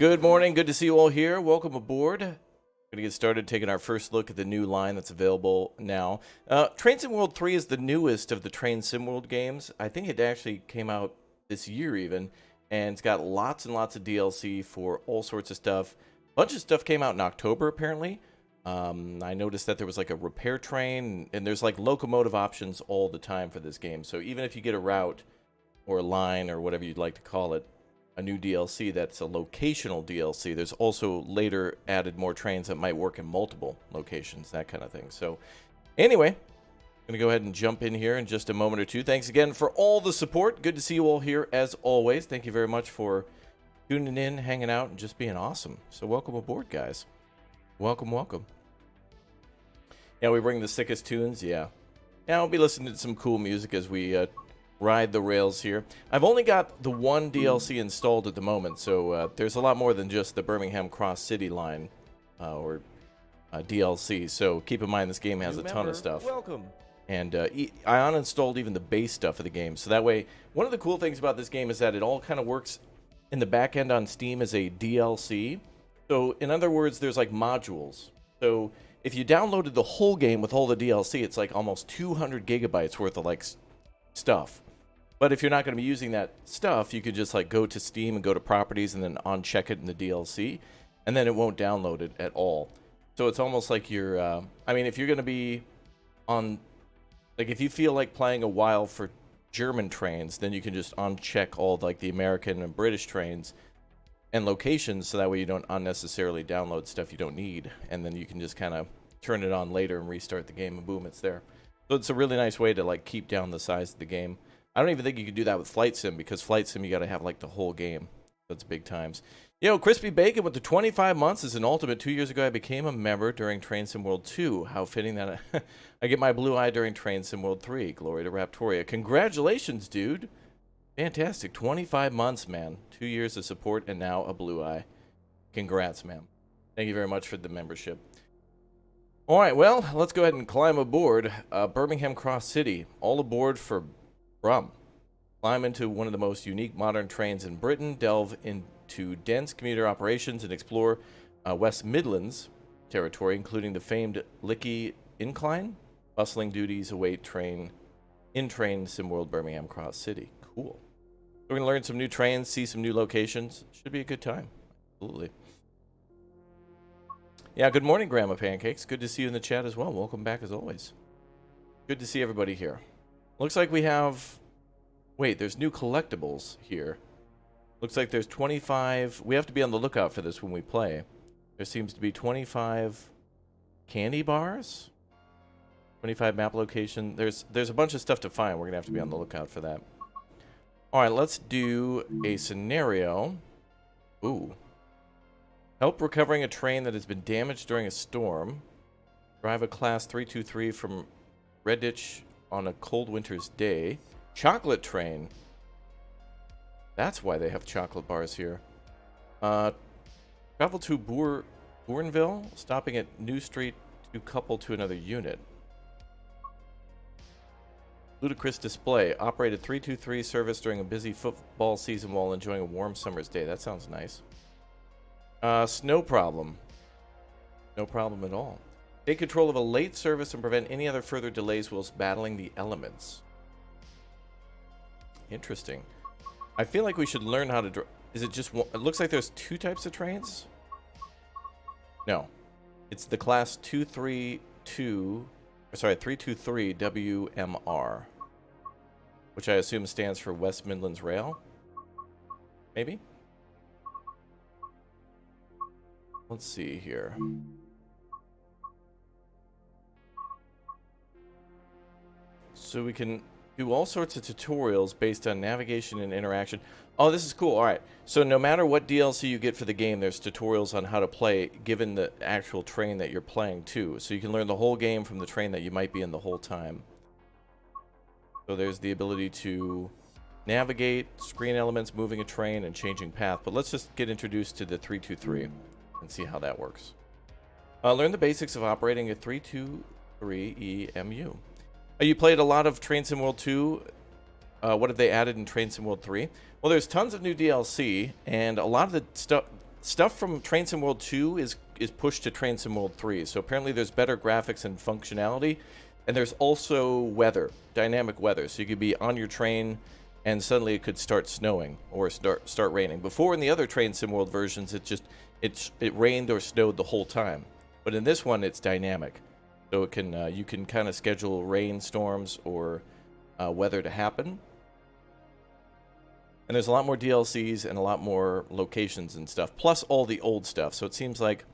Good morning. Good to see you all here. Welcome aboard. Going to get started taking our first look at the new line that's available now. Train Sim World 3 is the newest of the Train Sim World games. I think it actually came out this year even, and it's got lots and lots of DLC for all sorts of stuff. A bunch of stuff came out in October, apparently. I noticed that there was like a repair train, and there's like locomotive options all the time for this game. So even if you get a route or a line or whatever you'd like to call it, a new DLC that's a locational DLC. There's also later added more trains that might work in multiple locations, that kind of thing. So anyway, I'm going to go ahead and jump in here in just a moment or two. Thanks again for all the support. Good to see you all here as always. Thank you very much for tuning in, hanging out, and just being awesome. So welcome aboard, guys. Welcome, welcome. Yeah, we bring the sickest tunes, yeah. Yeah, I'll be listening to some cool music as we ride the rails here. I've only got the one DLC installed at the moment, so there's a lot more than just the Birmingham Cross-City line or DLC. So keep in mind this game has a ton of stuff. Welcome. And I uninstalled even the base stuff of the game. So that way, one of the cool things about this game is that it all kind of works in the back end on Steam as a DLC. So in other words, there's like modules. So if you downloaded the whole game with all the DLC, it's like almost 200 gigabytes worth of like stuff. But if you're not going to be using that stuff, you could just like go to Steam and go to properties and then uncheck it in the DLC, and then it won't download it at all. So it's almost like you're, I mean, if you're going to be on, like if you feel like playing a while for German trains, then you can just uncheck all like the American and British trains and locations, so that way you don't unnecessarily download stuff you don't need, and then you can just kind of turn it on later and restart the game, and boom, it's there. So it's a really nice way to like keep down the size of the game. I don't even think you could do that with Flight Sim, because Flight Sim, you got to have like the whole game. That's big times. Yo, Crispy Bacon with the 25 months as an ultimate. 2 years ago, I became a member during Train Sim World 2. How fitting that I get my blue eye during Train Sim World 3. Glory to Raptoria. Congratulations, dude. Fantastic. 25 months, man. 2 years of support and now a blue eye. Congrats, man. Thank you very much for the membership. All right, well, let's go ahead and climb aboard Birmingham Cross-City. All aboard for Brum. Climb into one of the most unique modern trains in Britain, delve into dense commuter operations, and explore West Midlands territory, including the famed Lickey Incline. Bustling duties await train SimWorld Birmingham Cross-City. Cool. We're going to learn some new trains, see some new locations. Should be a good time. Absolutely. Yeah, good morning, Grandma Pancakes. Good to see you in the chat as well. Welcome back as always. Good to see everybody here. Looks like we have... Wait, there's new collectibles here. Looks like there's 25... We have to be on the lookout for this when we play. There seems to be 25 candy bars. 25 map location. There's a bunch of stuff to find. We're going to have to be on the lookout for that. Alright, let's do a scenario. Ooh. Help recovering a train that has been damaged during a storm. Drive a class 323 from Redditch on a cold winter's day. Chocolate train. That's why they have chocolate bars here. Travel to Bourneville, stopping at New Street to couple to another unit. Ludicrous Display. Operate a 323 service during a busy football season while enjoying a warm summer's day. That sounds nice. Snow problem. No problem at all. Take control of a late service and prevent any other further delays whilst battling the elements. Interesting. I feel like we should learn how to... Is it just one? It looks like there's two types of trains? No. It's the class 323 WMR. Which I assume stands for West Midlands Rail? Maybe? Let's see here. So we can do all sorts of tutorials based on navigation and interaction. Oh, this is cool. All right. So no matter what DLC you get for the game, there's tutorials on how to play given the actual train that you're playing too. So you can learn the whole game from the train that you might be in the whole time. So there's the ability to navigate, screen elements, moving a train, and changing path. But let's just get introduced to the 323 and see how that works. Learn the basics of operating a 323 EMU. You played a lot of Train Sim World 2. What have they added in Train Sim World 3? Well, there's tons of new DLC, and a lot of the stuff, stuff from Train Sim World 2 is pushed to Train Sim World 3. So apparently there's better graphics and functionality. And there's also weather, dynamic weather. So you could be on your train and suddenly it could start snowing or start raining. Before in the other Train Sim World versions, it rained or snowed the whole time. But in this one, it's dynamic. So it can you can kind of schedule rainstorms or weather to happen. And there's a lot more DLCs and a lot more locations and stuff, plus all the old stuff. So it seems like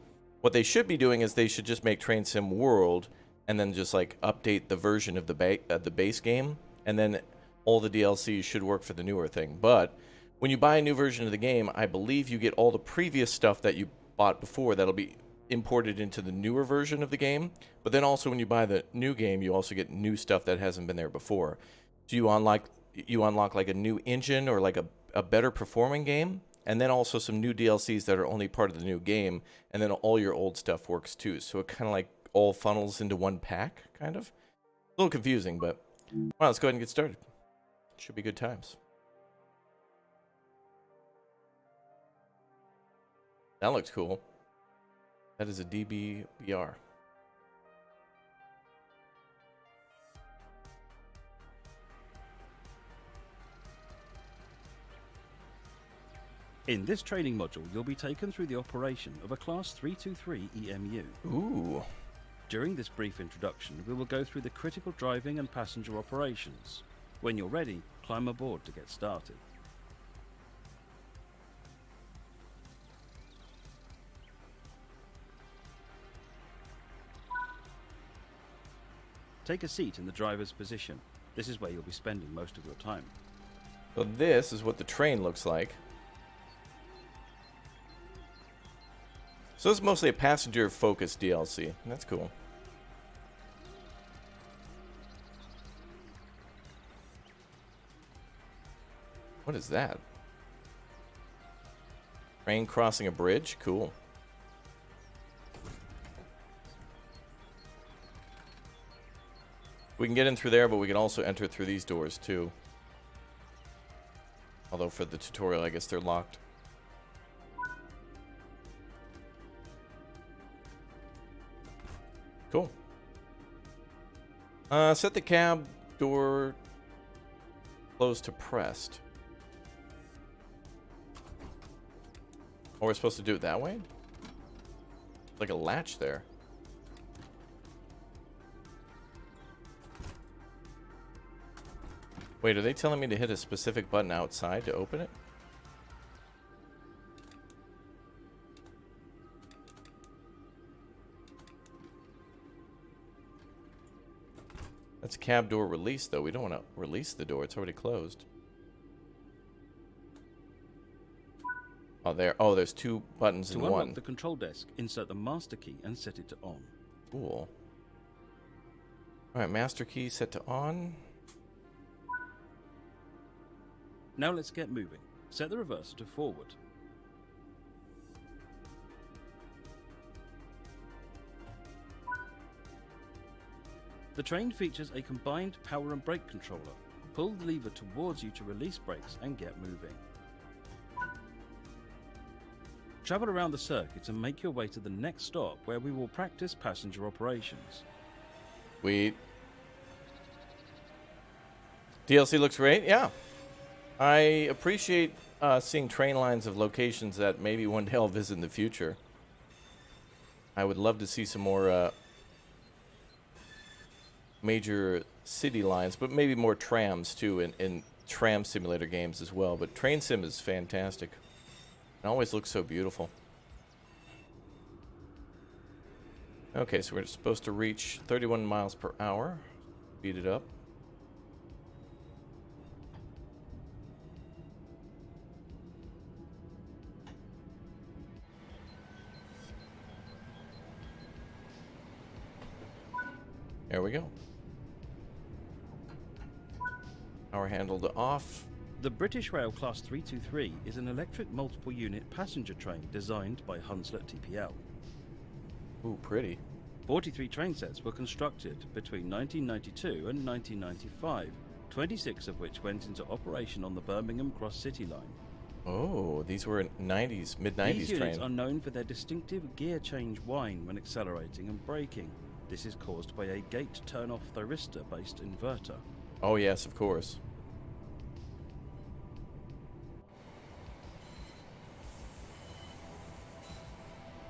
what they should be doing is they should just make Train Sim World and then just like update the version of the base game, and then all the DLCs should work for the newer thing. But when you buy a new version of the game, I believe you get all the previous stuff that you bought before that'll be imported into the newer version of the game. But then also when you buy the new game, you also get new stuff that hasn't been there before. So you unlock like a new engine or like a better performing game, and then also some new DLCs that are only part of the new game, and then all your old stuff works too. So it kind of like all funnels into one pack, kind of. A little confusing, but well, let's go ahead and get started. Should be good times. That looks cool. That is a DBBR. In this training module, you'll be taken through the operation of a Class 323 EMU. Ooh. During this brief introduction, we will go through the critical driving and passenger operations. When you're ready, climb aboard to get started. Take a seat in the driver's position. This is where you'll be spending most of your time. So this is what the train looks like. So this is mostly a passenger-focused DLC. That's cool. What is that? Train crossing a bridge? Cool. We can get in through there, but we can also enter through these doors too. Although for the tutorial, I guess they're locked. Cool. Set the cab door closed to pressed. Oh, we're supposed to do it that way? Like a latch there. Wait, are they telling me to hit a specific button outside to open it? That's cab door release, though. We don't want to release the door. It's already closed. Oh, there. Oh, there's two buttons in one. To unlock the control desk, insert the master key and set it to on. Cool. All right, master key set to on. Now let's get moving. Set the reverser to forward. The train features a combined power and brake controller. Pull the lever towards you to release brakes and get moving. Travel around the circuit and make your way to the next stop where we will practice passenger operations. Sweet. DLC looks great, yeah. I appreciate seeing train lines of locations that maybe one day I'll visit in the future. I would love to see some more major city lines, but maybe more trams too in tram simulator games as well. But Train Sim is fantastic. It always looks so beautiful. Okay, so we're supposed to reach 31 miles per hour. Speed it up. There we go. Power handle to off. The British Rail Class 323 is an electric multiple unit passenger train designed by Hunslet TPL. Ooh, pretty. 43 train sets were constructed between 1992 and 1995, 26 of which went into operation on the Birmingham Cross-City line. Oh, these were '90s, mid These '90s units train. are known for their distinctive gear change whine when accelerating and braking. This is caused by a gate turn-off thyristor-based inverter. Oh yes, of course.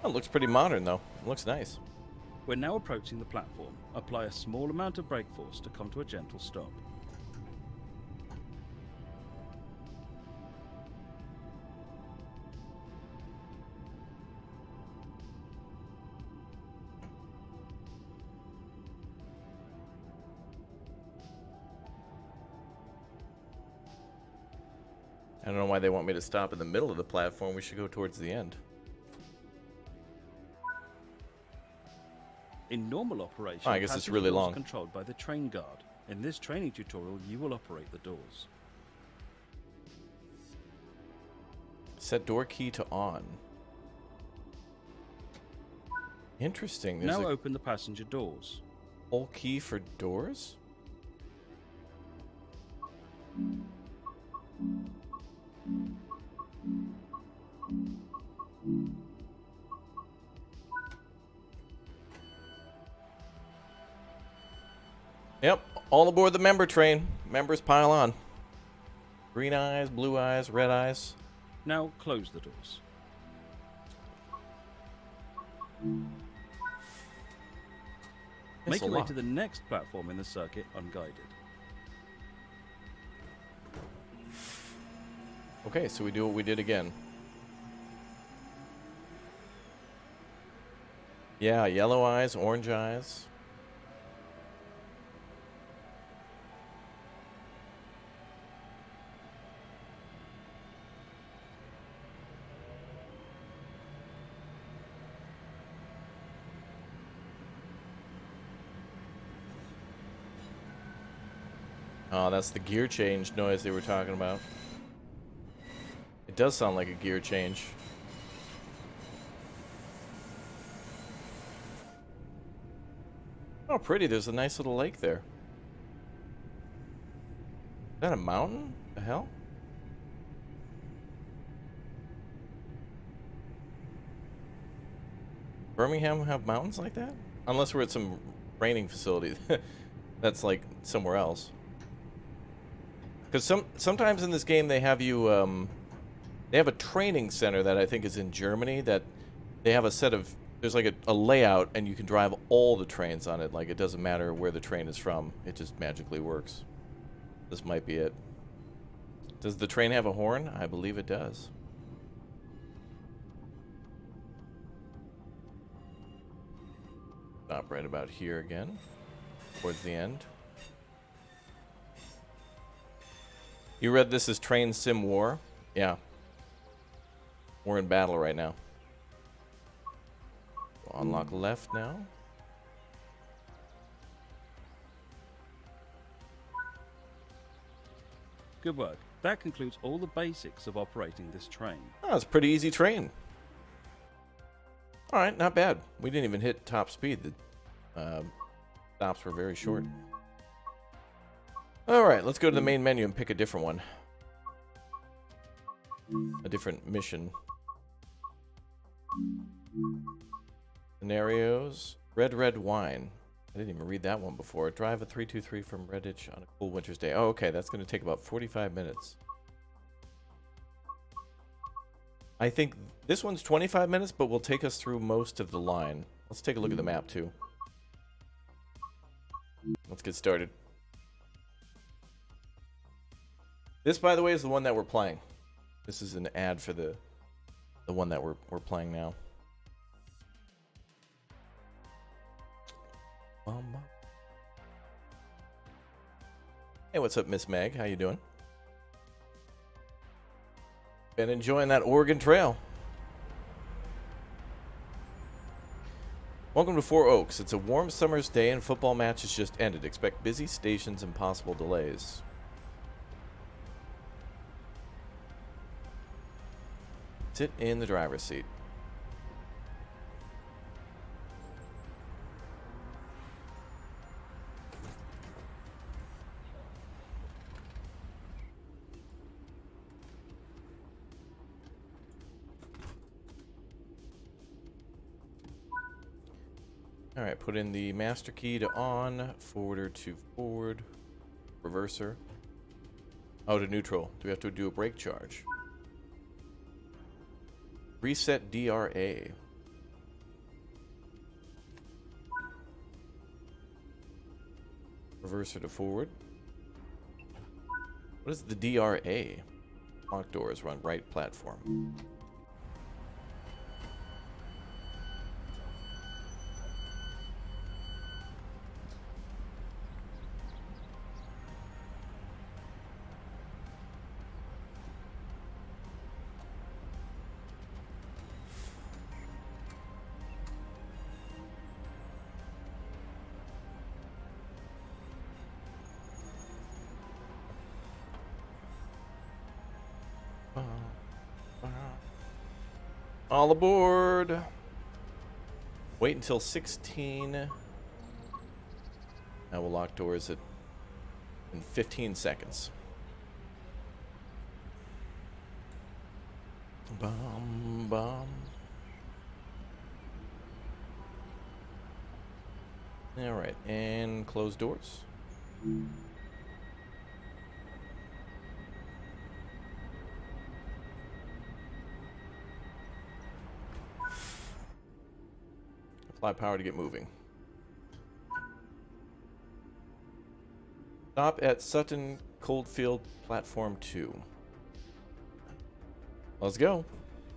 Oh, it looks pretty modern though. It looks nice. We're now approaching the platform. Apply a small amount of brake force to come to a gentle stop. I don't know why they want me to stop in the middle of the platform. We should go towards the end. In normal operation, Oh, I guess it's passenger really doors are long. controlled by the train guard. In this training tutorial, you will operate the doors. Set door key to on. Interesting. There's Now a open the passenger doors. whole key for doors? Yep, all aboard the member train. Members pile on. Green eyes, blue eyes, red eyes. Now close the doors. That's Make a your way lot. to the next platform in the circuit unguided. Okay, so we do what we did again. Yeah, yellow eyes, orange eyes. Oh, that's the gear change noise they were talking about. It does sound like a gear change. Oh, pretty. There's a nice little lake there. Is that a mountain? The hell? Birmingham have mountains like that? Unless we're at some training facility that's like somewhere else. Because sometimes in this game they have you, they have a training center that I think is in Germany that they have a set of, there's like a layout and you can drive all the trains on it. Like it doesn't matter where the train is from. It just magically works. This might be it. Does the train have a horn? I believe it does. Stop right about here again, towards the end. You read this as Train Sim War? Yeah. We're in battle right now. We'll unlock left now. Good work. That concludes all the basics of operating this train. Oh, it's a pretty easy train. All right, not bad. We didn't even hit top speed. The stops were very short. All right, let's go to the main menu and pick a different one. A different mission. Scenarios. Red wine. I didn't even read that one before. Drive a 323 from Redditch on a cool winter's day. Oh, okay, that's going to take about 45 minutes. I think this one's 25 minutes, but will take us through most of the line. Let's take a look at the map, too. Let's get started. This, by the way, is the one that we're playing. This is an ad for the one that we're playing now. Hey, what's up, Miss Meg? How you doing? Been enjoying that Oregon Trail. Welcome to Four Oaks. It's a warm summer's day and football match has just ended. Expect busy stations and possible delays. Sit in the driver's seat. All right, put in the master key to on, forwarder to forward, reverser. Oh, to neutral. Do we have to do a brake charge? Reset DRA. Reverser to forward. What is the DRA? Lock doors run right platform. All aboard! Wait until 16. Now we'll lock doors in 15 seconds. Bum, bum. Alright, and close doors. Apply power to get moving. Stop at Sutton Coldfield Platform 2. Let's go.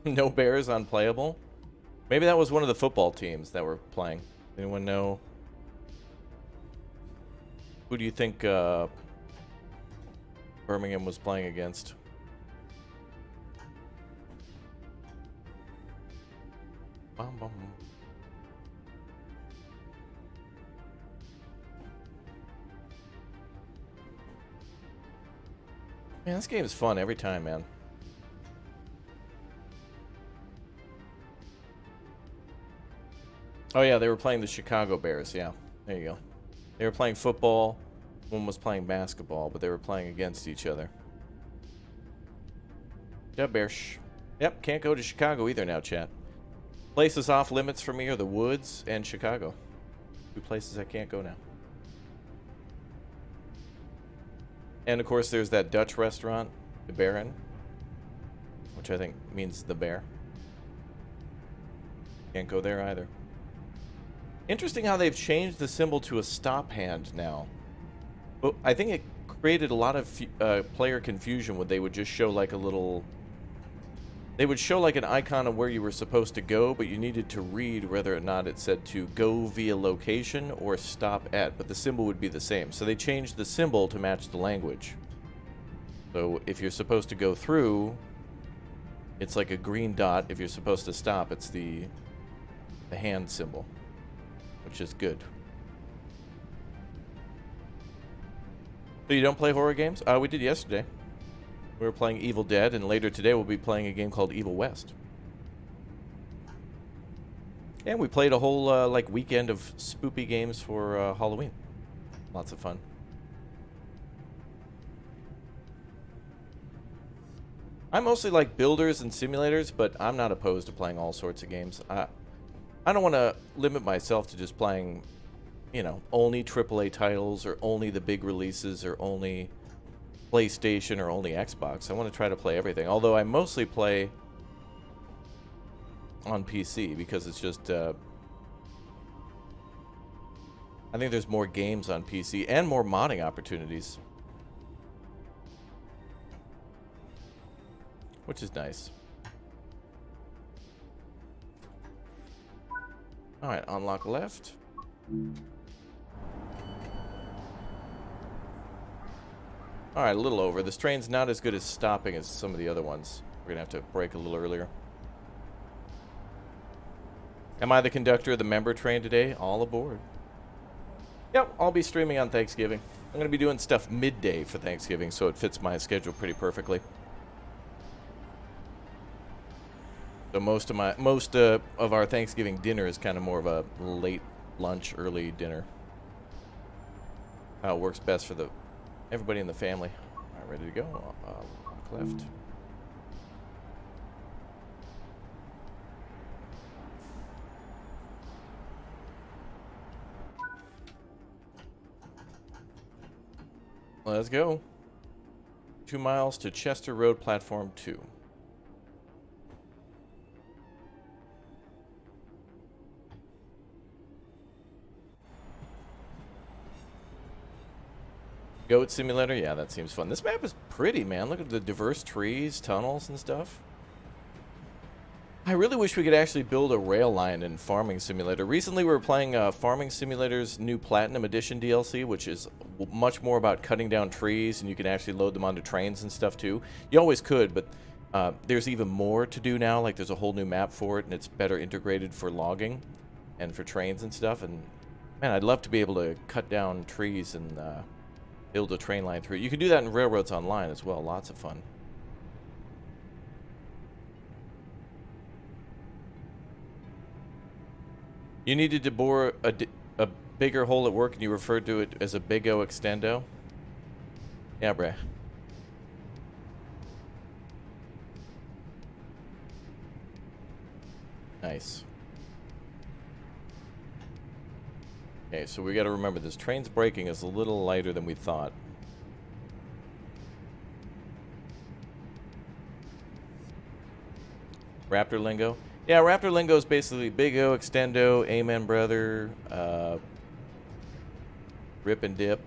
No bears unplayable. Maybe that was one of the football teams that were playing. Anyone know? Who do you think Birmingham was playing against? Bum, bum. Man, this game is fun every time, man. Oh yeah, they were playing the Chicago Bears, yeah. There you go. They were playing football, one was playing basketball, but they were playing against each other. Yeah, Bears. Yep, can't go to Chicago either now, chat. Places off limits for me are the Woods and Chicago. Two places I can't go now. And of course there's that Dutch restaurant, the Baron, which I think means the bear. Can't go there either. Interesting how they've changed the symbol to a stop hand now. But I think it created a lot of player confusion when they would just show like a little... They would show like an icon of where you were supposed to go, but you needed to read whether or not it said to go via location or stop at, but the symbol would be the same. So they changed the symbol to match the language. So if you're supposed to go through, it's like a green dot. If you're supposed to stop, it's the hand symbol, which is good. So you don't play horror games? We did yesterday. We were playing Evil Dead, and later today we'll be playing a game called Evil West. And we played a whole like weekend of spoopy games for Halloween. Lots of fun. I mostly like builders and simulators, but I'm not opposed to playing all sorts of games. I don't want to limit myself to just playing, you know, only AAA titles or only the big releases or only PlayStation or only Xbox. I want to try to play everything. Although I mostly play on PC because it's just I think there's more games on PC and more modding opportunities, which is nice. All right, unlock left. All right, a little over. This train's not as good as stopping as some of the other ones. We're gonna have to brake a little earlier. Am I the conductor of the member train today? All aboard. Yep, I'll be streaming on Thanksgiving. I'm gonna be doing stuff midday for Thanksgiving, so it fits my schedule pretty perfectly. So most of our Thanksgiving dinner is kind of more of a late lunch, early dinner. How it works best for everybody in the family. All right, ready to go. Lock left. Let's go. 2 miles to Chester Road, Platform 2. Goat Simulator? Yeah, that seems fun. This map is pretty, man. Look at the diverse trees, tunnels, and stuff. I really wish we could actually build a rail line in Farming Simulator. Recently, we were playing Farming Simulator's new Platinum Edition DLC, which is much more about cutting down trees, and you can actually load them onto trains and stuff, too. You always could, but there's even more to do now. Like, there's a whole new map for it, and it's better integrated for logging and for trains and stuff. And, man, I'd love to be able to cut down trees and build a train line through. You can do that in Railroads Online as well. Lots of fun. You needed to bore a bigger hole at work, and you referred to it as a Big O extendo? Yeah, bruh. Nice. Okay, so we got to remember this train's braking is a little lighter than we thought. Raptor lingo? Yeah, Raptor lingo is basically Big O, Extendo, Amen Brother, Rip and Dip.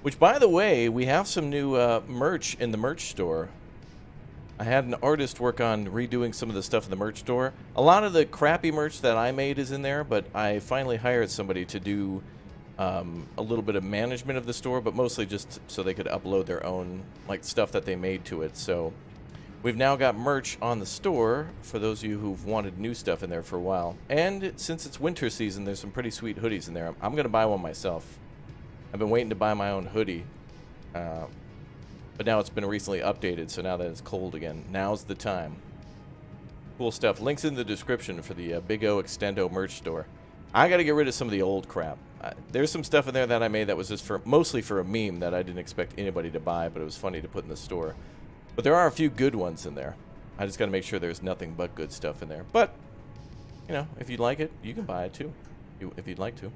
Which, by the way, we have some new merch in the merch store. I had an artist work on redoing some of the stuff in the merch store. A lot of the crappy merch that I made is in there, but I finally hired somebody to do a little bit of management of the store, but mostly just so they could upload their own like stuff that they made to it. So we've now got merch on the store for those of you who've wanted new stuff in there for a while. And since it's winter season, there's some pretty sweet hoodies in there. I'm going to buy one myself. I've been waiting to buy my own hoodie. But now it's been recently updated, so now that it's cold again, now's the time. Cool stuff. Links in the description for the Big O Extendo merch store. I got to get rid of some of the old crap. There's some stuff in there that I made that was just mostly for a meme that I didn't expect anybody to buy, but it was funny to put in the store. But there are a few good ones in there. I just got to make sure there's nothing but good stuff in there. But, you know, if you'd like it, you can buy it too, if you'd like to.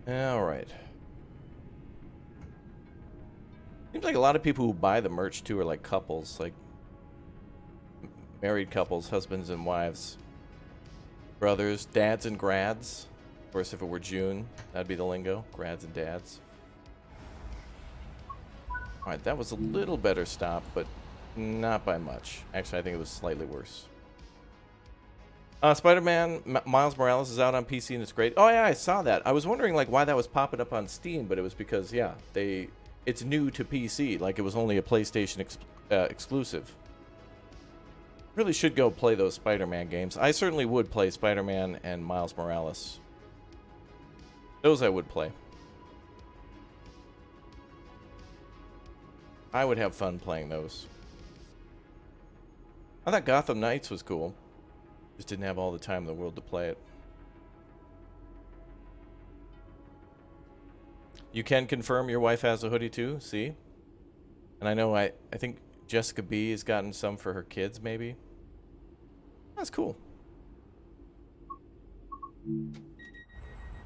All right. Seems like a lot of people who buy the merch too are like couples, like married couples, husbands and wives, brothers, dads and grads. Of course, if it were June, that'd be the lingo, grads and dads. All right, that was a little better stop, but not by much. Actually, I think it was slightly worse. Spider-Man Miles Morales is out on PC and it's great. Oh yeah, I saw that. I was wondering like why that was popping up on Steam, but it was because yeah, it's new to PC. Like it was only a PlayStation exclusive. Really should go play those Spider-Man games. I certainly would play Spider-Man and Miles Morales. Those I would play. I would have fun playing those. I thought Gotham Knights was cool. Just didn't have all the time in the world to play it. You can confirm your wife has a hoodie too, see? And I know I think Jessica B has gotten some for her kids, maybe. That's cool.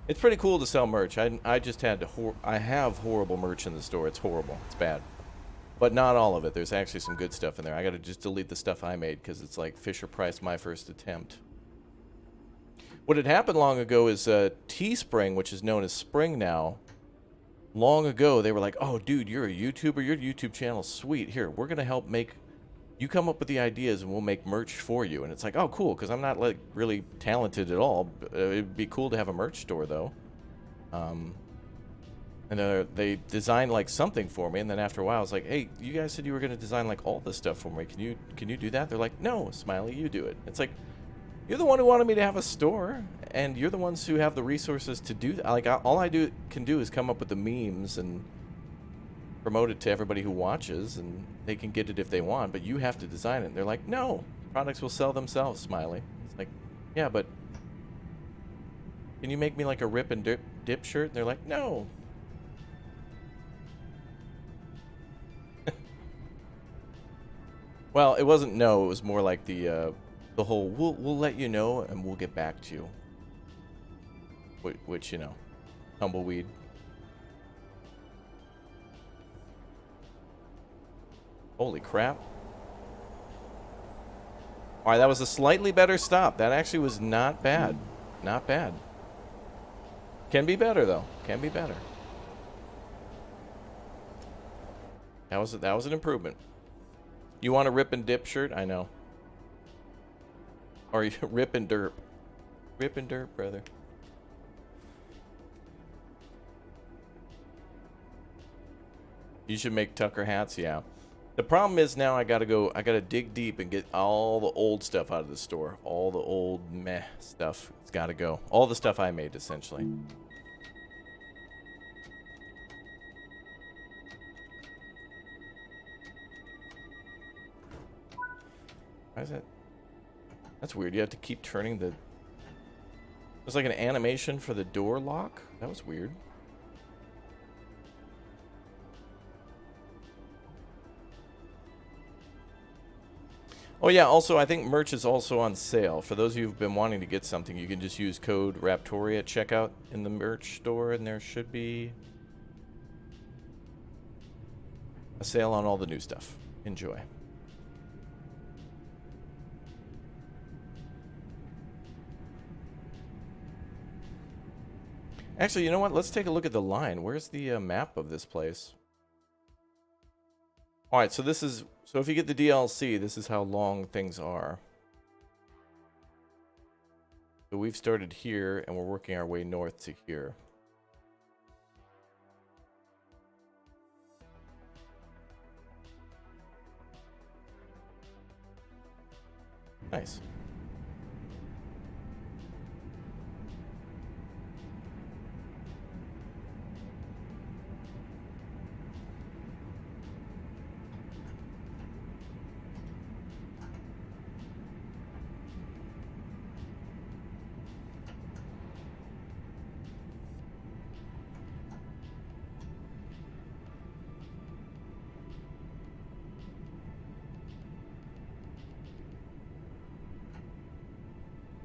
It's pretty cool to sell merch. I just had to I have horrible merch in the store. It's horrible. It's bad. But not all of it. There's actually some good stuff in there. I got to just delete the stuff I made because it's like Fisher-Price my first attempt. What had happened long ago is Teespring, which is known as Spring now. Long ago, they were like, oh, dude, you're a YouTuber. Your YouTube channel's sweet. Here, we're going to help make... You come up with the ideas and we'll make merch for you. And it's like, oh, cool, because I'm not like really talented at all. It'd be cool to have a merch store, though. And they designed like something for me, and then after a while I was like, hey, you guys said you were going to design like all this stuff for me. Can you do that? They're like, no, Smiley, you do it. It's like, you're the one who wanted me to have a store, and you're the ones who have the resources to do that. Like, all I can do is come up with the memes and promote it to everybody who watches, and they can get it if they want, but you have to design it. And they're like, no, products will sell themselves, Smiley. It's like, yeah, but can you make me like a Rip and Dip shirt? And they're like, no. Well, it wasn't no. It was more like the the whole we'll let you know and we'll get back to you. Which, you know, tumbleweed. Holy crap. Alright, that was a slightly better stop. That actually was not bad. Not bad. Can be better, though. Can be better. That was an improvement. You want a rip and dip shirt? I know. Or rip and derp. Rip and derp, brother. You should make Tucker hats, yeah. The problem is now I gotta dig deep and get all the old stuff out of the store. All the old meh stuff. It's gotta go. All the stuff I made, essentially. Why is that? That's weird. You have to keep turning the... There's like an animation for the door lock? That was weird. Oh yeah, also I think merch is also on sale. For those of you who've been wanting to get something, you can just use code Raptoria at checkout in the merch store, and there should be a sale on all the new stuff. Enjoy. Actually, you know what? Let's take a look at the line. Where's the map of this place? Alright, so this is... So if you get the DLC, this is how long things are. So we've started here, and we're working our way north to here. Nice.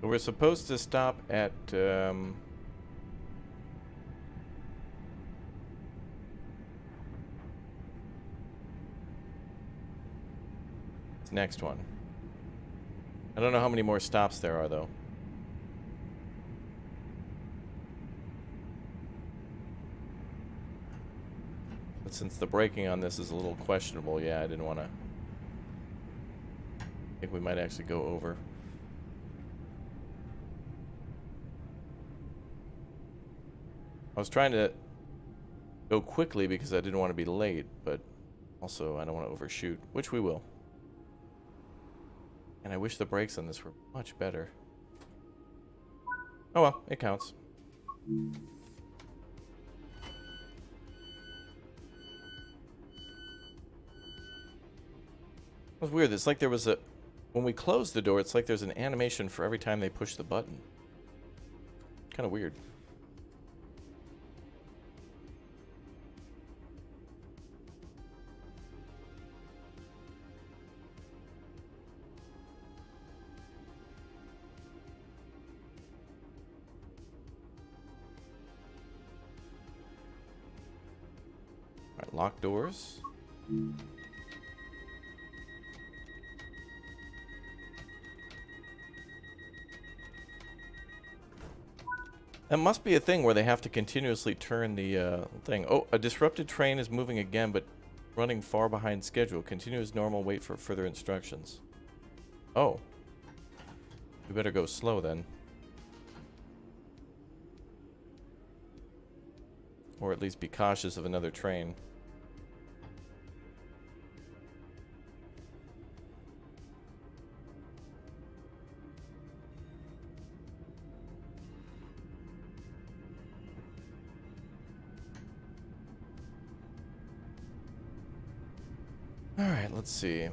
So we're supposed to stop at, this next one. I don't know how many more stops there are, though. But since the braking on this is a little questionable, yeah, I didn't want to... I think we might actually go over. I was trying to go quickly because I didn't want to be late, but also I don't want to overshoot, which we will. And I wish the brakes on this were much better. Oh well, it counts. It was weird. It's like there was a... When we closed the door, it's like there's an animation for every time they push the button. Kind of weird. Alright, lock doors. That must be a thing where they have to continuously turn the thing. Oh, a disrupted train is moving again, but running far behind schedule. Continue as normal, wait for further instructions. Oh. We better go slow then. Or at least be cautious of another train. Alright, let's see.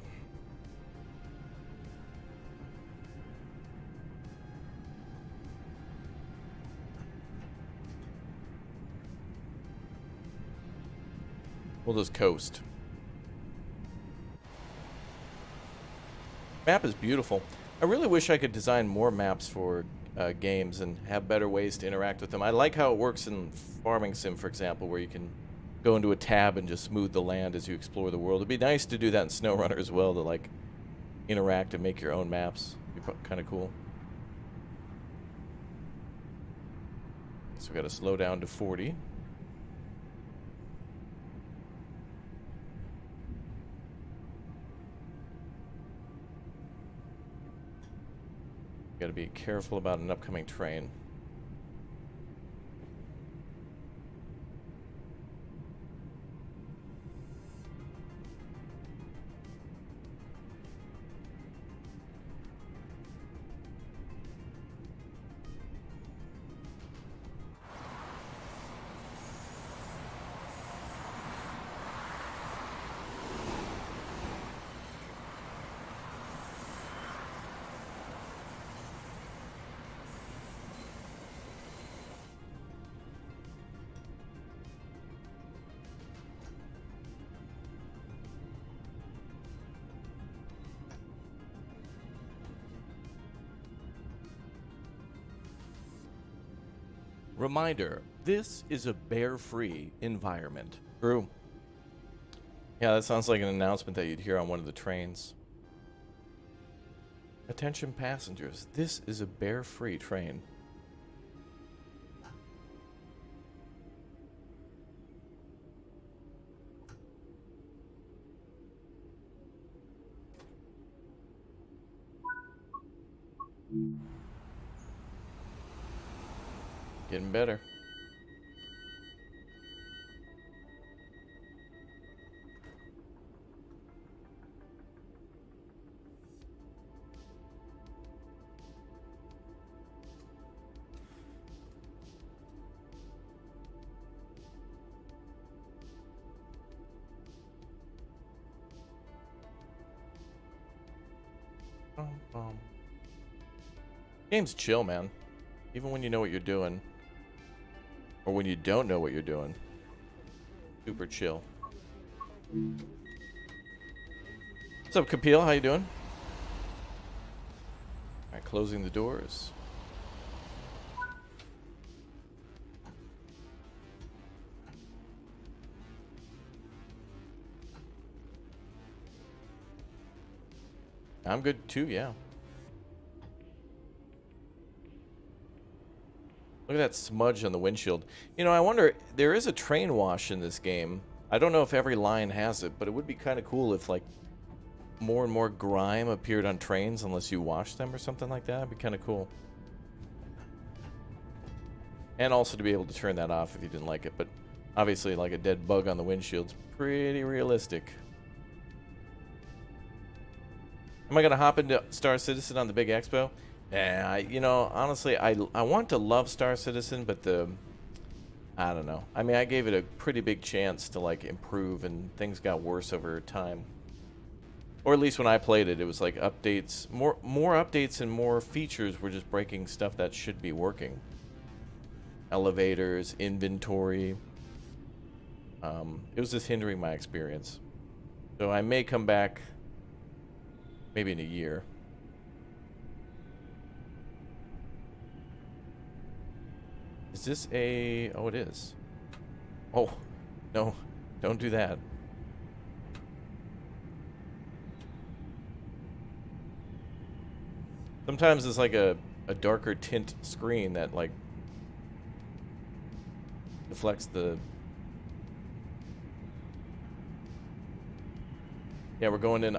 We'll just coast. Map is beautiful. I really wish I could design more maps for games and have better ways to interact with them. I like how it works in Farming Sim, for example, where you can go into a tab and just smooth the land as you explore the world. It'd be nice to do that in SnowRunner as well, to like interact and make your own maps. It'd be kind of cool. So we got to slow down to 40. Got to be careful about an upcoming train. Reminder, this is a bear-free environment. True. Yeah, that sounds like an announcement that you'd hear on one of the trains. Attention passengers, this is a bear-free train. Getting better. Game's chill, man. Even when you know what you're doing. Or when you don't know what you're doing. Super chill. What's up, Kapil? How you doing? Alright, closing the doors. I'm good too, yeah. Look at that smudge on the windshield. You know, I wonder, there is a train wash in this game. I don't know if every line has it, but it would be kind of cool if, like, more and more grime appeared on trains unless you wash them or something like that. That'd be kind of cool. And also to be able to turn that off if you didn't like it. But obviously, like a dead bug on the windshield's pretty realistic. Am I going to hop into Star Citizen on the big expo? Yeah, you know, honestly, I want to love Star Citizen, but I don't know. I mean, I gave it a pretty big chance to, like, improve, and things got worse over time. Or at least when I played it, it was like updates, more updates and more features were just breaking stuff that should be working. Elevators, inventory. It was just hindering my experience. So I may come back maybe in a year. Is this a... Oh, it is. Oh, no. Don't do that. Sometimes it's like a darker tint screen that, like, deflects the... Yeah, we're going in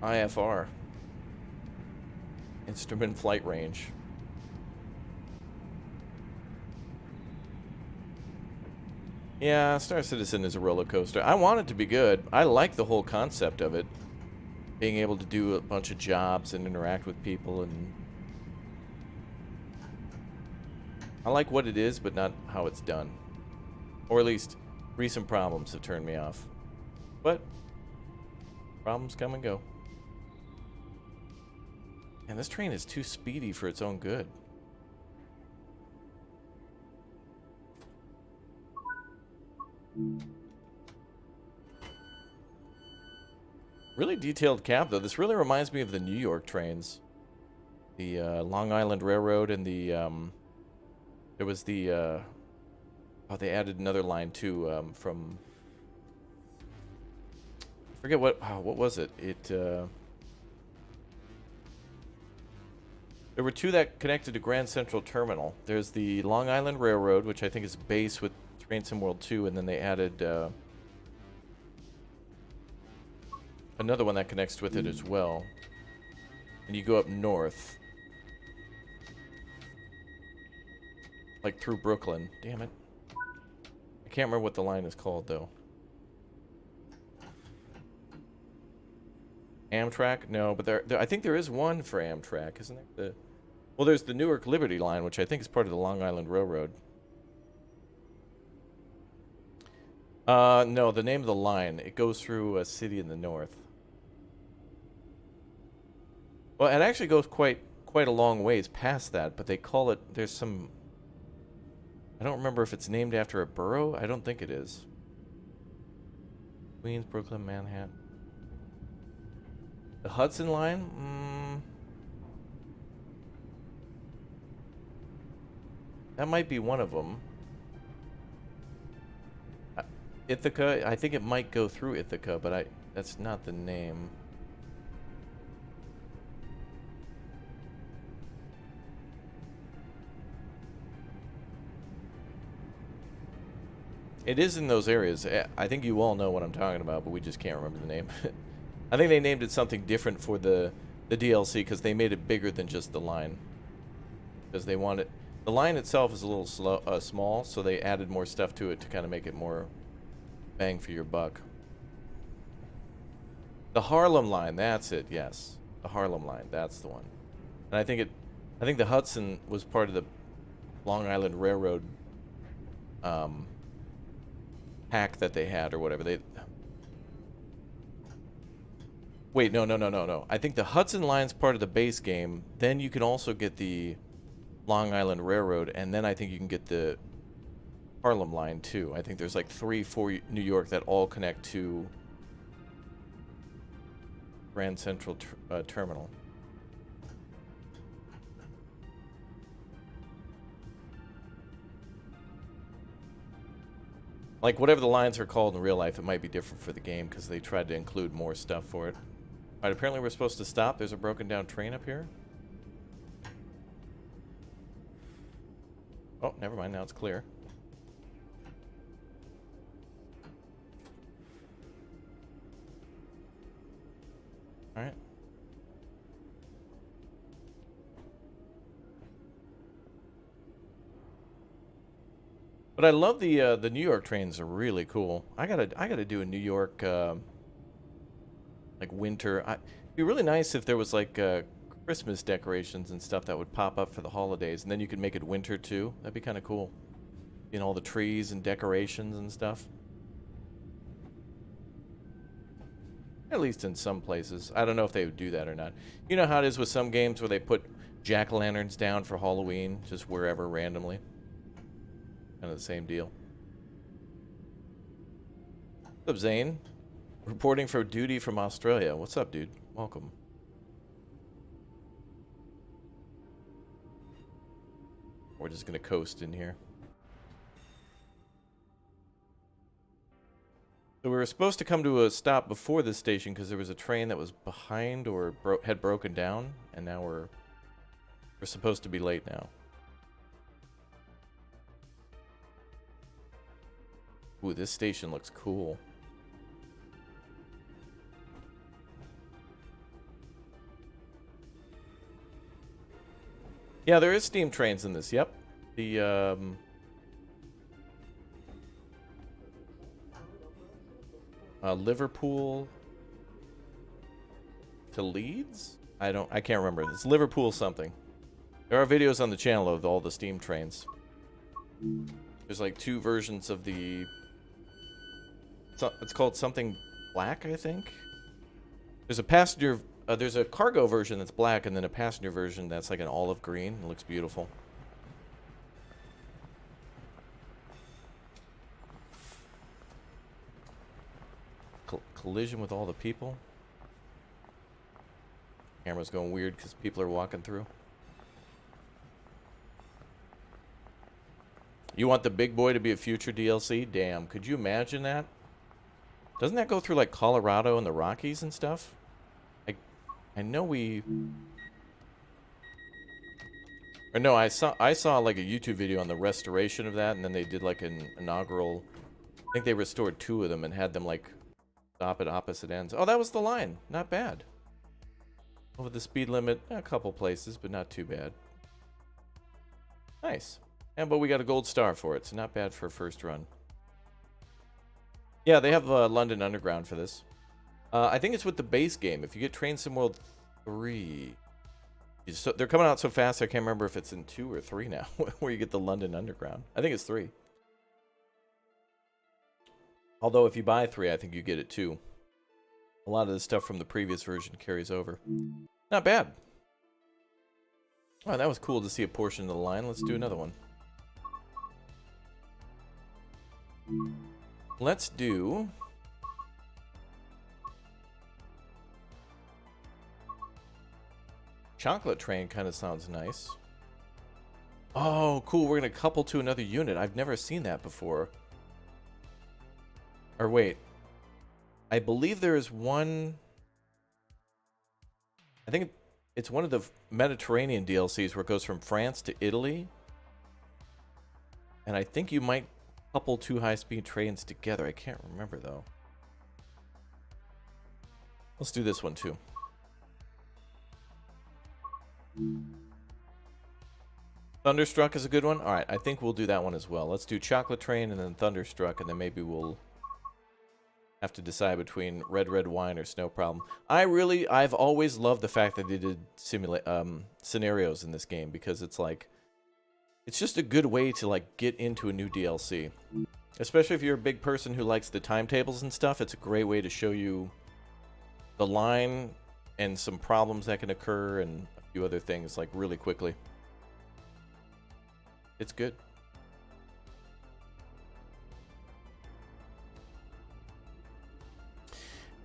IFR. Instrument flight range. Yeah, Star Citizen is a roller coaster. I want it to be good. I like the whole concept of it. Being able to do a bunch of jobs and interact with people, and I like what it is, but not how it's done. Or at least recent problems have turned me off. But problems come and go. And this train is too speedy for its own good. Really detailed cab, though. This really reminds me of the New York trains. The Long Island Railroad and the there was the oh, they added another line too from, I forget what was it? There were two that connected to Grand Central Terminal. There's the Long Island Railroad, which I think is base with Train Sim World 2, and then they added another one that connects with it as well. And you go up north. Like through Brooklyn. Damn it. I can't remember what the line is called, though. Amtrak? No, but there I think there is one for Amtrak, isn't there? Well, there's the Newark Liberty line, which I think is part of the Long Island Railroad. No, the name of the line. It goes through a city in the north. Well, it actually goes quite a long ways past that, but they call it, there's some, I don't remember if it's named after a borough. I don't think it is. Queens, Brooklyn, Manhattan. The Hudson line? That might be one of them. Ithaca, I think it might go through Ithaca, but that's not the name. It is in those areas. I think you all know what I'm talking about, but we just can't remember the name. I think they named it something different for the DLC because they made it bigger than just the line. Because they wanted... The line itself is a little small, so they added more stuff to it to kind of make it more bang for your buck. The Harlem line, that's it, yes. The Harlem line, that's the one. And I think the Hudson was part of the Long Island Railroad hack that they had or whatever. Wait, no. I think the Hudson line's part of the base game. Then you can also get the Long Island Railroad, and then I think you can get the Harlem line too. I think there's like 3 for New York that all connect to Grand Central Terminal. Like, whatever the lines are called in real life, it might be different for the game because they tried to include more stuff for it. Alright, apparently we're supposed to stop. There's a broken down train up here. Oh, never mind. Now it's clear. Alright. But I love the New York trains are really cool. I gotta do a New York like winter. It'd be really nice if there was like Christmas decorations and stuff that would pop up for the holidays, and then you could make it winter too. That'd be kind of cool. You know, all the trees and decorations and stuff. At least in some places. I don't know if they would do that or not. You know how it is with some games where they put jack-o'-lanterns down for Halloween, just wherever randomly. Kind of the same deal. What's up, Zane? Reporting for duty from Australia. What's up, dude? Welcome. We're just gonna coast in here. So we were supposed to come to a stop before this station because there was a train that was behind or had broken down, and now we're supposed to be late now. Ooh, this station looks cool. Yeah, there is steam trains in this. Yep. The Liverpool to Leeds? I can't remember. It's Liverpool something. There are videos on the channel of all the steam trains. There's like 2 versions of the... It's called something black, I think. There's a passenger... there's a cargo version that's black, and then a passenger version that's like an olive green. It looks beautiful. Collision with all the people. Camera's going weird because people are walking through. You want the big boy to be a future DLC? Damn, could you imagine that? Doesn't that go through like Colorado and the Rockies and stuff? I know we... Or no, I saw like a YouTube video on the restoration of that, and then they did like an inaugural... I think they restored 2 of them and had them like stop at opposite ends. Oh, that was the line. Not bad. Over the speed limit, a couple places, but not too bad. Nice. And but we got a gold star for it, so not bad for a first run. Yeah, they have London Underground for this. I think it's with the base game. If you get Train Sim World 3... they're coming out so fast, I can't remember if it's in 2 or 3 now, where you get the London Underground. I think it's 3. Although if you buy 3, I think you get it too. A lot of the stuff from the previous version carries over. Not bad. Oh, that was cool to see a portion of the line. Let's do another one. Let's do... Chocolate Train kind of sounds nice. Oh, cool. We're going to couple to another unit. I've never seen that before. Or wait. I believe there is one... I think it's one of the Mediterranean DLCs where it goes from France to Italy. And I think you might couple 2 high-speed trains together. I can't remember, though. Let's do this one, too. Thunderstruck is a good one. All right, I think we'll do that one as well. Let's do Chocolate Train and then Thunderstruck, and then maybe we'll have to decide between Red Wine or Snow Problem. I've always loved the fact that they did scenarios in this game, because it's like, it's just a good way to like get into a new DLC. Especially if you're a big person who likes the timetables and stuff, it's a great way to show you the line and some problems that can occur and a few other things like really quickly. It's good.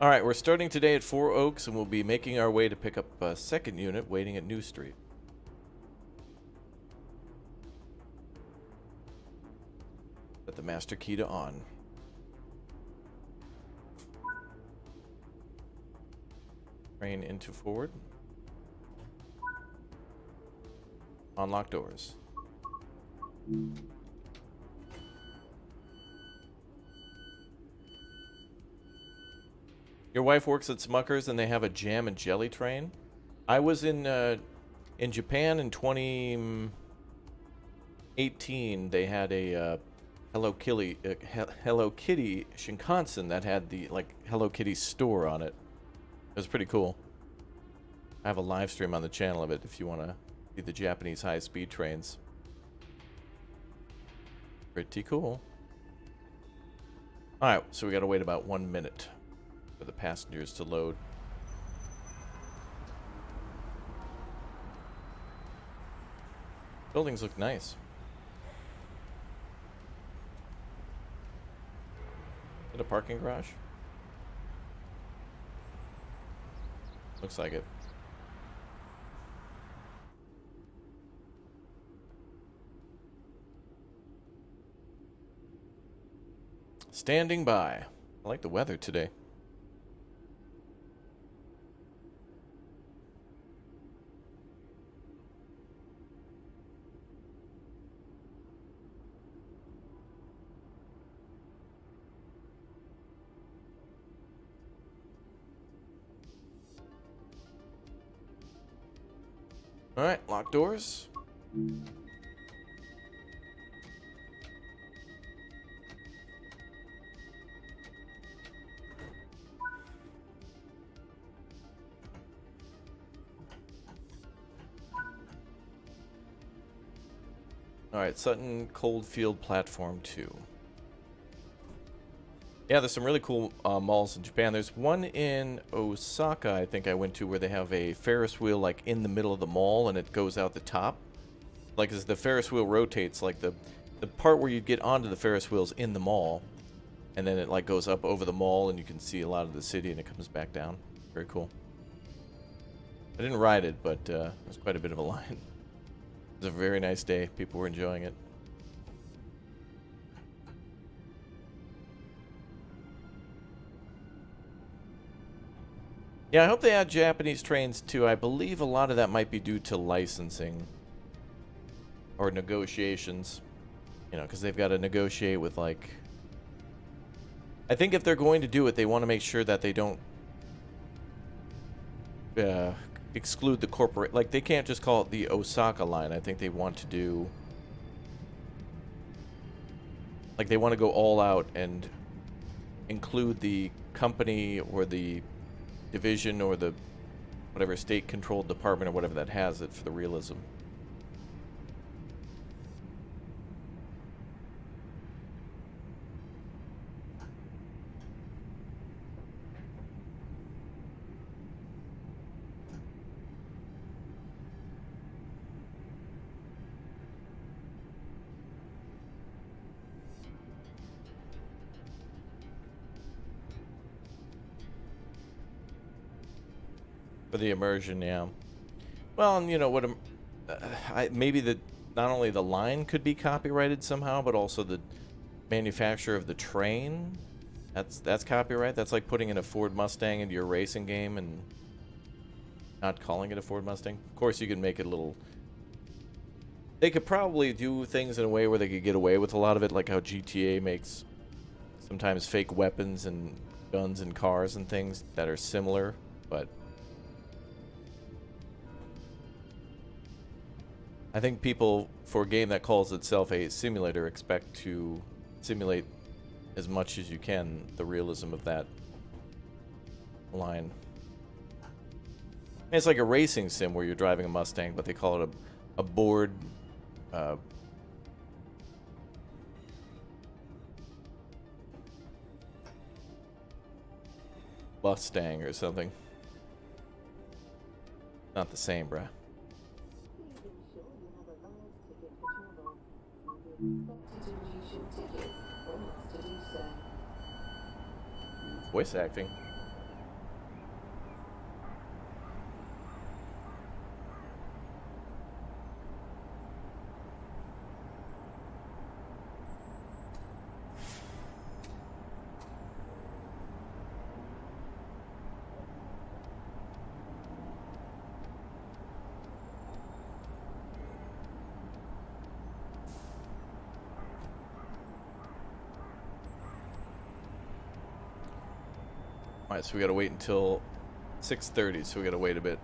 Alright, we're starting today at 4 Oaks, and we'll be making our way to pick up a second unit waiting at New Street. Set the master key to on. Train into forward. Unlock doors. Your wife works at Smucker's and they have a jam and jelly train. I was in Japan in 2018. They had a Hello Kitty Shinkansen that had the like Hello Kitty store on it. It was pretty cool. I have a live stream on the channel of it if you want to see the Japanese high-speed trains. Pretty cool. Alright, so we gotta wait about 1 minute for the passengers to load. Buildings look nice. Is it a parking garage? Looks like it. Standing by. I like the weather today. All right, lock doors. All right, Sutton Coldfield Platform 2. Yeah, there's some really cool malls in Japan. There's one in Osaka, I think I went to, where they have a Ferris wheel like in the middle of the mall and it goes out the top. Like as the Ferris wheel rotates, like the part where you get onto the Ferris wheel's in the mall, and then it like goes up over the mall and you can see a lot of the city and it comes back down. Very cool. I didn't ride it, but there's quite a bit of a line. It was a very nice day. People were enjoying it. Yeah, I hope they add Japanese trains too. I believe a lot of that might be due to licensing or negotiations. You know, because they've got to negotiate with, like... I think if they're going to do it, they want to make sure that they don't exclude the corporate... Like, they can't just call it the Osaka line. I think they want to do... Like, they want to go all out and include the company or the division or the whatever state-controlled department or whatever that has it for the realism. For the immersion, yeah. Well, and you know what? Maybe the not only the line could be copyrighted somehow, but also the manufacturer of the train. That's copyright. That's like putting in a Ford Mustang into your racing game and not calling it a Ford Mustang. Of course, you can make it a little. They could probably do things in a way where they could get away with a lot of it, like how GTA makes sometimes fake weapons and guns and cars and things that are similar, but. I think people, for a game that calls itself a simulator, expect to simulate as much as you can the realism of that line. And it's like a racing sim where you're driving a Mustang, but they call it a board... Mustang or something. Not the same, bruh. Voice acting. Alright, so we gotta wait until 6:30, so we gotta wait a bit.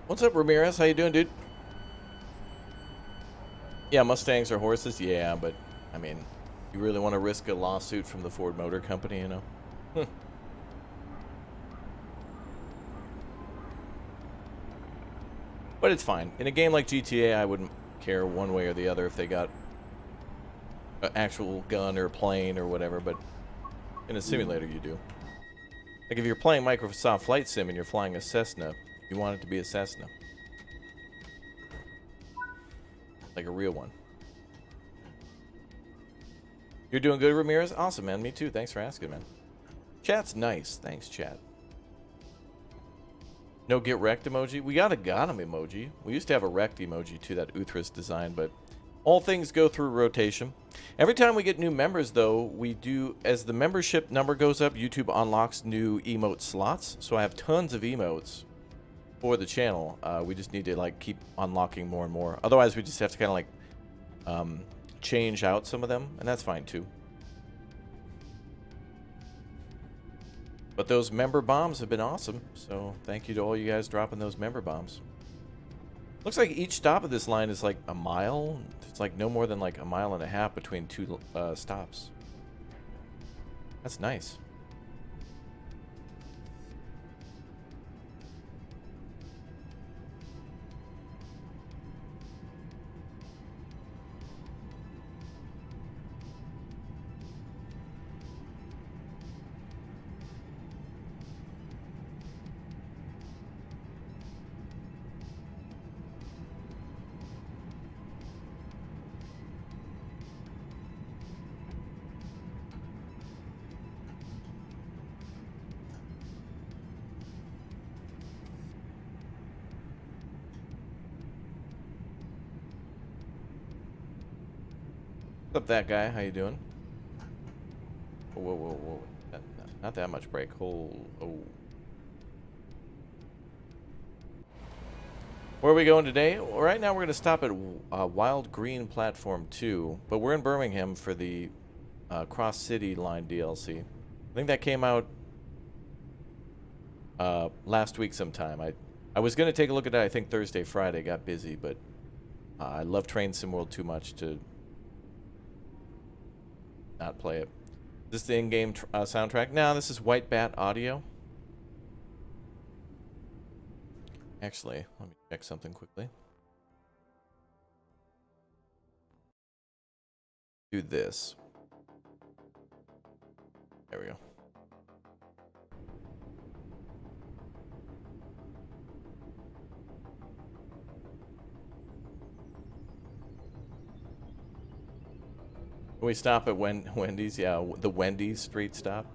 What's up, Ramirez? How you doing, dude? Yeah, Mustangs are horses, yeah, but, I mean, you really want to risk a lawsuit from the Ford Motor Company, you know? But it's fine. In a game like GTA, I wouldn't care one way or the other if they got an actual gun or plane or whatever, but in a simulator you do. Like if you're playing Microsoft Flight Sim and you're flying a Cessna, you want it to be a Cessna. Like a real one. You're doing good, Ramirez? Awesome, man. Me too. Thanks for asking, man. Chat's nice. Thanks, chat. No get wrecked emoji? We got a got him emoji. We used to have a wrecked emoji too, that Uthris design, but all things go through rotation. Every time we get new members, though, we do, as the membership number goes up, YouTube unlocks new emote slots. So I have tons of emotes for the channel. We just need to like keep unlocking more and more. Otherwise, we just have to kind of like change out some of them, and that's fine too. But those member bombs have been awesome, so thank you to all you guys dropping those member bombs. Looks like each stop of this line is like a mile. It's like no more than like a mile and a half between two stops. That's nice. What's up, that guy? How you doing? Whoa, whoa, whoa. Not that much brake. Oh. Where are we going today? Well, right now we're going to stop at Wild Green Platform 2, but we're in Birmingham for the Cross-City line DLC. I think that came out last week sometime. I was going to take a look at that, I think Thursday, Friday. Got busy, but I love Train Sim World too much to not play it. Is this the in-game soundtrack? No, this is White Bat Audio. Actually, let me check something quickly. Do this. There we go. Can we stop at Wendy's? Yeah, the Wendy's street stop.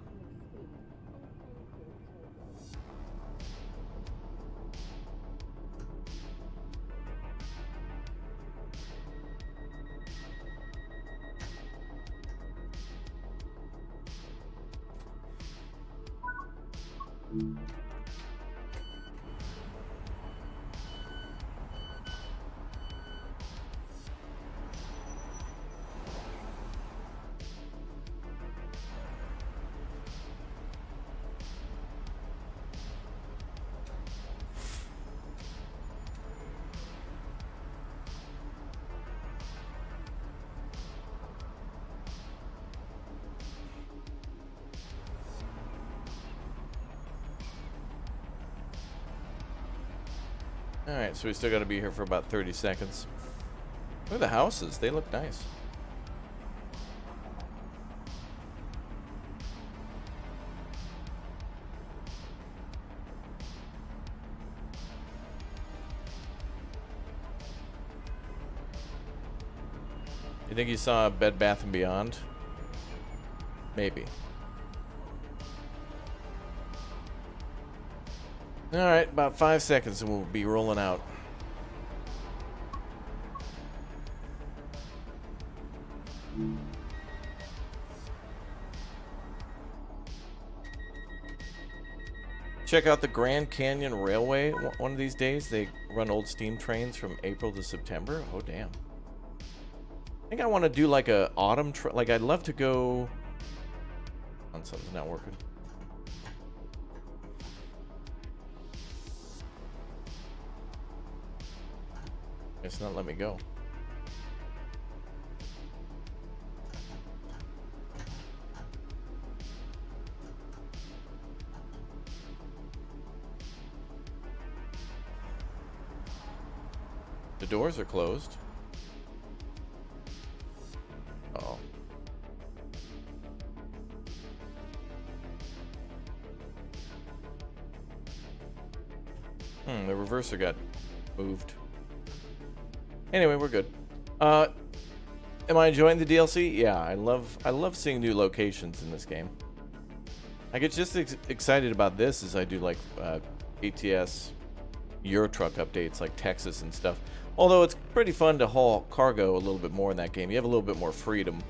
Alright, so we still gotta be here for about 30 seconds. Look at the houses, they look nice. You think you saw Bed Bath & Beyond? Maybe. Alright, about 5 seconds and we'll be rolling out. Check out the Grand Canyon Railway one of these days. They run old steam trains from April to September. Oh, damn. I think I want to do like a autumn like I'd love to go on. Something's not working. It's not letting me go. The doors are closed. Uh-oh. The reverser got moved. Anyway, we're good. Am I enjoying the DLC? Yeah, I love seeing new locations in this game. I get just excited about this as I do like ATS Euro Truck updates like Texas and stuff. Although it's pretty fun to haul cargo a little bit more in that game. You have a little bit more freedom.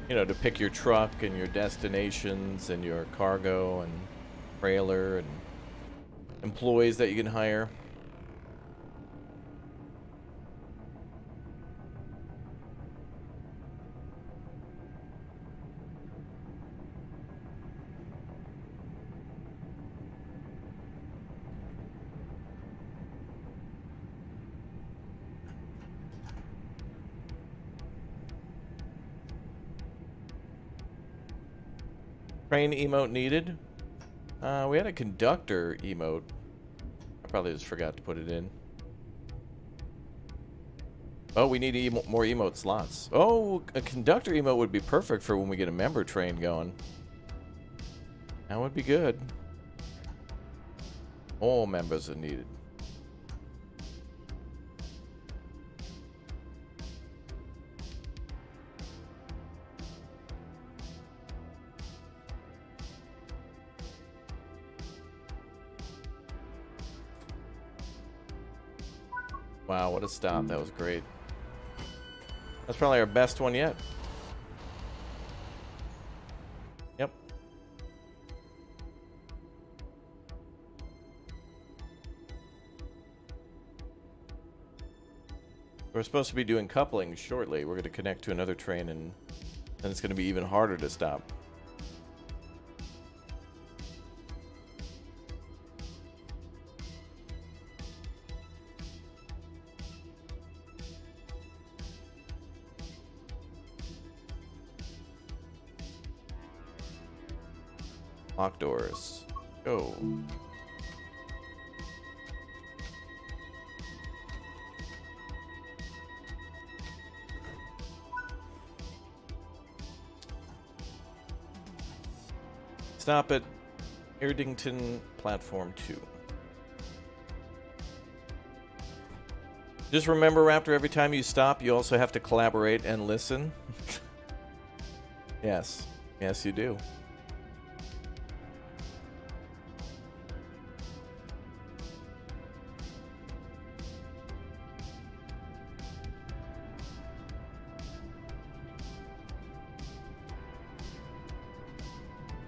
You know, to pick your truck and your destinations and your cargo and trailer and employees that you can hire. Train emote needed. We had a conductor emote. I probably just forgot to put it in. Oh, we need more emote slots. Oh, a conductor emote would be perfect for when we get a member train going. That would be good. All members are needed. Wow, what a stop. That was great. That's probably our best one yet. Yep. We're supposed to be doing coupling shortly. We're going to connect to another train, and then it's going to be even harder to stop. Lock doors. Go. Stop at Erdington Platform 2. Just remember, Raptor, every time you stop, you also have to collaborate and listen. Yes. Yes, you do.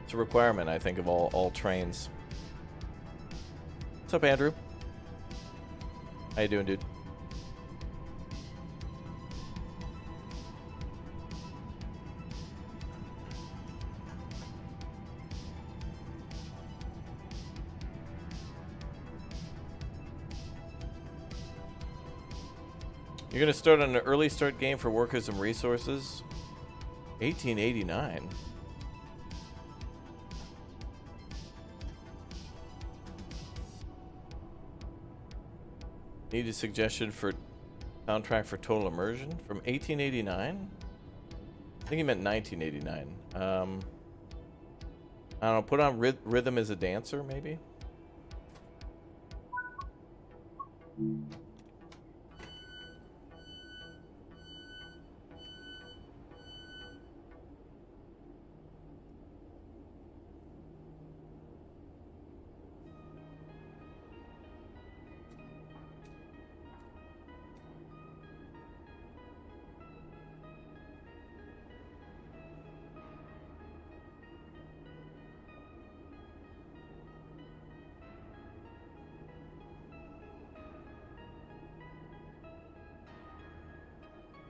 It's a requirement, I think, of all trains. What's up, Andrew? How you doing, dude? You're gonna start on an early start game for workers and resources. 1889. Need a suggestion for soundtrack for Total Immersion from 1889? I think he meant 1989. I don't know, put on Rhythm as a Dancer, maybe?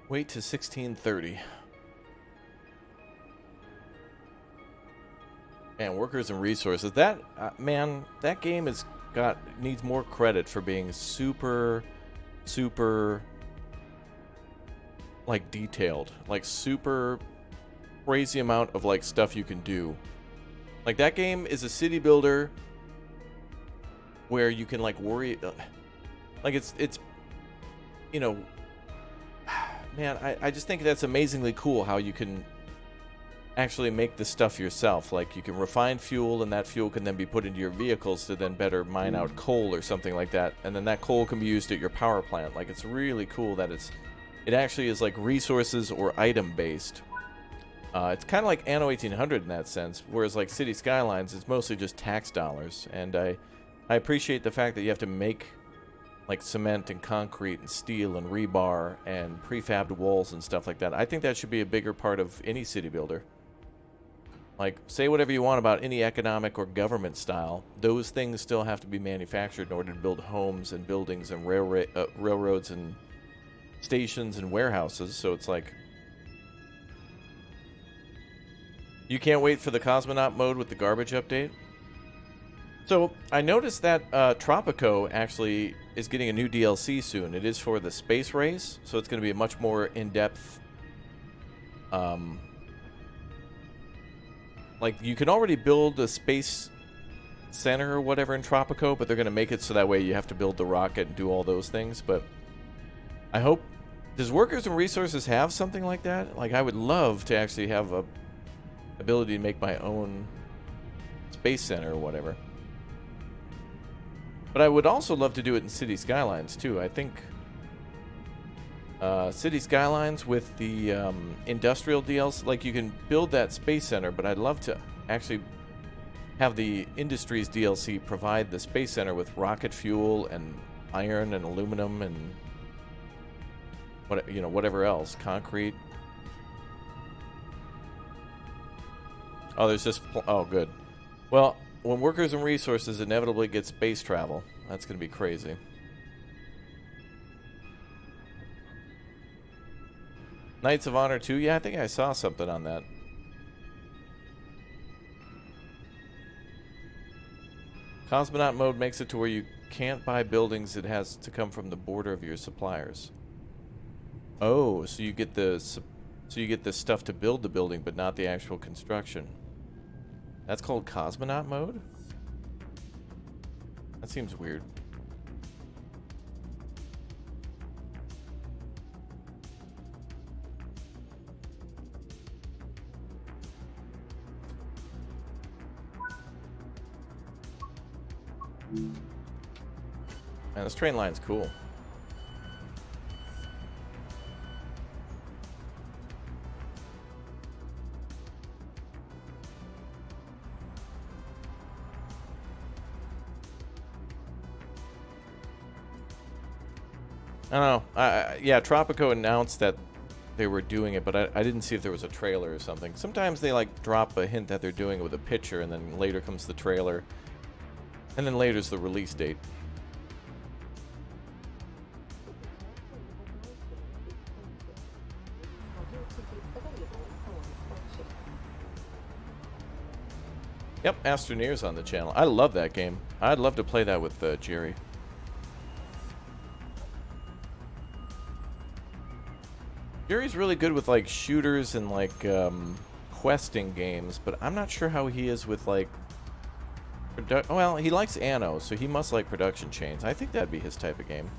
Wait to 1630. And workers and resources. That man, that game needs more credit for being super like detailed, like super crazy amount of like stuff you can do. Like that game is a city builder where you can like worry, like it's you know. Man, I just think that's amazingly cool how you can actually make the stuff yourself. Like you can refine fuel, and that fuel can then be put into your vehicles to then better mine out coal or something like that. And then that coal can be used at your power plant. Like it's really cool that it actually is like resources or item based. It's kind of like Anno 1800 in that sense, whereas like City Skylines, it's mostly just tax dollars. And I appreciate the fact that you have to make like cement and concrete and steel and rebar and prefabbed walls and stuff like that. I think that should be a bigger part of any city builder. Like, say whatever you want about any economic or government style, those things still have to be manufactured in order to build homes and buildings and railroads and stations and warehouses. So it's like, you can't wait for the cosmonaut mode with the garbage update. So I noticed that Tropico actually is getting a new DLC soon. It is for the space race, so it's going to be a much more in-depth. Like you can already build a space center or whatever in Tropico, but they're going to make it so that way you have to build the rocket and do all those things. But I hope, does Workers and Resources have something like that? Like I would love to actually have a ability to make my own space center or whatever. But I would also love to do it in City Skylines, too. I think City Skylines with the industrial DLC, like you can build that space center, but I'd love to actually have the Industries DLC provide the space center with rocket fuel and iron and aluminum and whatever else, concrete. Oh, there's just oh, good. Well, when workers and resources inevitably get space travel, that's going to be crazy. Knights of Honor 2? Yeah, I think I saw something on that. Cosmonaut mode makes it to where you can't buy buildings. It has to come from the border of your suppliers. Oh, so you get the stuff to build the building, but not the actual construction. That's called Cosmonaut mode? That seems weird. Man, this train line's cool. I don't know. Yeah, Tropico announced that they were doing it, but I didn't see if there was a trailer or something. Sometimes they like drop a hint that they're doing it with a picture, and then later comes the trailer, and then later's the release date. Yep, Astroneer's on the channel. I love that game. I'd love to play that with Jerry. Jerry's really good with like shooters and like questing games, but I'm not sure how he is with like well, he likes Anno, so he must like Production Chains. I think that'd be his type of game.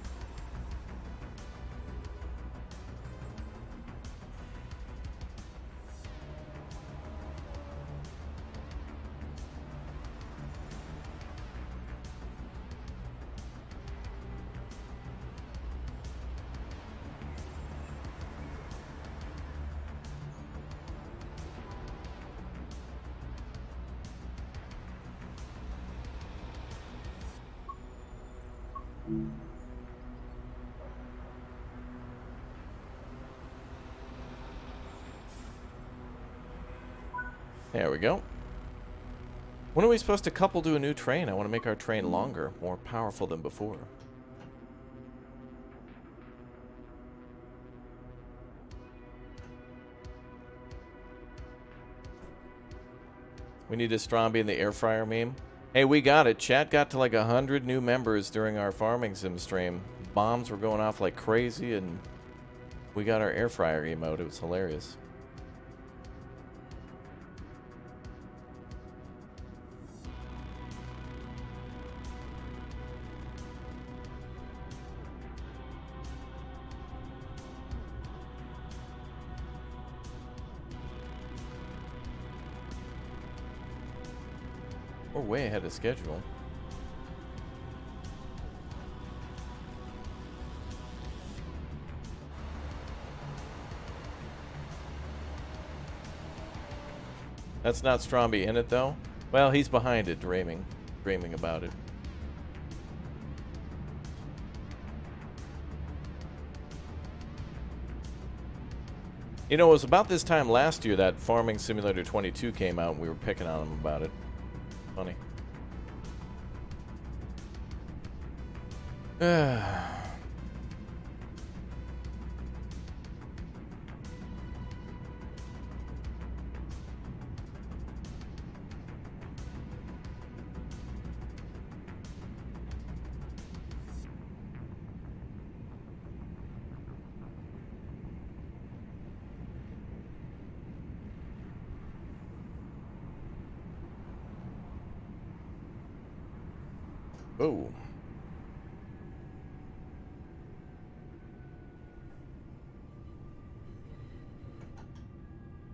There we go. When are we supposed to couple to a new train? I want to make our train longer, more powerful than before. We need a Stromby in the air fryer meme. Hey, we got it. Chat got to like 100 new members during our farming sim stream. Bombs were going off like crazy, and we got our air fryer emote. It was hilarious. We're way ahead of schedule. That's not Stromby in it, though? Well, he's behind it, dreaming about it. You know, it was about this time last year that Farming Simulator 22 came out, and we were picking on him about it. Funny. Oh.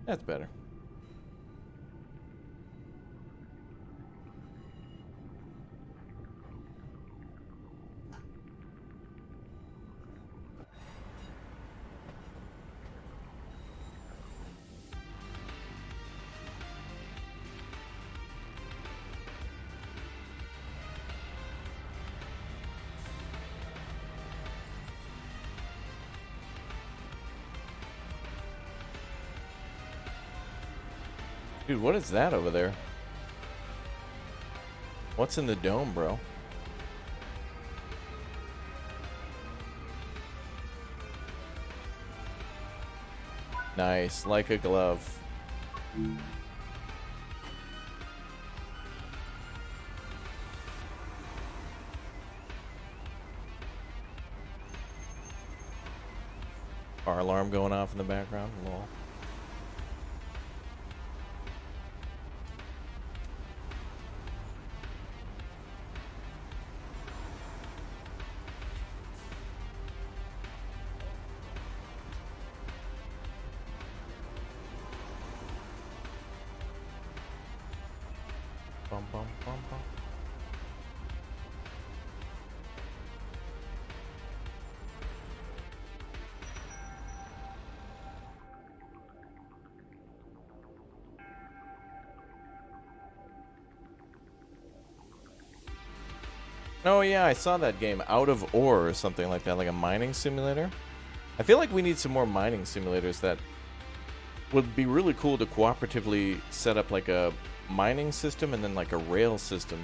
That's better. Dude, what is that over there? What's in the dome, bro? Nice, like a glove. Car alarm going off in the background. Lol. Bum, bum, bum, bum. Oh yeah, I saw that game, Out of Ore or something like that, like a mining simulator. I feel like we need some more mining simulators that would be really cool to cooperatively set up like a mining system and then like a rail system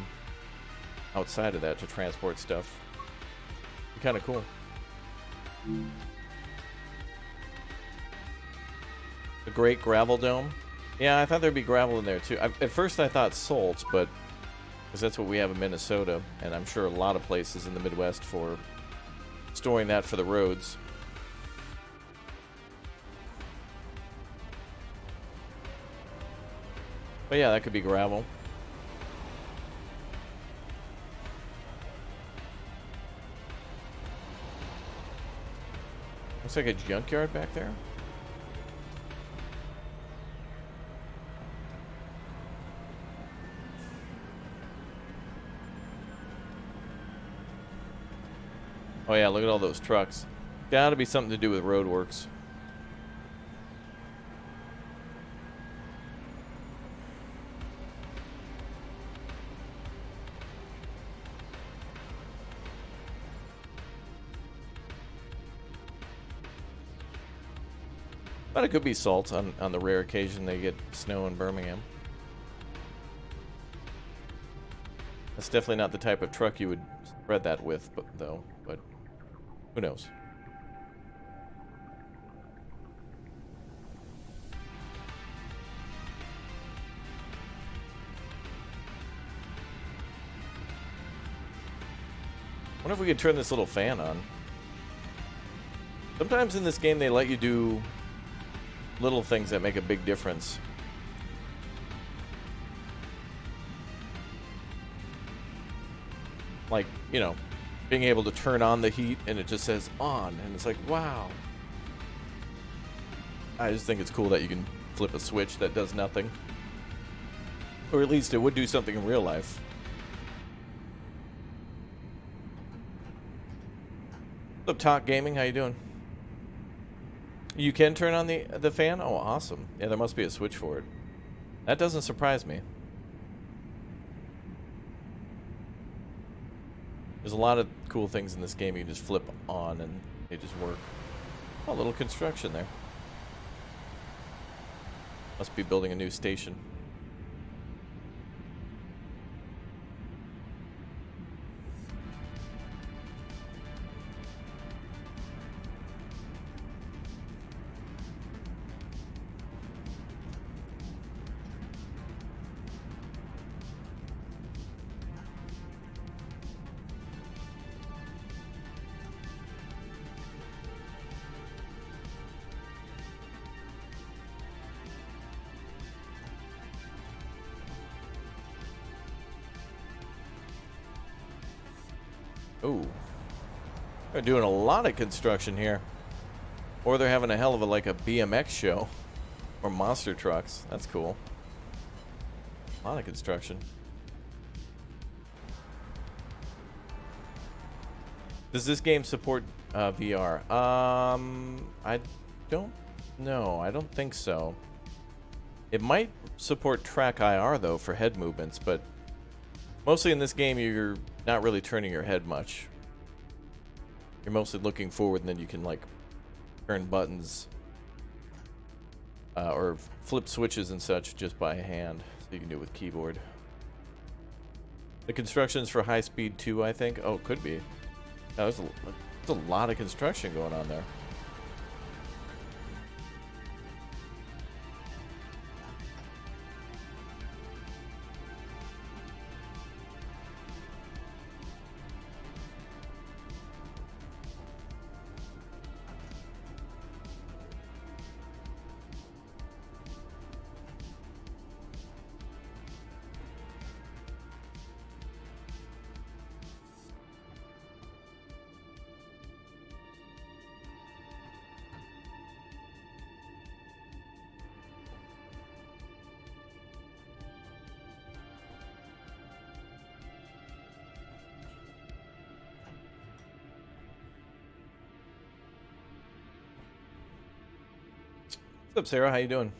outside of that to transport stuff. Be kind of cool. The Great Gravel Dome. Yeah, I thought there'd be gravel in there too. At first I thought salt, but because that's what we have in Minnesota, and I'm sure a lot of places in the Midwest for storing that for the roads. But yeah, that could be gravel. Looks like a junkyard back there. Oh yeah, look at all those trucks. Gotta be something to do with roadworks. But it could be salt on the rare occasion they get snow in Birmingham. That's definitely not the type of truck you would spread that with, but who knows? Wonder if we could turn this little fan on. Sometimes in this game they let you do little things that make a big difference. Like, you know, being able to turn on the heat and it just says on, and it's like, wow. I just think it's cool that you can flip a switch that does nothing. Or at least it would do something in real life. What's up, Talk Gaming? How you doing? You can turn on the fan? Oh, awesome. Yeah, there must be a switch for it. That doesn't surprise me. There's a lot of cool things in this game you can just flip on and they just work. Oh, a little construction there. Must be building a new station. Ooh. They're doing a lot of construction here. Or they're having a hell of a BMX show. Or monster trucks. That's cool. A lot of construction. Does this game support VR? I don't know. I don't think so. It might support track IR though for head movements, but mostly in this game you're not really turning your head much. You're mostly looking forward and then you can turn buttons or flip switches and such just by hand, so you can do it with keyboard. The construction's for high speed too, I think. Oh, could be. There's a lot of construction going on there. What's up, Sarah? How you doing?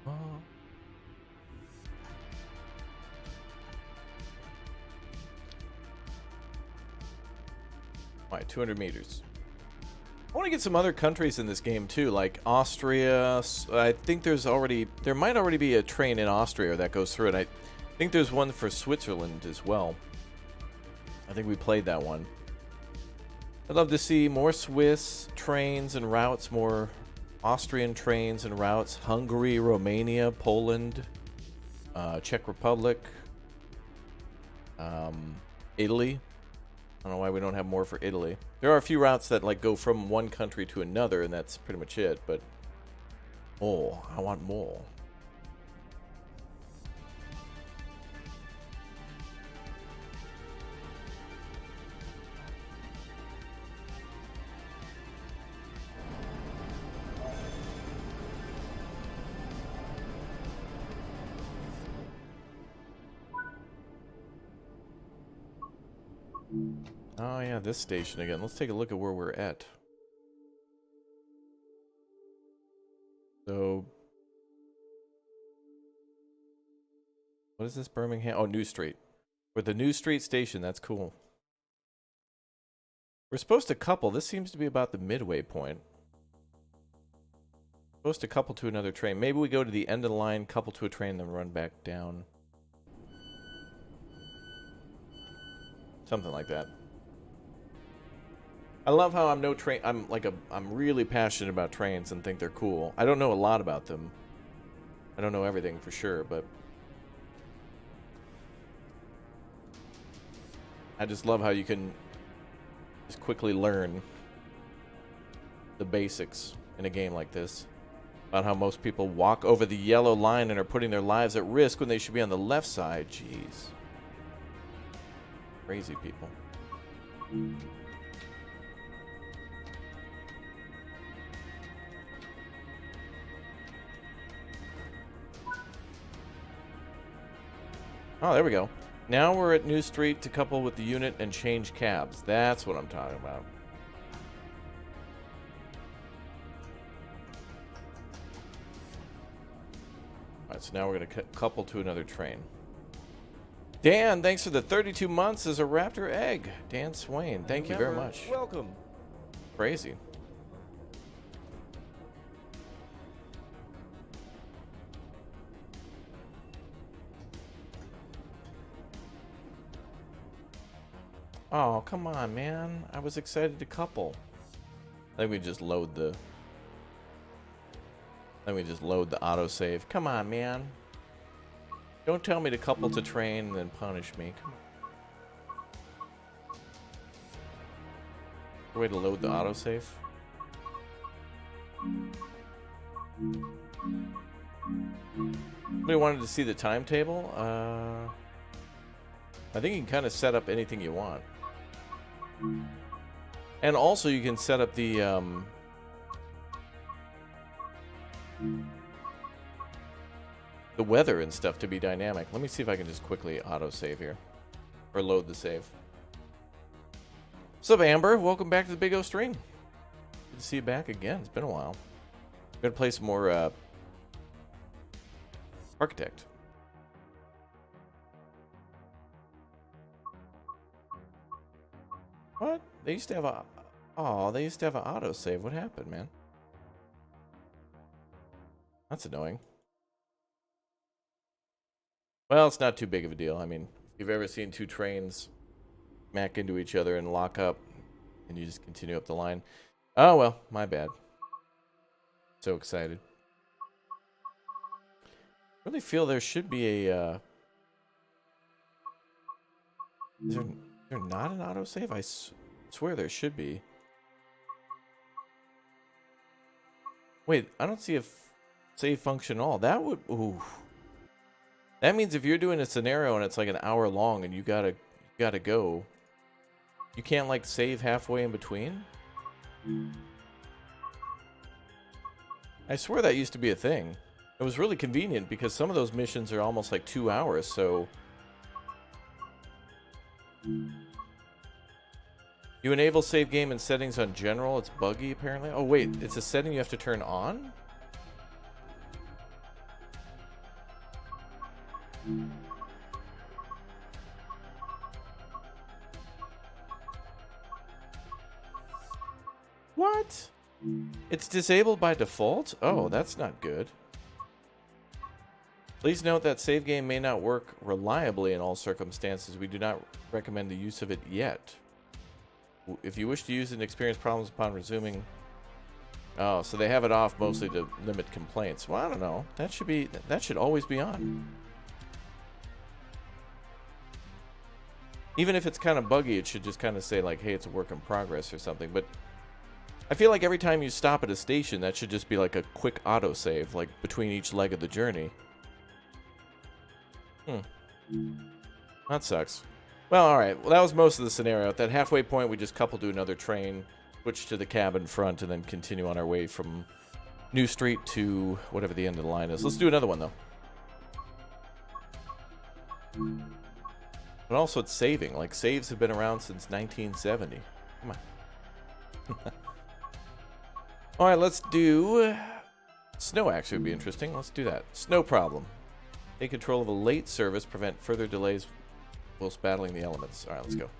All right, 200 meters. I want to get some other countries in this game too, like Austria. I think there might already be a train in Austria that goes through it. I think there's one for Switzerland as well. I think we played that one. I'd love to see more Swiss trains and routes, more Austrian trains and routes. Hungary, Romania, Poland, Czech Republic, Italy. I don't know why we don't have more for Italy. There are a few routes that like go from one country to another, and that's pretty much it. But more, I want more. Oh yeah, this station again. Let's take a look at where we're at. So, what is this, Birmingham? Oh, New Street. We're at the New Street station. That's cool. We're supposed to couple. This seems to be about the midway point. Supposed to couple to another train. Maybe we go to the end of the line, couple to a train, then run back down. Something like that. I love how I'm really passionate about trains and think they're cool. I don't know a lot about them. I don't know everything for sure, but I just love how you can just quickly learn the basics in a game like this. About how most people walk over the yellow line and are putting their lives at risk when they should be on the left side. Jeez. Crazy people. Oh, there we go. Now we're at New Street to couple with the unit and change cabs. That's what I'm talking about. Alright, so now we're going to couple to another train. Dan, thanks for the 32 months as a Raptor egg. Dan Swain, thank you very much. Welcome. Crazy. Oh, come on, man. I was excited to couple. I think we just load the autosave. Come on, man. Don't tell me to couple to train and then punish me. Come on. Way to load the autosave. Somebody wanted to see the timetable? I think you can kind of set up anything you want. And also you can set up the weather and stuff to be dynamic. Let me see if I can just quickly autosave here. Or load the save. What's up, Amber? Welcome back to the Big O stream. Good to see you back again. It's been a while. I'm gonna play some more Architect. What? They used to have a Oh, they used to have an autosave. What happened, man? That's annoying. Well, it's not too big of a deal. I mean, if you've ever seen two trains smack into each other and lock up, and you just continue up the line. Oh, well, my bad. So excited. I really feel there should be a, is there not an autosave? I swear there should be. Wait, I don't see a save function at all. That would, ooh. That means if you're doing a scenario and it's like an hour long and you gotta go, you can't like save halfway in between? I swear that used to be a thing. It was really convenient because some of those missions are almost like 2 hours, so... You enable save game and settings on general. It's buggy, apparently. Oh, wait. It's a setting you have to turn on? What? It's disabled by default? Oh, that's not good. Please note that save game may not work reliably in all circumstances. We do not recommend the use of it yet. If you wish to use it and experience problems upon resuming... Oh, so they have it off mostly to limit complaints. Well, I don't know. That should always be on. Even if it's kind of buggy, it should just kind of say like, hey, it's a work in progress or something. But I feel like every time you stop at a station, that should just be like a quick autosave, like between each leg of the journey. That sucks. Well, alright. Well, that was most of the scenario. At that halfway point, we just couple to another train, switch to the cab in front, and then continue on our way from New Street to whatever the end of the line is. Let's do another one, though. But also, it's saving. Like, saves have been around since 1970. Come on. Alright, let's do... Snow actually would be interesting. Let's do that. Snow problem. Take control of a late service, prevent further delays whilst battling the elements. Alright, let's go.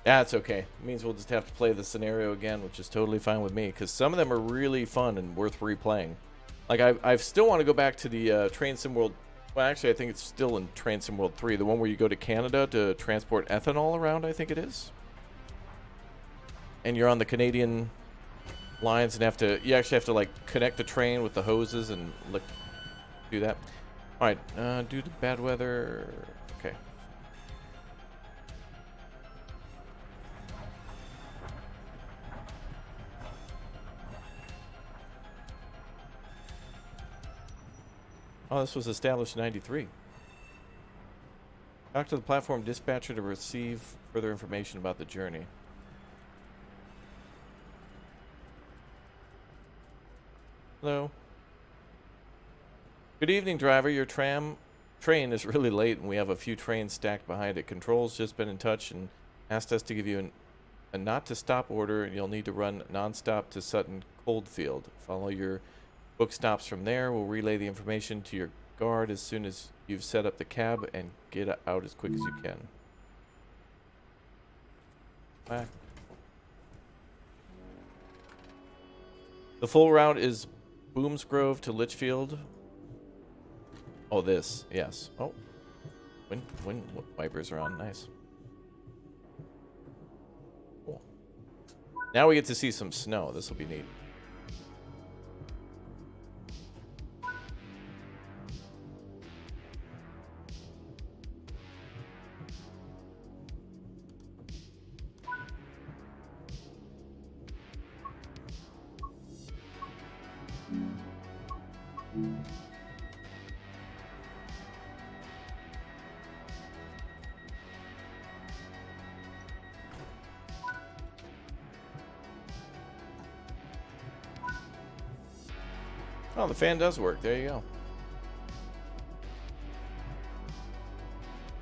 That's okay. It means we'll just have to play the scenario again, which is totally fine with me, because some of them are really fun and worth replaying. Like, I still want to go back to the Train Sim World... Well, actually, I think it's still in Train Sim World 3. The one where you go to Canada to transport ethanol around, I think it is. And you're on the Canadian lines and you actually have to, like, connect the train with the hoses and do that. Alright, due to bad weather... Okay. Oh, this was established in 93. Talk to the platform dispatcher to receive further information about the journey. Hello. Good evening, driver. Your train is really late, and we have a few trains stacked behind it. Control's just been in touch and asked us to give you a not-to-stop order, and you'll need to run non-stop to Sutton Coldfield. Follow your book stops from there. We'll relay the information to your guard as soon as you've set up the cab, and get out as quick as you can. Back. The full route is Boomsgrove to Litchfield. Oh, this. Yes. Oh. Wind wipers are on. Nice. Cool. Now we get to see some snow. This will be neat. Oh, the fan does work. There you go.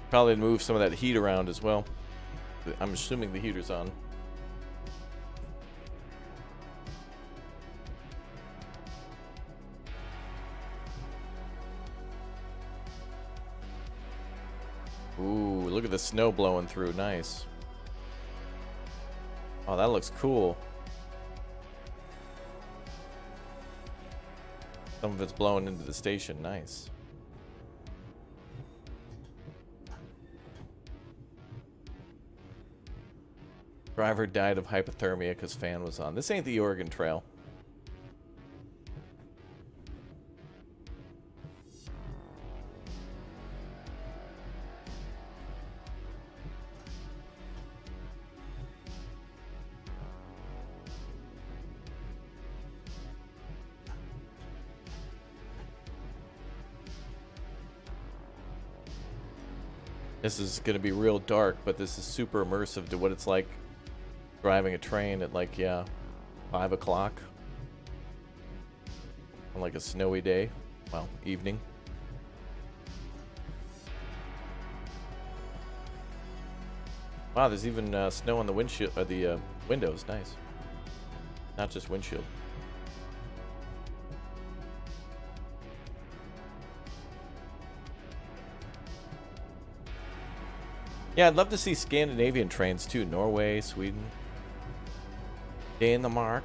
Probably move some of that heat around as well. I'm assuming the heater's on. Ooh, look at the snow blowing through. Nice. Oh, that looks cool. Some of it's blowing into the station. Nice. Driver died of hypothermia because fan was on. This ain't the Oregon Trail. This is going to be real dark, but this is super immersive to what it's like driving a train at, like, yeah, 5 o'clock on like a snowy day. Well, evening. Wow, there's even snow on the windshield, or the windows. Nice. Not just windshield. Yeah, I'd love to see Scandinavian trains too. Norway, Sweden, Denmark.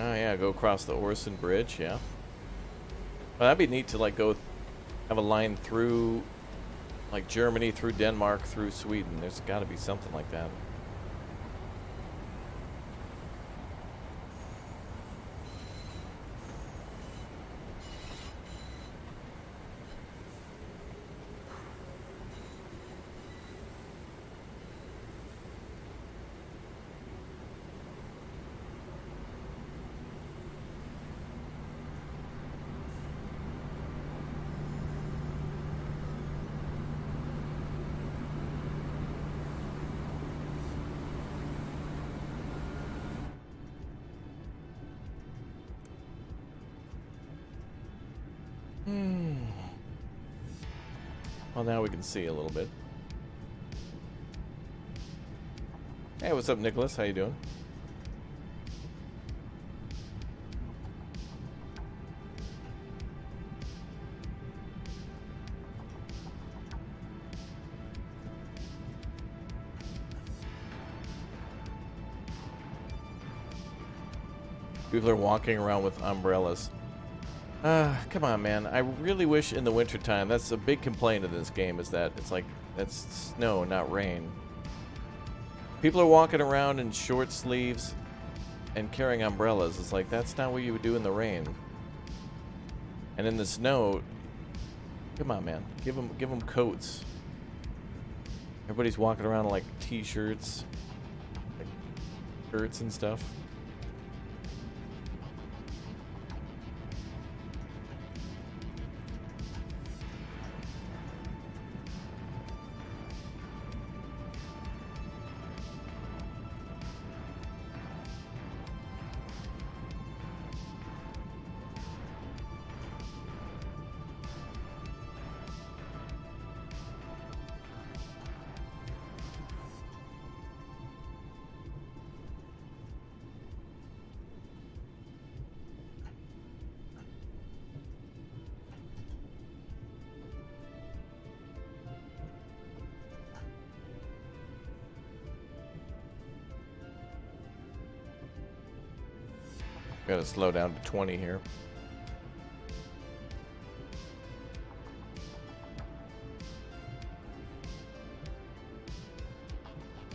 Oh yeah, go across the Orson Bridge, yeah. Well, that'd be neat to like go have a line through like Germany, through Denmark, through Sweden. There's got to be something like that. Well, now we can see a little bit. Hey, what's up, Nicholas? How you doing? People are walking around with umbrellas. Come on, man. I really wish in the wintertime, that's a big complaint of this game, is that it's like, that's snow, not rain. People are walking around in short sleeves and carrying umbrellas. It's like, that's not what you would do in the rain. And in the snow, come on, man. Give them coats. Everybody's walking around in like t-shirts, like shirts and stuff. Gotta slow down to 20 here.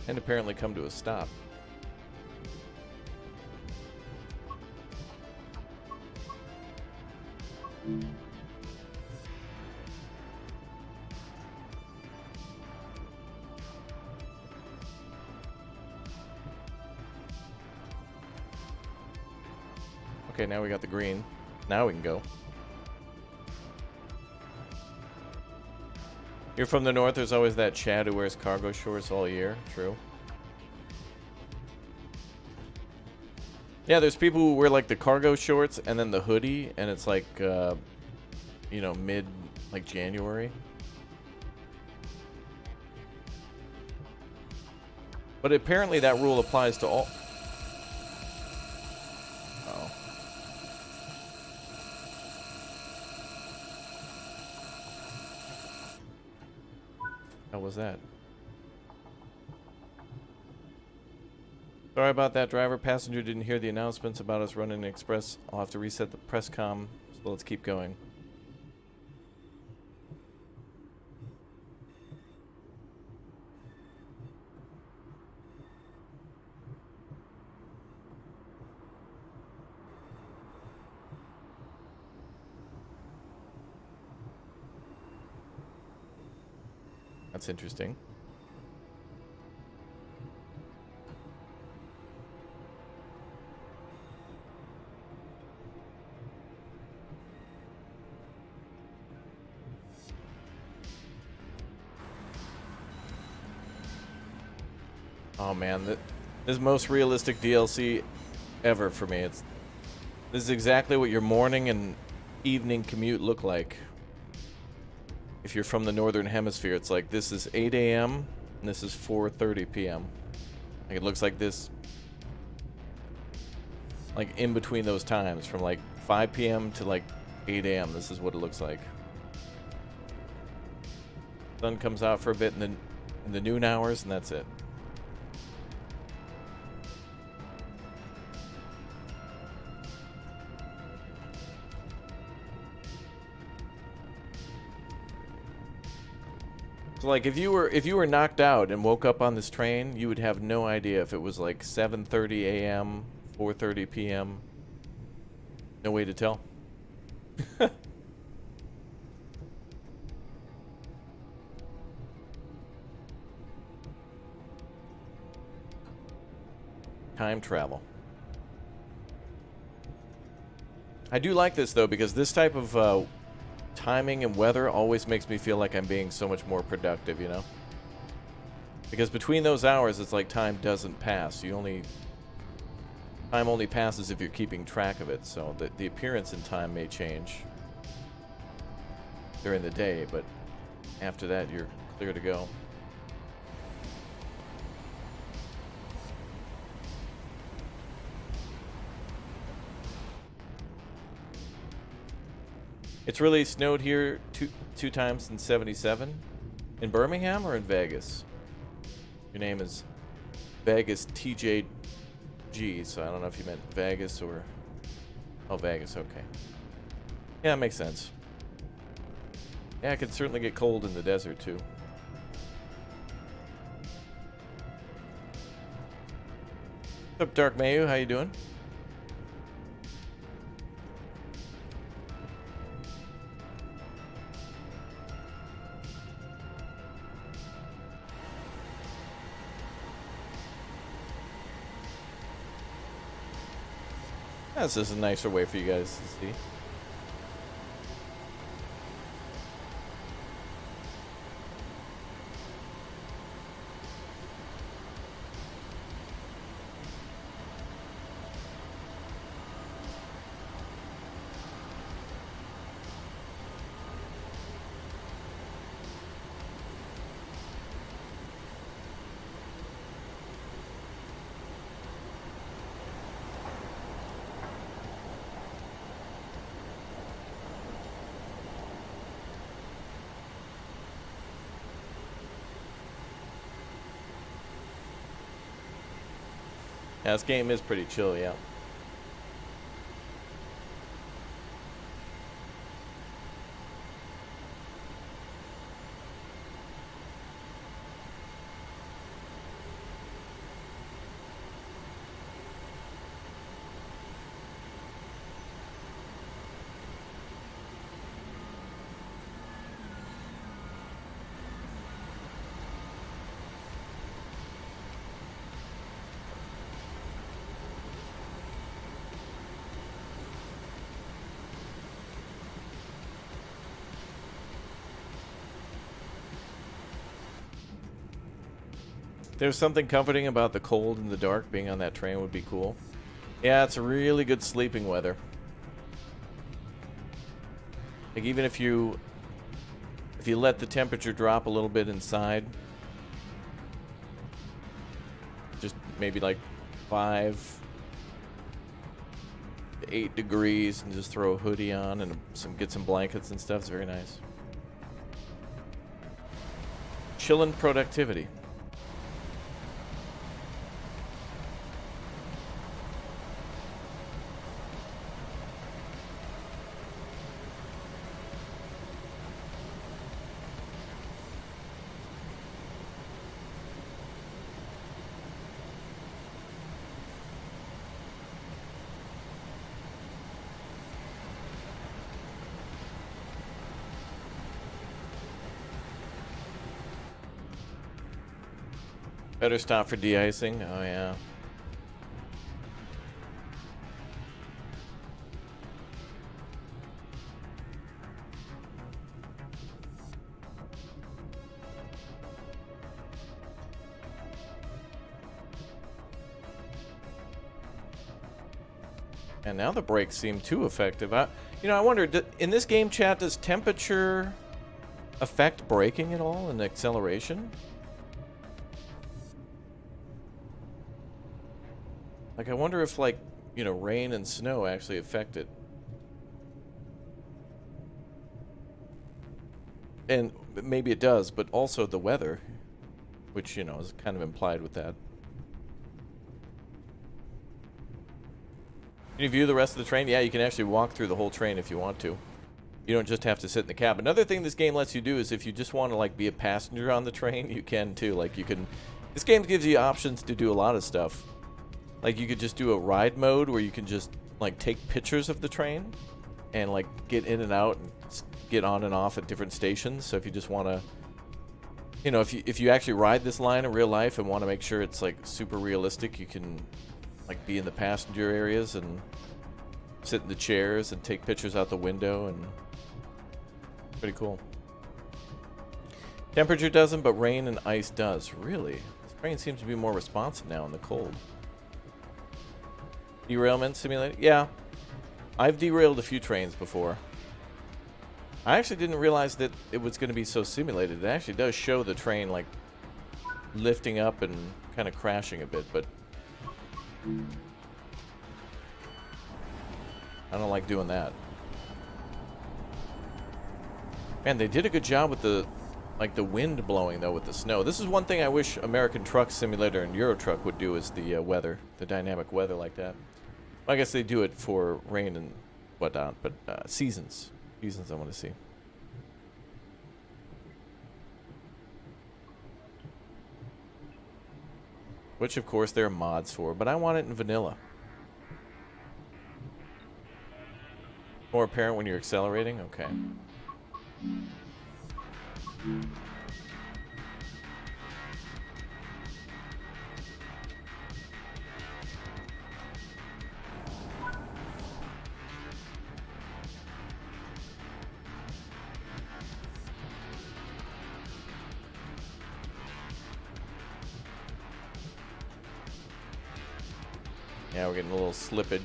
And apparently come to a stop. Okay, now we got the green. Now we can go. You're from the north, there's always that Chad who wears cargo shorts all year. True. Yeah, there's people who wear like the cargo shorts and then the hoodie, and it's like, you know, mid like January. But apparently that rule applies to all. Oh. How was that? Sorry about that, driver. Passenger didn't hear the announcements about us running an express. I'll have to reset the press comm, so let's keep going. That's interesting. Oh man, this is most realistic DLC ever for me. This is exactly what your morning and evening commute look like. If you're from the northern hemisphere, it's like this is 8 a.m. and this is 4:30 p.m. Like it looks like this, like in between those times, from like 5 p.m. to like 8 a.m. This is what it looks like. Sun comes out for a bit in the noon hours, and that's it. So like if you were knocked out and woke up on this train, you would have no idea if it was like 7:30 a.m., 4:30 p.m. No way to tell. Time travel. I do like this though, because this type of timing and weather always makes me feel like I'm being so much more productive, you know? Because between those hours, it's like time doesn't pass. Time only passes if you're keeping track of it, so the appearance in time may change during the day, but after that, you're clear to go. It's really snowed here two times since '77. In Birmingham or in Vegas? Your name is Vegas TJG, so I don't know if you meant Vegas or... Oh, Vegas, okay. Yeah, it makes sense. Yeah, it can certainly get cold in the desert, too. What's up, Dark Mayu? How you doing? This is a nicer way for you guys to see. Yeah, this game is pretty chill, yeah. There's something comforting about the cold and the dark. Being on that train would be cool. Yeah, it's a really good sleeping weather. Like even if you let the temperature drop a little bit inside, just maybe like 5 to 8 degrees, and just throw a hoodie on and get some blankets and stuff. It's very nice. Chillin' productivity. Better stop for de-icing. Oh, yeah. And now the brakes seem too effective. I wonder, in this game chat, does temperature affect braking at all and acceleration? Like, I wonder if, like, rain and snow actually affect it. And maybe it does, but also the weather, which, is kind of implied with that. Can you view the rest of the train? Yeah, you can actually walk through the whole train if you want to. You don't just have to sit in the cab. Another thing this game lets you do is if you just want to, like, be a passenger on the train, you can, too. Like, you can... This game gives you options to do a lot of stuff. Like, you could just do a ride mode where you can just, like, take pictures of the train and, like, get in and out and get on and off at different stations. So if you just want to, if you actually ride this line in real life and want to make sure it's, like, super realistic, you can, like, be in the passenger areas and sit in the chairs and take pictures out the window, and pretty cool. Temperature doesn't, but rain and ice does. Really? This train seems to be more responsive now in the cold. Derailment simulator? Yeah. I've derailed a few trains before. I actually didn't realize that it was going to be so simulated. It actually does show the train, like, lifting up and kind of crashing a bit, but I don't like doing that. Man, they did a good job with the wind blowing, though, with the snow. This is one thing I wish American Truck Simulator and Euro Truck would do, is the weather, the dynamic weather like that. I guess they do it for rain and whatnot, but seasons I want to see. Which, of course, there are mods for, but I want it in vanilla. More apparent when you're accelerating? Okay. Yeah, we're getting a little slippage.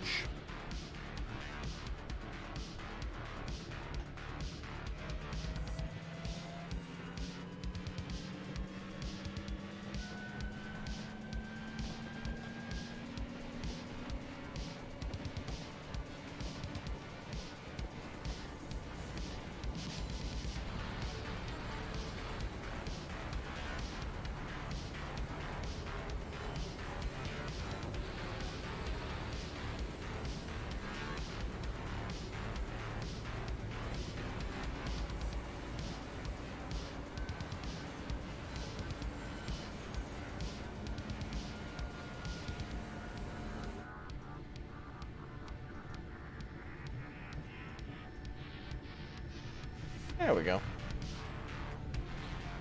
There we go. All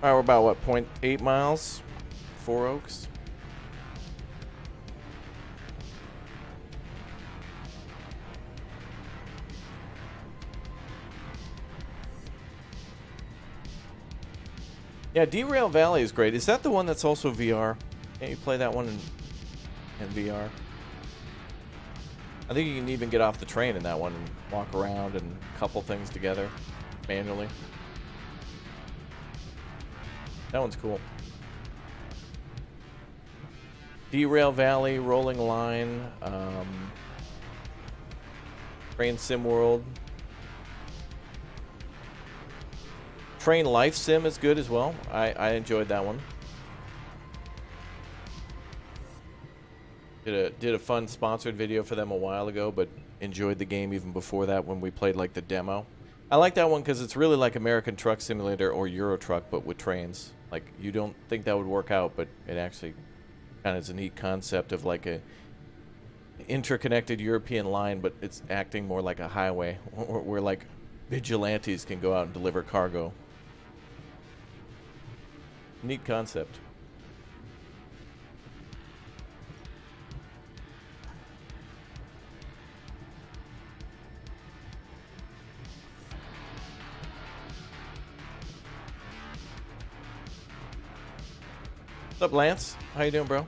right, we're about, what, 0.8 miles? 4 Oaks? Yeah, Derail Valley is great. Is that the one that's also VR? Can't you play that one in VR? I think you can even get off the train in that one and walk around and couple things together manually. That one's cool. Derail Valley, Rolling Line, Train Sim World. Train Life Sim is good as well. I enjoyed that one. Did a fun sponsored video for them a while ago, but enjoyed the game even before that when we played like the demo. I like that one because it's really like American Truck Simulator or Euro Truck, but with trains. Like, you don't think that would work out, but it actually kind of is a neat concept of like a interconnected European line, but it's acting more like a highway where like vigilantes can go out and deliver cargo. Neat concept. What's up, Lance? How you doing, bro?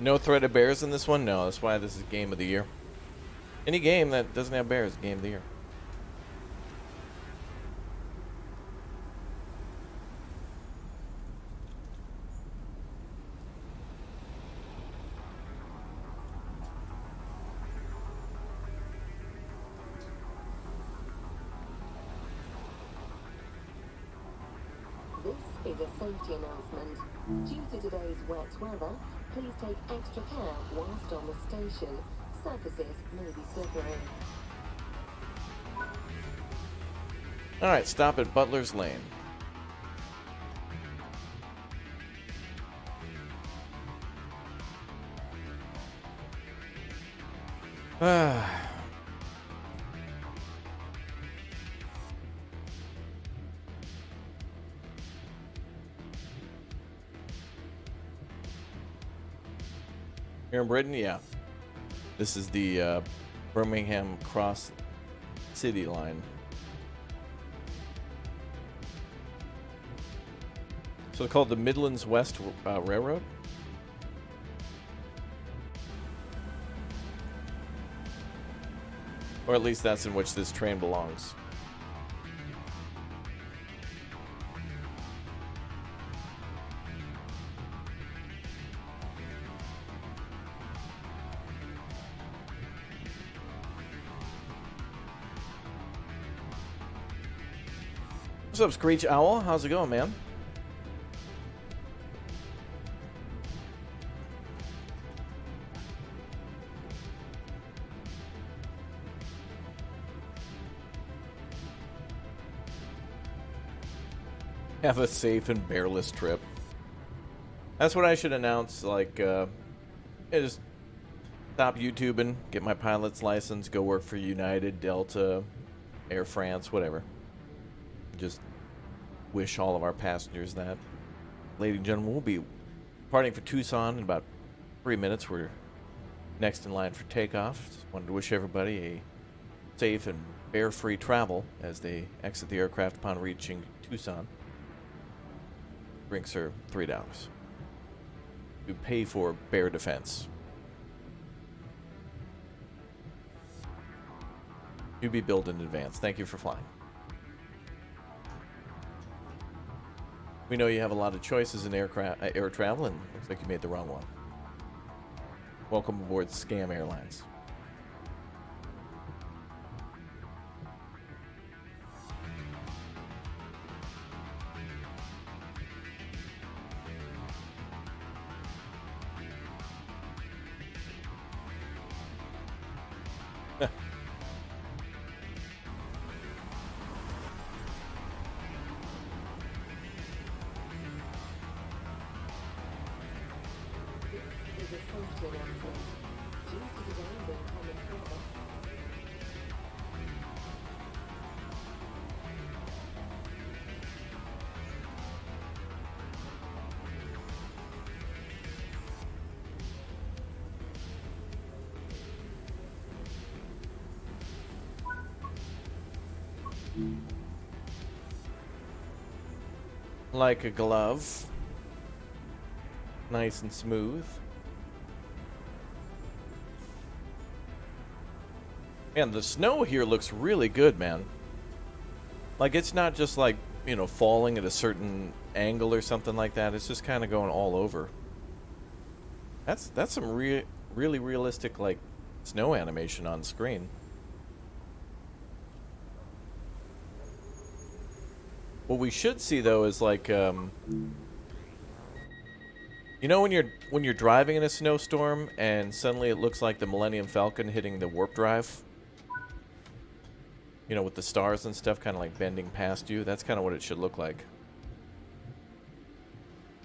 No threat of bears in this one? No, that's why this is game of the year. Any game that doesn't have bears is game of the year. This is a safety announcement. Due to today's wet weather, please take extra care whilst on the station. Surfaces may be slippery. Alright, stop at Butler's Lane. Here in Britain, yeah. This is the Birmingham Cross-City line. So it's called the Midlands West Railroad. Or at least that's in which this train belongs. What's up, Screech Owl? How's it going, man? Have a safe and bearless trip. That's what I should announce. Like, just stop YouTubing, get my pilot's license, go work for United, Delta, Air France, whatever. Just wish all of our passengers that. Ladies and gentlemen, we'll be departing for Tucson in about 3 minutes. We're next in line for takeoff. Just wanted to wish everybody a safe and bear-free travel as they exit the aircraft upon reaching Tucson. Drinks are $3. To pay for bear defense. You be billed in advance. Thank you for flying. We know you have a lot of choices in air travel, and looks like you made the wrong one. Welcome aboard Scam Airlines. This is a safety announcement. Due to today's inclement weather, Like a glove. Nice and smooth. Man, the snow here looks really good, man. Like, it's not just like, you know, falling at a certain angle or something like that. It's just kind of going all over. That's some really realistic, like, snow animation on screen. What we should see, though, is like, you know, when you're driving in a snowstorm and suddenly it looks like the Millennium Falcon hitting the warp drive? You know, with the stars and stuff kind of like bending past you. That's kind of what it should look like.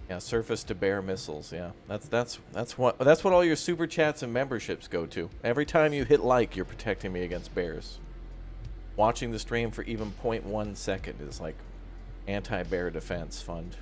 Yeah, surface to bear missiles. Yeah, that's what all your super chats and memberships go to. Every time you hit like, you're protecting me against bears. Watching the stream for even 0.1 second is like anti-bear defense fund.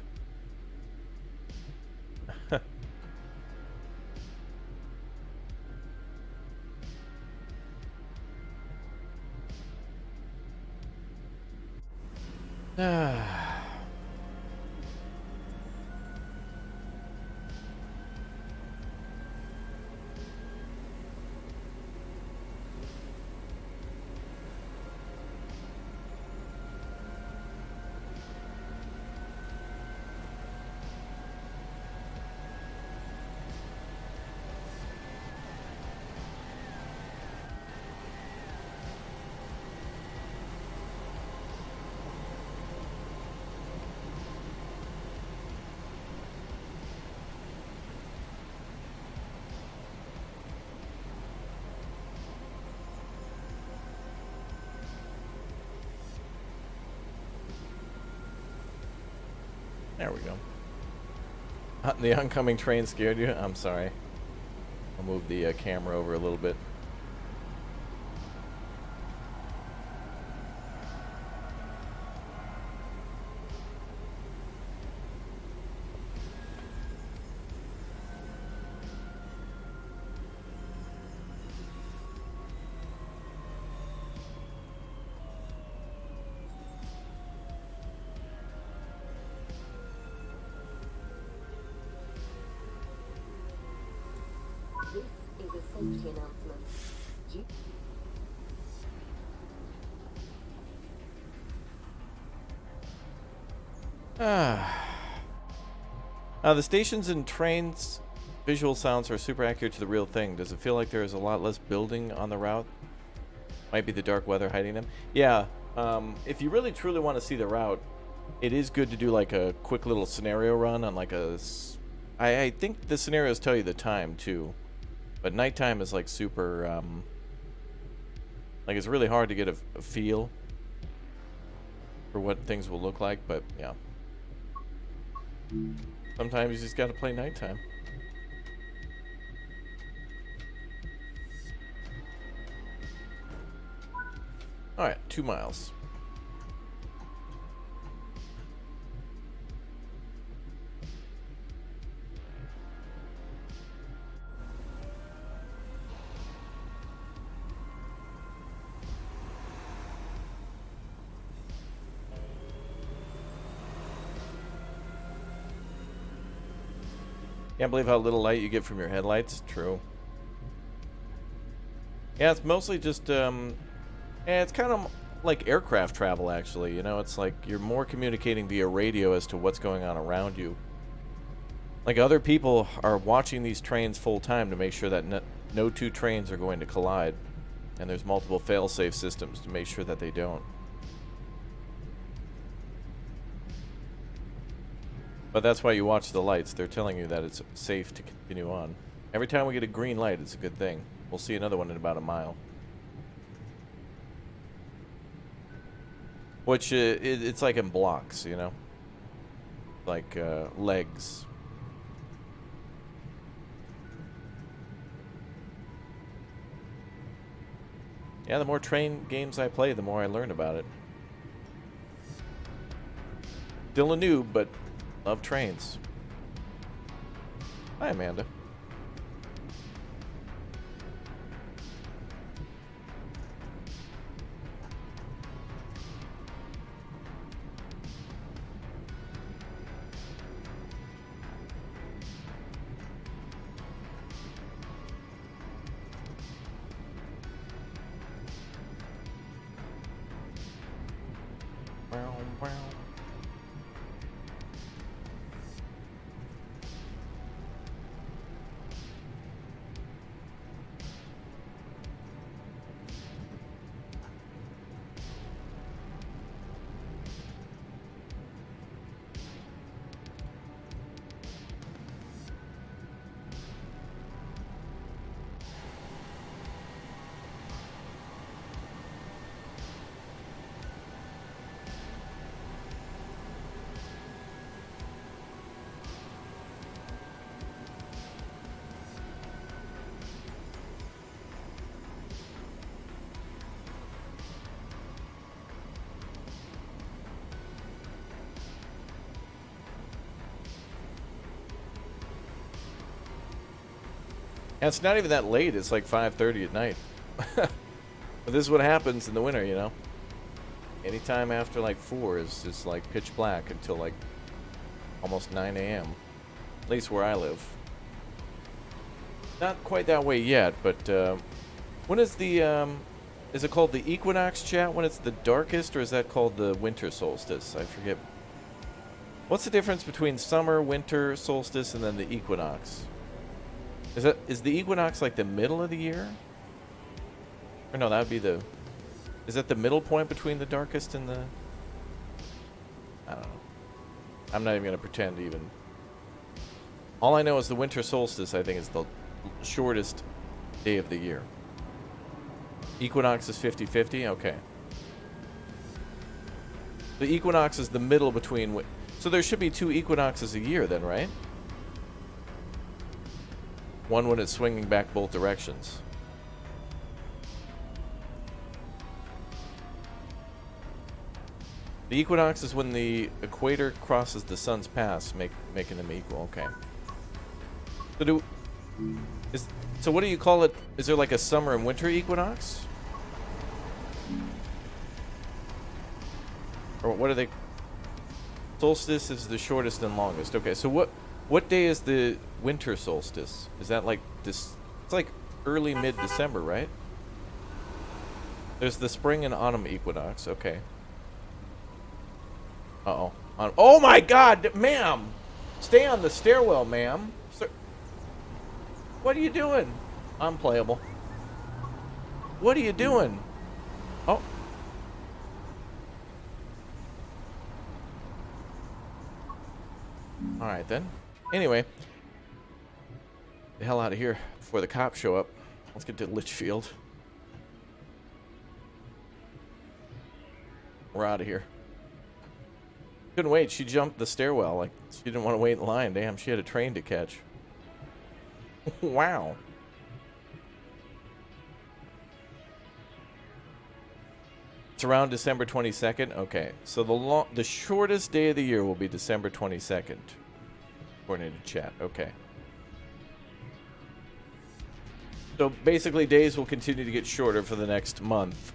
There we go. The oncoming train scared you? I'm sorry. I'll move the camera over a little bit. This is a safety announcement. The stations and trains visual sounds are super accurate to the real thing. Does it feel like there is a lot less building on the route? Might be the dark weather hiding them. Yeah, if you really truly want to see the route, it is good to do like a quick little scenario run on like a... I think the scenarios tell you the time too. But nighttime is like super, like it's really hard to get a feel for what things will look like, but yeah. Sometimes you just gotta play nighttime. Alright, 2 miles. Can't believe how little light you get from your headlights. True. Yeah, it's mostly just, yeah, it's kind of like aircraft travel, actually. You know, it's like you're more communicating via radio as to what's going on around you. Like, other people are watching these trains full time to make sure that no two trains are going to collide. And there's multiple fail-safe systems to make sure that they don't. But that's why you watch the lights. They're telling you that it's safe to continue on. Every time we get a green light, it's a good thing. We'll see another one in about a mile. Which, it's like in blocks, you know? Like, legs. Yeah, the more train games I play, the more I learn about it. Still a noob, but love trains. Hi, Amanda. And it's not even that late. It's like 5:30 at night. But this is what happens in the winter, you know. Anytime after like 4 is just like pitch black until like almost 9 a.m. At least where I live. Not quite that way yet, but when is the is it called the equinox, chat, when it's the darkest, or is that called the winter solstice? I forget. What's the difference between summer, winter solstice, and then the equinox? Is the equinox like the middle of the year? Or no, that would be the... Is that the middle point between the darkest and the... I don't know. I'm not even going to pretend to even... All I know is the winter solstice, I think, is the shortest day of the year. Equinox is 50-50? Okay. The equinox is the middle between... So there should be 2 equinoxes a year then, right? One when it's swinging back both directions. The equinox is when the equator crosses the sun's path, making them equal. Okay. So what do you call it? Is there like a summer and winter equinox? Or what are they? Solstice is the shortest and longest. Okay, so what day is the winter solstice? Is that like this? It's like early mid-December, right? There's the spring and autumn equinox. Okay. Uh-oh. Oh my God, ma'am! Stay on the stairwell, ma'am. Sir, what are you doing? Unplayable. What are you doing? Oh. All right then. Anyway, the hell out of here before the cops show up. Let's get to Litchfield. We're out of here. Couldn't wait. She jumped the stairwell. Like, she didn't want to wait in line. Damn, she had a train to catch. Wow. It's around December 22nd. Okay, so the shortest day of the year will be December 22nd, according to chat. Okay. So basically, days will continue to get shorter for the next month.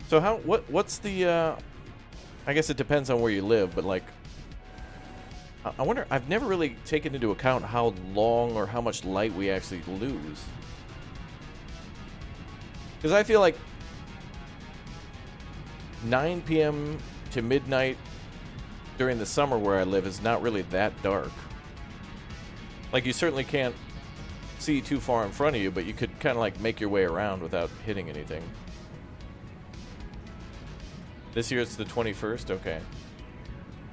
So what's the? I guess it depends on where you live, but like, I wonder. I've never really taken into account how long or how much light we actually lose. Because I feel like 9 p.m. to midnight during the summer where I live is not really that dark. Like, you certainly can't see too far in front of you, but you could kind of like make your way around without hitting anything. This year it's the 21st? Okay.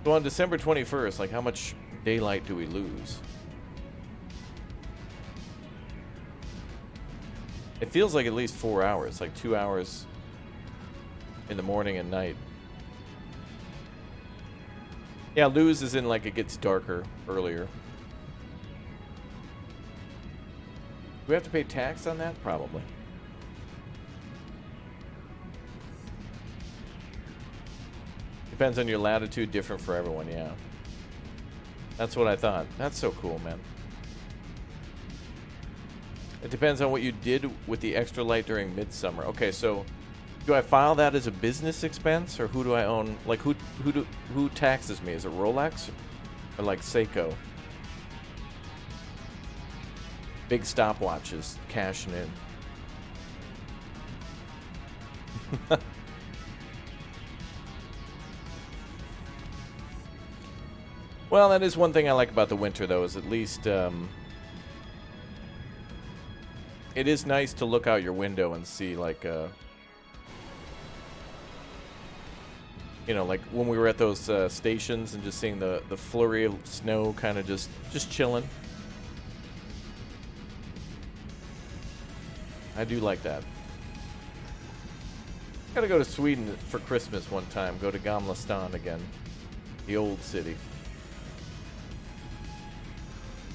So on December 21st, like, how much daylight do we lose? It feels like at least 4 hours, like 2 hours in the morning and night. Yeah, lose is in like it gets darker earlier. Do we have to pay tax on that? Probably. Depends on your latitude, different for everyone, yeah. That's what I thought. That's so cool, man. It depends on what you did with the extra light during midsummer. Okay, so do I file that as a business expense, or who do I own? Like, who taxes me? Is it Rolex or like Seiko? Big stopwatches cashing in. Well, that is one thing I like about the winter, though, is at least it is nice to look out your window and see, like, you know, like when we were at those stations and just seeing the flurry of snow kind of just chilling. I do like that. Gotta go to Sweden for Christmas one time. Go to Gamla Stan again. The old city.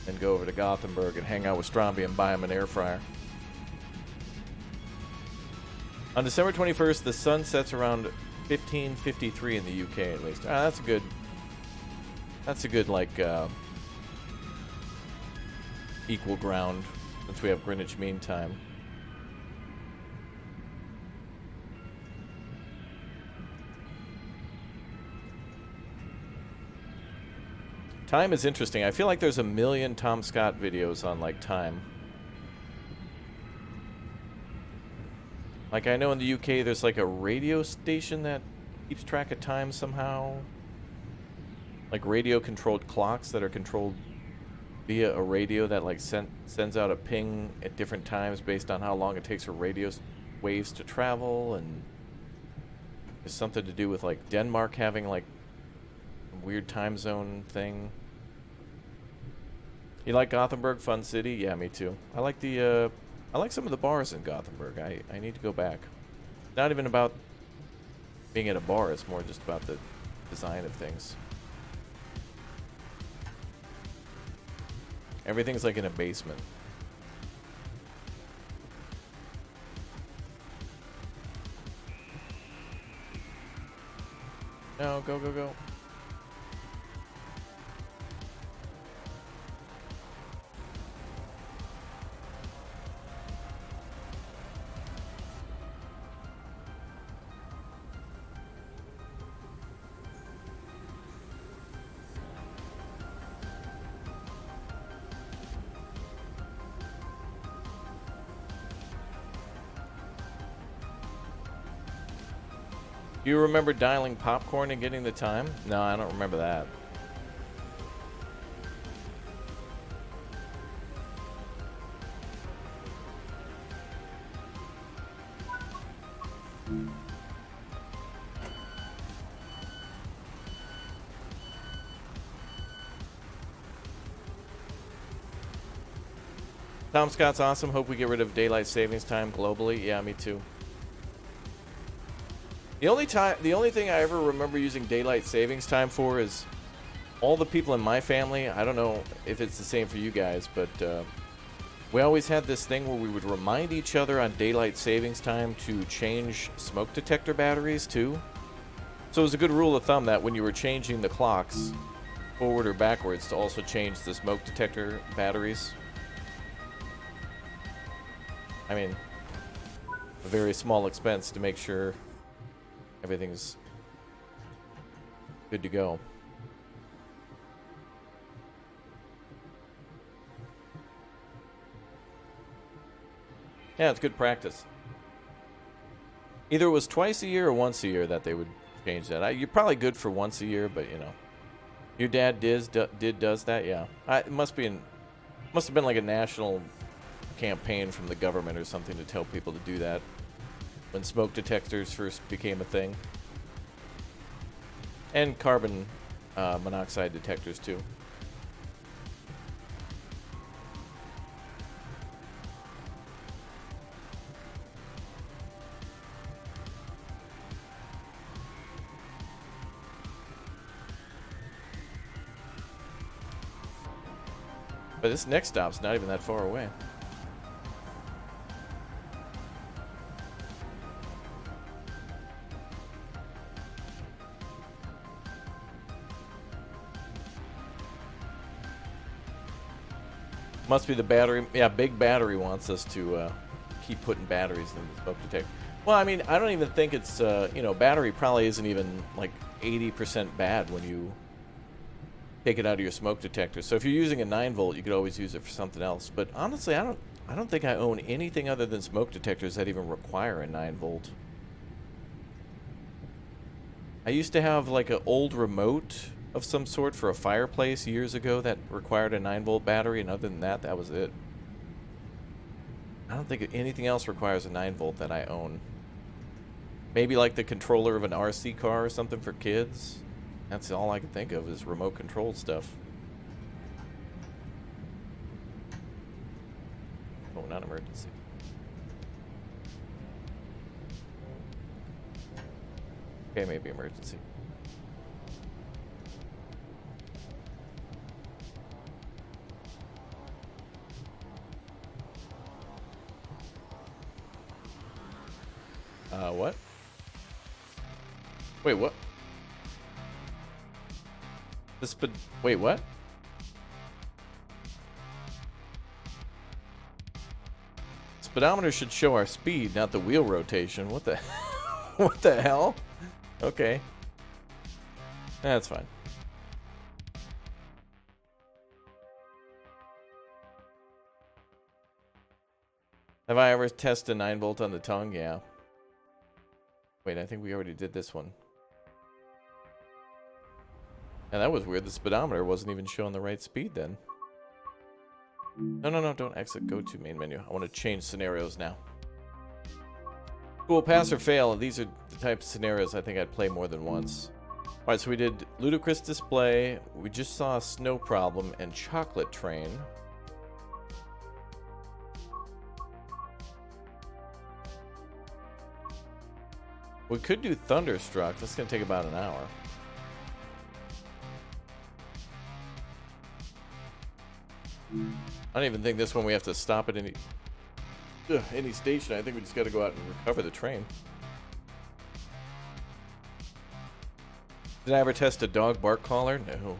And go over to Gothenburg and hang out with Stromby and buy him an air fryer. On December 21st, the sun sets around 15:53 in the UK, at least. That's a good. That's a good, like, equal ground, since we have Greenwich Mean Time. Time is interesting. I feel like there's a million Tom Scott videos on, like, time. Like, I know in the UK there's, like, a radio station that keeps track of time somehow. Like, radio-controlled clocks that are controlled via a radio that, like, sends out a ping at different times based on how long it takes for radio waves to travel. And there's something to do with, like, Denmark having, like, a weird time zone thing. You like Gothenburg? Fun city? Yeah, me too. I like the, I like some of the bars in Gothenburg. I need to go back. Not even about being at a bar. It's more just about the design of things. Everything's like in a basement. No, go, go, go. Do you remember dialing popcorn and getting the time? No, I don't remember that. Tom Scott's awesome. Hope we get rid of daylight savings time globally. Yeah, me too. The only thing I ever remember using daylight savings time for is all the people in my family. I don't know if it's the same for you guys, but we always had this thing where we would remind each other on daylight savings time to change smoke detector batteries too. So it was a good rule of thumb that when you were changing the clocks forward or backwards to also change the smoke detector batteries. I mean, a very small expense to make sure everything's good to go. Yeah, it's good practice. Either it was twice a year or once a year that they would change that. You're probably good for once a year, but you know, your dad does that. Yeah, it must have been like a national campaign from the government or something to tell people to do that when smoke detectors first became a thing, and carbon monoxide detectors too. But this next stop's not even that far away. Must be the battery. Yeah, Big Battery wants us to keep putting batteries in the smoke detector. Well, I mean, I don't even think it's, you know, battery probably isn't even like 80% bad when you take it out of your smoke detector. So if you're using a 9-volt, you could always use it for something else. But honestly, I don't think I own anything other than smoke detectors that even require a 9-volt. I used to have like an old remote of some sort for a fireplace years ago that required a 9-volt battery, and other than that, that was it. I don't think anything else requires a 9-volt that I own. Maybe like the controller of an RC car or something for kids. That's all I can think of is remote controlled stuff. Oh, not emergency. Okay, maybe emergency. What? Wait, what? Wait, what? Speedometer should show our speed, not the wheel rotation. What the what the hell? Okay. That's fine. Have I ever tested a 9-volt on the tongue? Yeah. Wait, I think we already did this one. And that was weird. The speedometer wasn't even showing the right speed then. No, no, no, don't exit. Go to main menu. I want to change scenarios now. Cool, pass or fail. These are the type of scenarios I think I'd play more than once. Alright, so we did Ludicrous Display. We just saw Snow Problem and Chocolate Train. We could do Thunderstruck. That's going to take about an hour. I don't even think this one we have to stop at any station. I think we just got to go out and recover the train. Did I ever test a dog bark collar? No.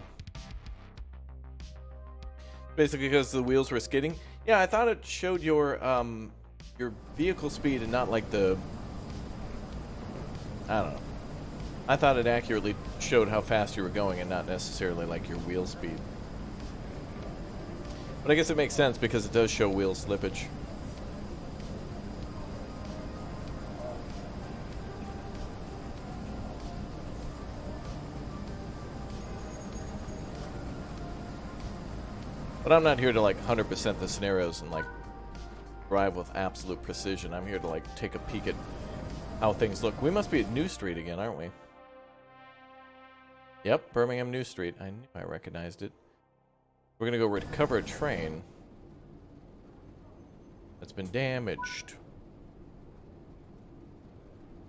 Basically because the wheels were skidding. Yeah, I thought it showed your vehicle speed and not like the... I don't know. I thought it accurately showed how fast you were going and not necessarily like your wheel speed. But I guess it makes sense because it does show wheel slippage. But I'm not here to like 100% the scenarios and like drive with absolute precision. I'm here to like take a peek at how things look. We must be at New Street again, aren't we? Yep, Birmingham New Street. I knew I recognized it. We're gonna go recover a train that's been damaged.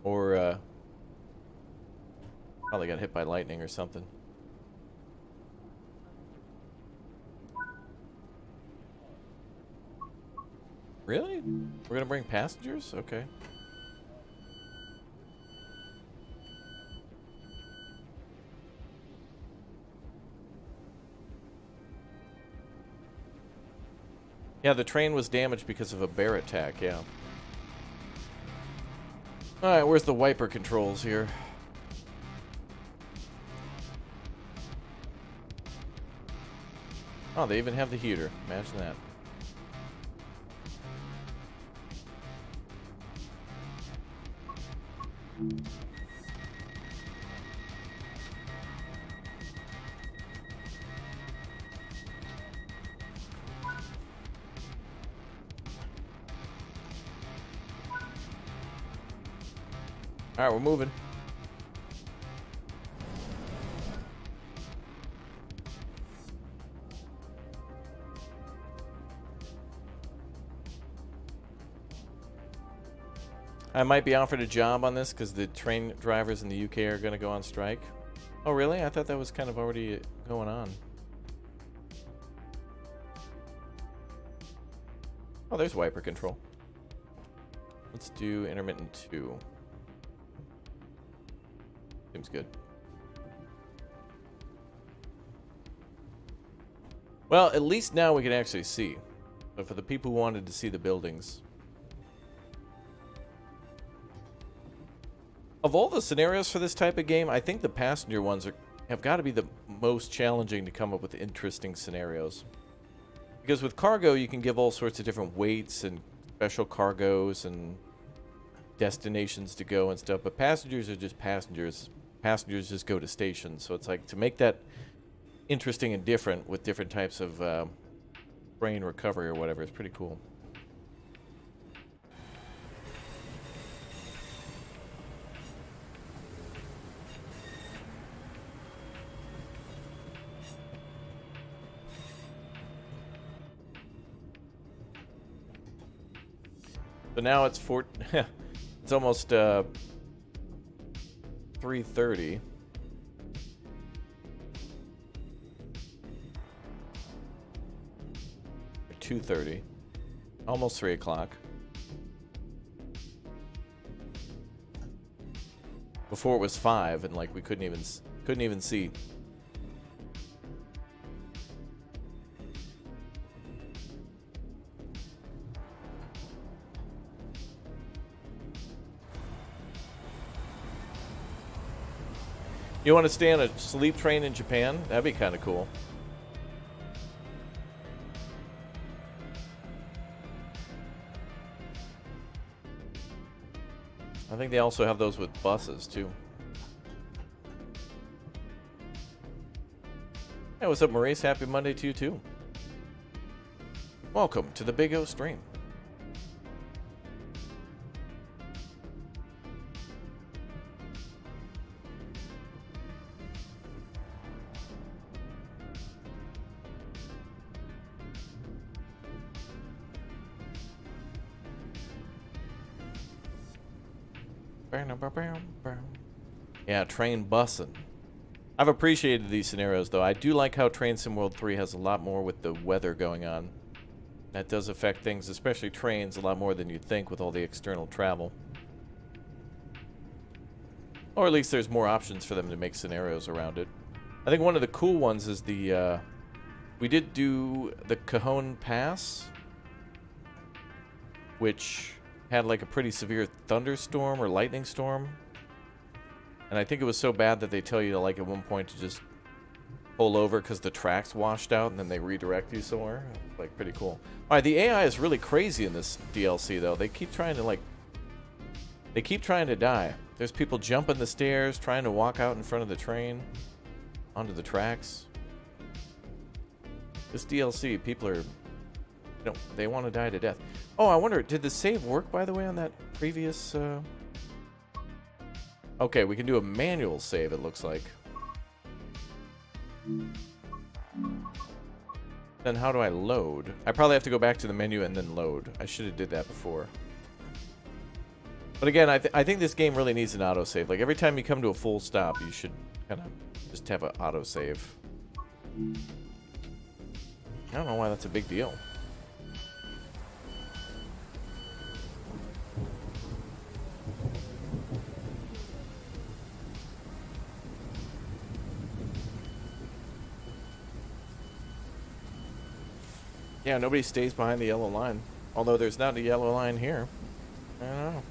Or, probably got hit by lightning or something. Really? We're gonna bring passengers? Okay. Yeah, the train was damaged because of a bear attack, yeah. Alright, where's the wiper controls here? Oh, they even have the heater. Imagine that. All right, we're moving. I might be offered a job on this because the train drivers in the UK are going to go on strike. Oh, really? I thought that was kind of already going on. Oh, there's wiper control. Let's do intermittent 2. Seems good. Well, at least now we can actually see. But for the people who wanted to see the buildings. Of all the scenarios for this type of game, I think the passenger ones have got to be the most challenging to come up with interesting scenarios. Because with cargo, you can give all sorts of different weights and special cargoes and destinations to go and stuff. But passengers are just passengers. passengers just go to stations. So it's like to make that interesting and different with different types of brain recovery or whatever is pretty cool. So now it's it's almost 3:30. Or 2:30. Almost 3 o'clock. Before it was 5 and like we couldn't even see. You want to stay on a sleep train in Japan? That'd be kind of cool. I think they also have those with buses, too. Hey, what's up, Maurice? Happy Monday to you, too. Welcome to the Big O stream. Yeah, train bussing. I've appreciated these scenarios, though. I do like how Train Sim World 3 has a lot more with the weather going on. That does affect things, especially trains, a lot more than you'd think with all the external travel. Or at least there's more options for them to make scenarios around it. I think one of the cool ones is the, we did do the Cajon Pass, which had like a pretty severe thunderstorm or lightning storm. And I think it was so bad that they tell you to, like, at one point to just pull over because the tracks washed out and then they redirect you somewhere. Like, pretty cool. Alright, the AI is really crazy in this DLC, though. They keep trying to, like... They keep trying to die. There's people jumping the stairs, trying to walk out in front of the train, onto the tracks. This DLC, people are... You know, they want to die to death. Oh, I wonder, did the save work, by the way, on that previous... Okay, we can do a manual save, it looks like. Then how do I load? I probably have to go back to the menu and then load. I should have did that before. But again, I think this game really needs an autosave. Like, every time you come to a full stop, you should kind of just have an autosave. I don't know why that's a big deal. Yeah, nobody stays behind the yellow line. Although there's not a yellow line here. I don't know.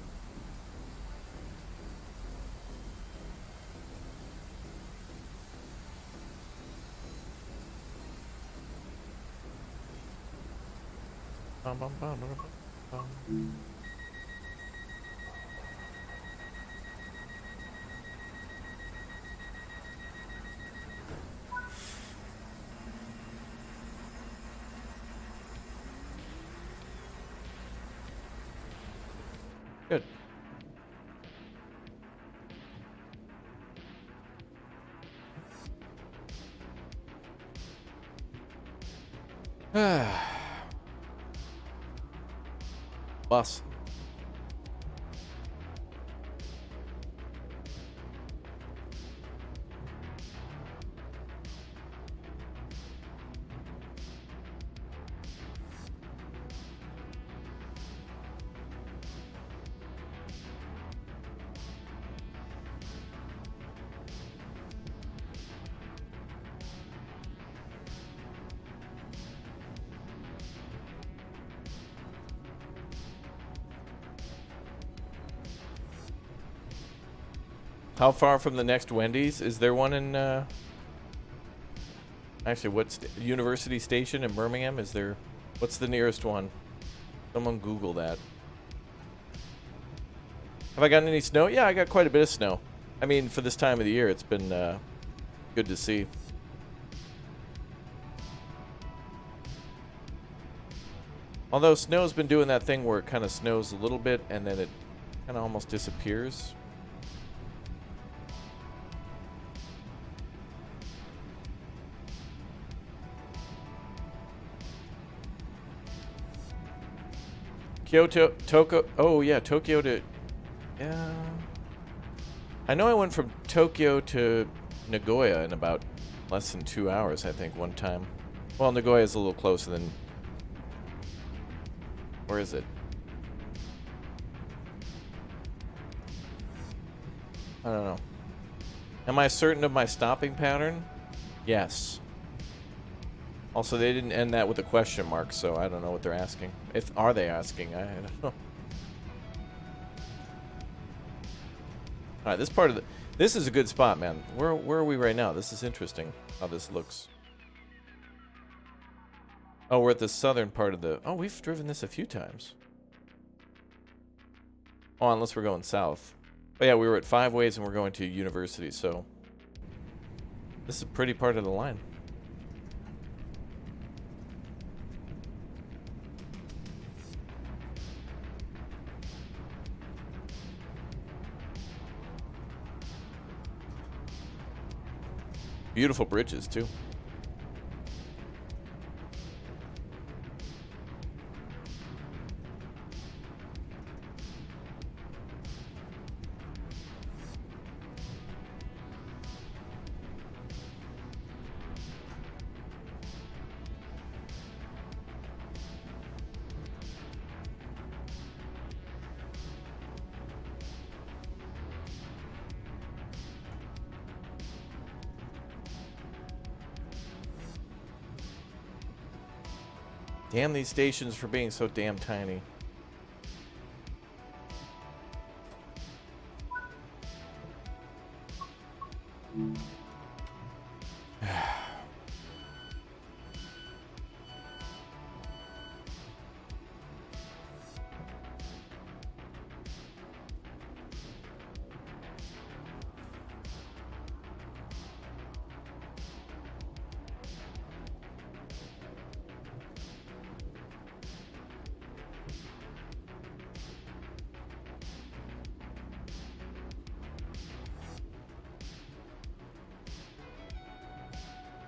Bum, bum, bum, bum, bum. Good. Bus. How far from the next Wendy's? Is there one in, actually, what's University Station in Birmingham? Is there, what's the nearest one? Someone Google that. Have I gotten any snow? Yeah, I got quite a bit of snow. I mean, for this time of the year, it's been good to see. Although snow's been doing that thing where it kind of snows a little bit and then it kind of almost disappears. Tokyo to... Yeah. I know I went from Tokyo to Nagoya in about less than 2 hours, I think, one time. Well, Nagoya is a little closer than... Where is it? I don't know. Am I certain of my stopping pattern? Yes. Also, they didn't end that with a question mark, so I don't know what they're asking. Are they asking? I don't know. All right, this is a good spot, man. Where are we right now? This is interesting how this looks. Oh, we're at the southern part of the... Oh, we've driven this a few times. Oh, unless we're going south. But yeah, we were at 5 Ways and we're going to University, so... This is a pretty part of the line. Beautiful bridges, too. Damn these stations for being so damn tiny.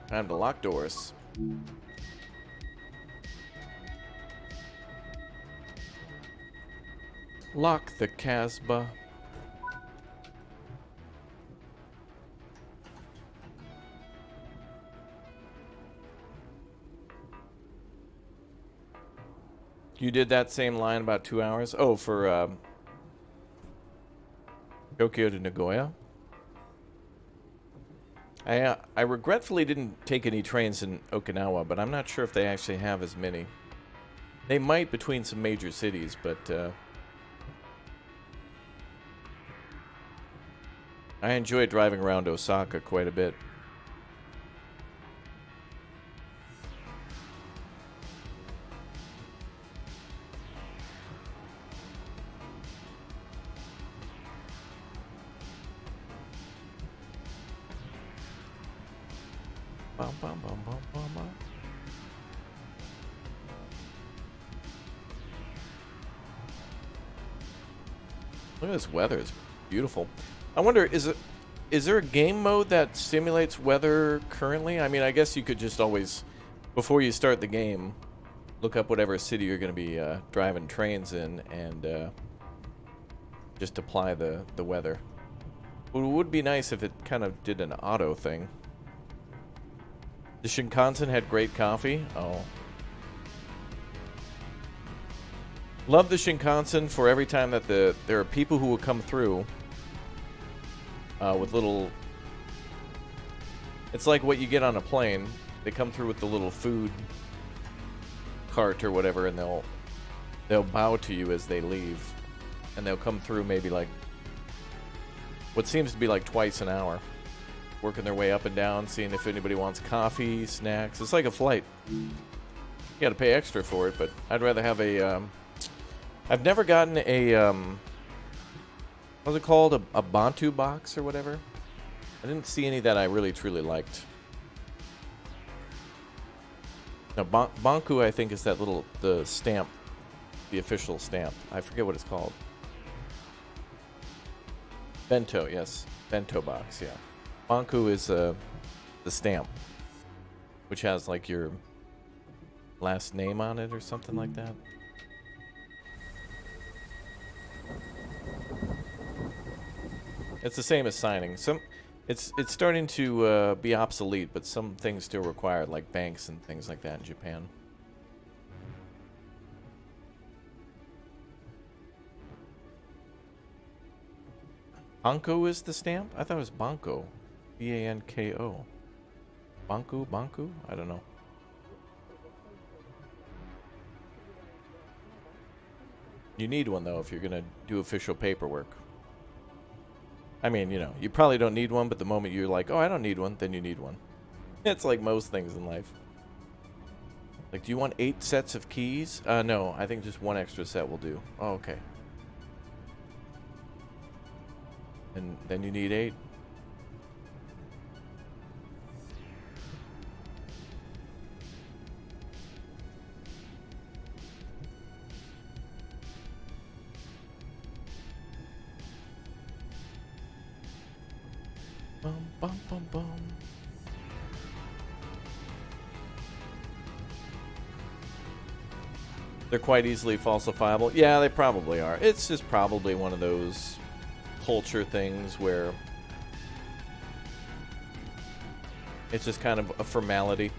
Time to lock doors. Lock the Casbah. You did that same line about 2 hours? Oh, for Tokyo to Nagoya? I regretfully didn't take any trains in Okinawa, but I'm not sure if they actually have as many. They might between some major cities, but I enjoy driving around Osaka quite a bit. Bum, bum, bum, bum, bum, bum. Look at this weather, it's beautiful. I wonder, is there a game mode that simulates weather currently? I mean, I guess you could just always, before you start the game, look up whatever city you're going to be driving trains in and just apply the weather. It would be nice if it kind of did an auto thing. The Shinkansen had great coffee. Oh. Love the Shinkansen for every time that there are people who will come through with little... It's like what you get on a plane. They come through with the little food cart or whatever, and they'll bow to you as they leave. And they'll come through maybe like what seems to be like twice an hour. Working their way up and down, seeing if anybody wants coffee, snacks. It's like a flight. You gotta pay extra for it, but I'd rather have a... I've never gotten a What was it called? A Bantu box or whatever? I didn't see any that I really truly liked. No, Banku I think is that the stamp, the official stamp. I forget what it's called. Bento, yes. Bento box, yeah. Banku is the stamp, which has like your last name on it or something like that. It's the same as signing. It's starting to be obsolete, but some things still required, like banks and things like that in Japan. Banko is the stamp? I thought it was Banko. B-A-N-K-O. Banku? I don't know. You need one, though, if you're going to do official paperwork. I mean, you know, you probably don't need one, but the moment you're like, oh, I don't need one, then you need one. It's like most things in life. Like, do you want 8 sets of keys? No, I think just 1 extra set will do. Oh, okay. And then you need 8. Bum, bum, bum, bum. They're quite easily falsifiable. Yeah, they probably are. It's just probably one of those culture things where it's just kind of a formality,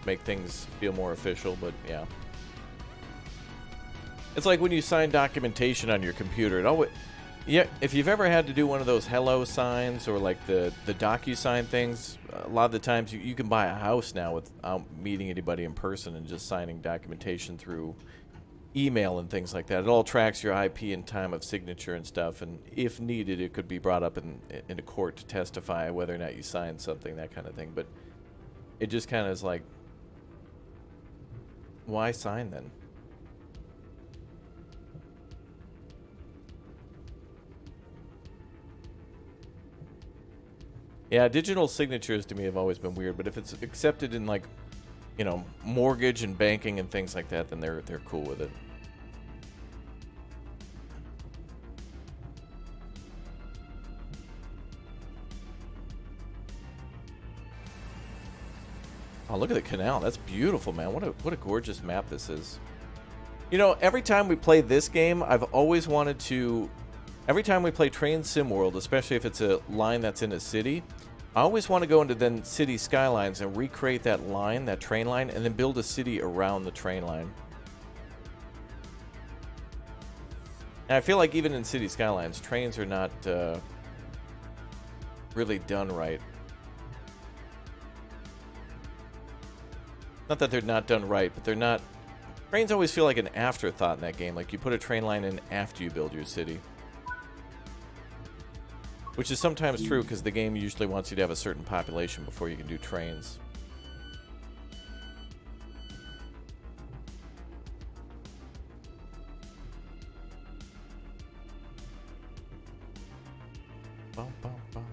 make things feel more official, but yeah. It's like when you sign documentation on your computer. It always, yeah, if you've ever had to do one of those hello signs or like the DocuSign things, a lot of the times you can buy a house now without meeting anybody in person and just signing documentation through email and things like that. It all tracks your IP and time of signature and stuff, and if needed, it could be brought up in a court to testify whether or not you signed something, that kind of thing. But it just kind of is like, why sign then? Yeah, digital signatures to me have always been weird, but if it's accepted in, like, you know, mortgage and banking and things like that, then they're cool with it. Oh, look at the canal. That's beautiful, man. What a gorgeous map this is. You know, every time we play this game, I've always wanted to... Every time we play Train Sim World, especially if it's a line that's in a city, I always want to go into then city skylines and recreate that line, that train line, and then build a city around the train line. And I feel like even in city skylines, trains are not really done right. Not that they're not done right, but they're not... Trains always feel like an afterthought in that game. Like you put a train line in after you build your city. Which is sometimes true, because the game usually wants you to have a certain population before you can do trains. Bum, bum, bum.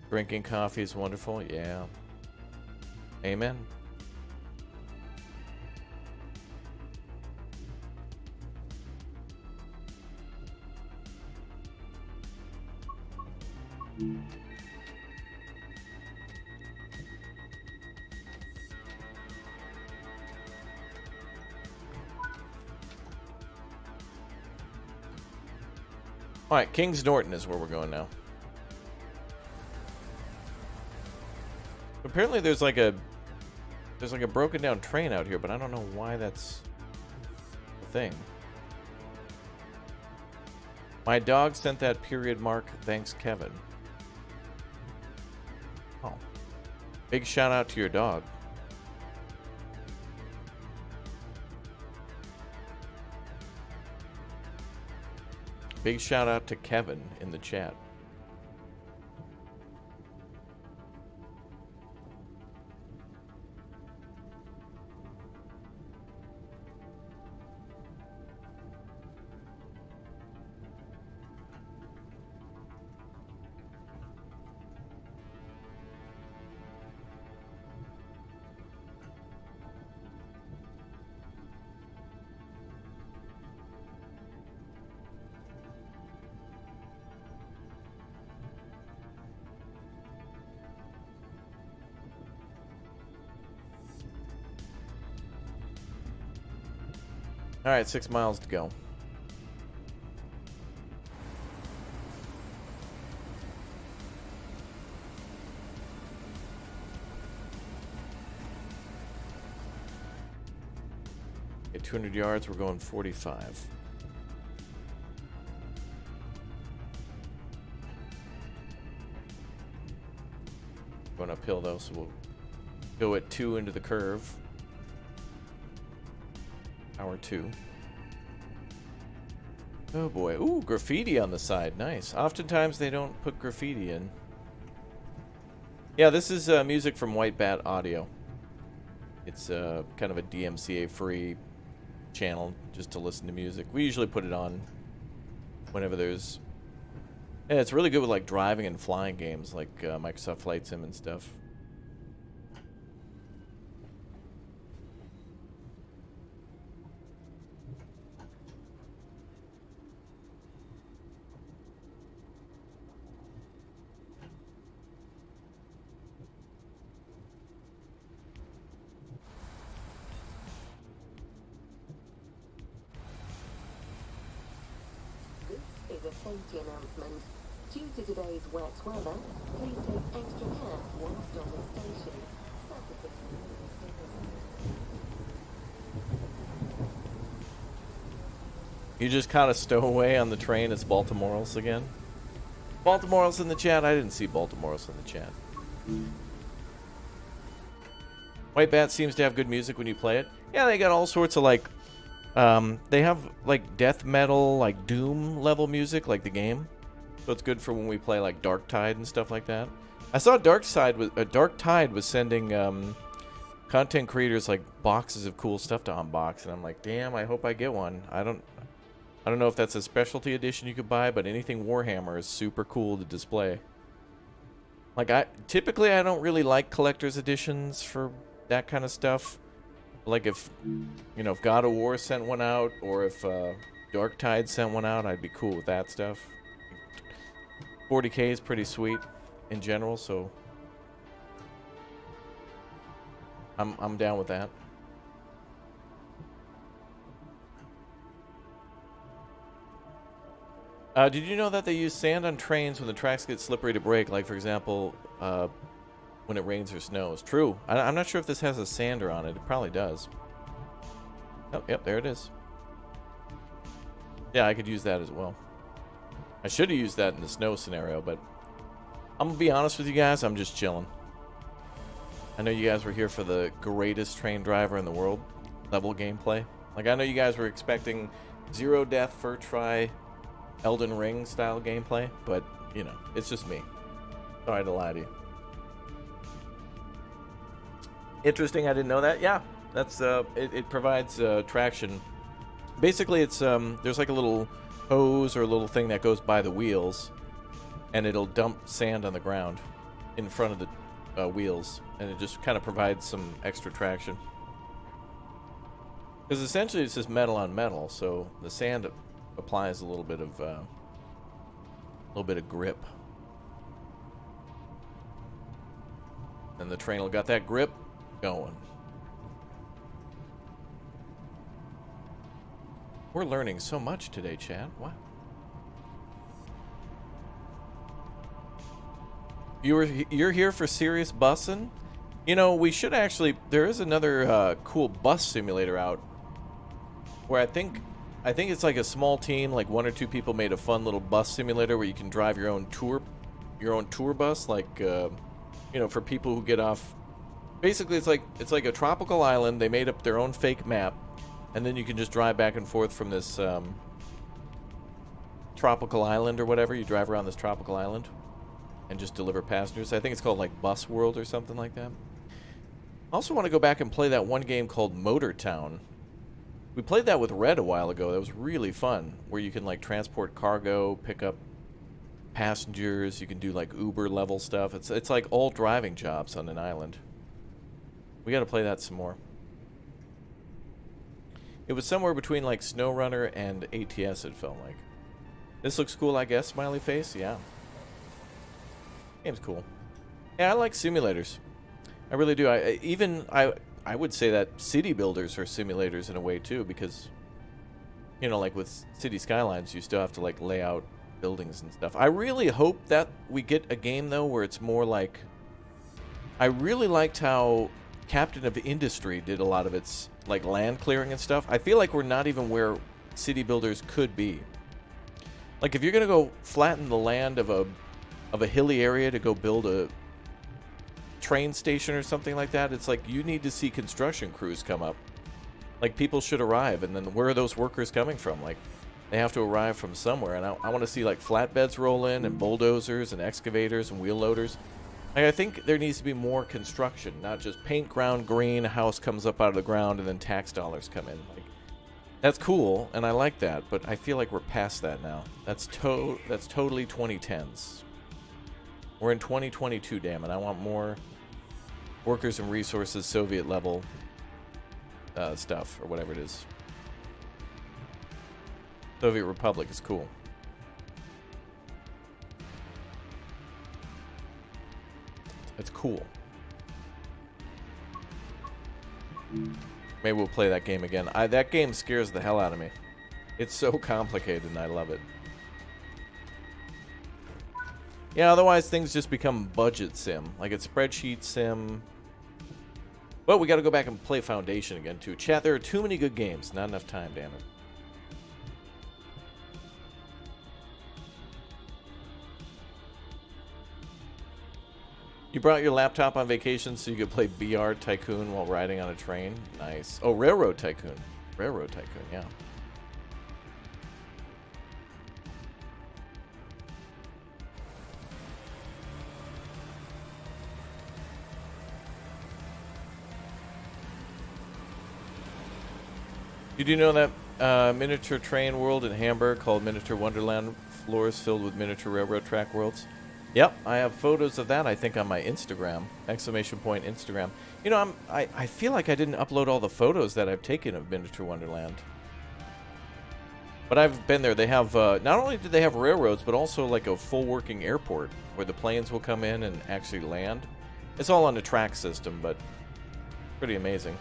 Drinking coffee is wonderful, yeah. Amen. Alright, Kings Norton is where we're going now. Apparently there's like a broken down train out here, but I don't know why that's a thing. My dog sent that period mark, thanks Kevin. Oh. Big shout out to your dog. Big shout out to Kevin in the chat. All right, 6 miles to go. At 200 yards, we're going 45. Going uphill though, so we'll go at 2 into the curve. Hour 2. Oh boy. Ooh, graffiti on the side. Nice. Oftentimes they don't put graffiti in. Yeah, this is music from White Bat Audio. It's kind of a DMCA free channel just to listen to music. We usually put it on whenever there's... And it's really good with like driving and flying games like Microsoft Flight Sim and stuff. This is a safety announcement. Due to today's wet weather, please take extra care whilst on the station. Surfaces You just kind of stow away on the train. It's Baltimore's again. Baltimore's in the chat. I didn't see Baltimore's in the chat. White Bat seems to have good music when you play it. Yeah, they got all sorts of like... they have like death metal, like Doom level music, like the game. So it's good for when we play like Dark Tide and stuff like that. I saw Dark Tide was sending content creators like boxes of cool stuff to unbox, and I'm like, damn, I hope I get one. I don't know if that's a specialty edition you could buy, but anything Warhammer is super cool to display. Like typically I don't really like collector's editions for that kind of stuff. Like if if God of War sent one out, or if Dark Tide sent one out, I'd be cool with that stuff. 40K is pretty sweet in general, so I'm down with that. Did you know that they use sand on trains when the tracks get slippery to brake? Like, for example, when it rains or snows. True. I'm not sure if this has a sander on it. It probably does. Oh, yep, there it is. Yeah, I could use that as well. I should have used that in the snow scenario, but I'm going to be honest with you guys, I'm just chilling. I know you guys were here for the greatest train driver in the world level gameplay. Like, I know you guys were expecting 0 death, first try, Elden Ring style gameplay, but, it's just me. Sorry to lie to you. Interesting, I didn't know that. Yeah, that's, it provides traction. Basically, it's, there's like a little hose or a little thing that goes by the wheels, and it'll dump sand on the ground in front of the wheels, and it just kind of provides some extra traction. Because essentially it's just metal on metal, so the sand applies a little bit of grip, and the train will got that grip going. We're learning so much today, Chad. Wow. You're here for serious bussin'? We should actually... There is another cool bus simulator out where I think it's like a small team, like 1 or 2 people made a fun little bus simulator where you can drive your own tour bus, like for people who get off. Basically, it's like a tropical island. They made up their own fake map. And then you can just drive back and forth from this tropical island or whatever. You drive around this tropical island and just deliver passengers. I think it's called like Bus World or something like that. I also want to go back and play that one game called Motor Town. We played that with Red a while ago. That was really fun, where you can like transport cargo, pick up passengers. You can do like Uber level stuff. It's like all driving jobs on an island. We got to play that some more. It was somewhere between like SnowRunner and ATS, it felt like. This looks cool, I guess, smiley face. Yeah. Game's cool. Yeah, I like simulators. I really do. I would say that city builders are simulators in a way too, because You know, like with City Skylines, you still have to like lay out buildings and stuff. I really hope that we get a game though where it's more like, I really liked how Captain of Industry did a lot of its like land clearing and stuff. I feel like we're not even where city builders could be. Like if you're gonna go flatten the land of a hilly area to go build a train station or something like that, it's like you need to see construction crews come up. Like people should arrive, and then where are those workers coming from? Like they have to arrive from somewhere, and I want to see like flatbeds roll in and bulldozers and excavators and wheel loaders. Like, I think there needs to be more construction, not just paint ground green, a house comes up out of the ground, and then tax dollars come in. Like that's cool, and I like that, but I feel like we're past that now. That's totally 2010s. We're in 2022, damn it. I want more workers and resources, Soviet level stuff, or whatever it is. Soviet Republic is cool. It's cool. Maybe we'll play that game again. That game scares the hell out of me. It's so complicated, and I love it. Yeah, otherwise things just become budget sim. Like it's spreadsheet sim. But we got to go back and play Foundation again, too. Chat, there are too many good games. Not enough time, damn it. You brought your laptop on vacation so you could play BR Tycoon while riding on a train? Nice. Oh, Railroad Tycoon. Railroad Tycoon, yeah. You do know that miniature train world in Hamburg called Miniature Wonderland, floors filled with miniature railroad track worlds? Yep, I have photos of that, I think, on my Instagram. ! Instagram. You know, I feel like I didn't upload all the photos that I've taken of Miniature Wonderland. But I've been there. They have, not only do they have railroads, but also like a full working airport where the planes will come in and actually land. It's all on the track system, but pretty amazing.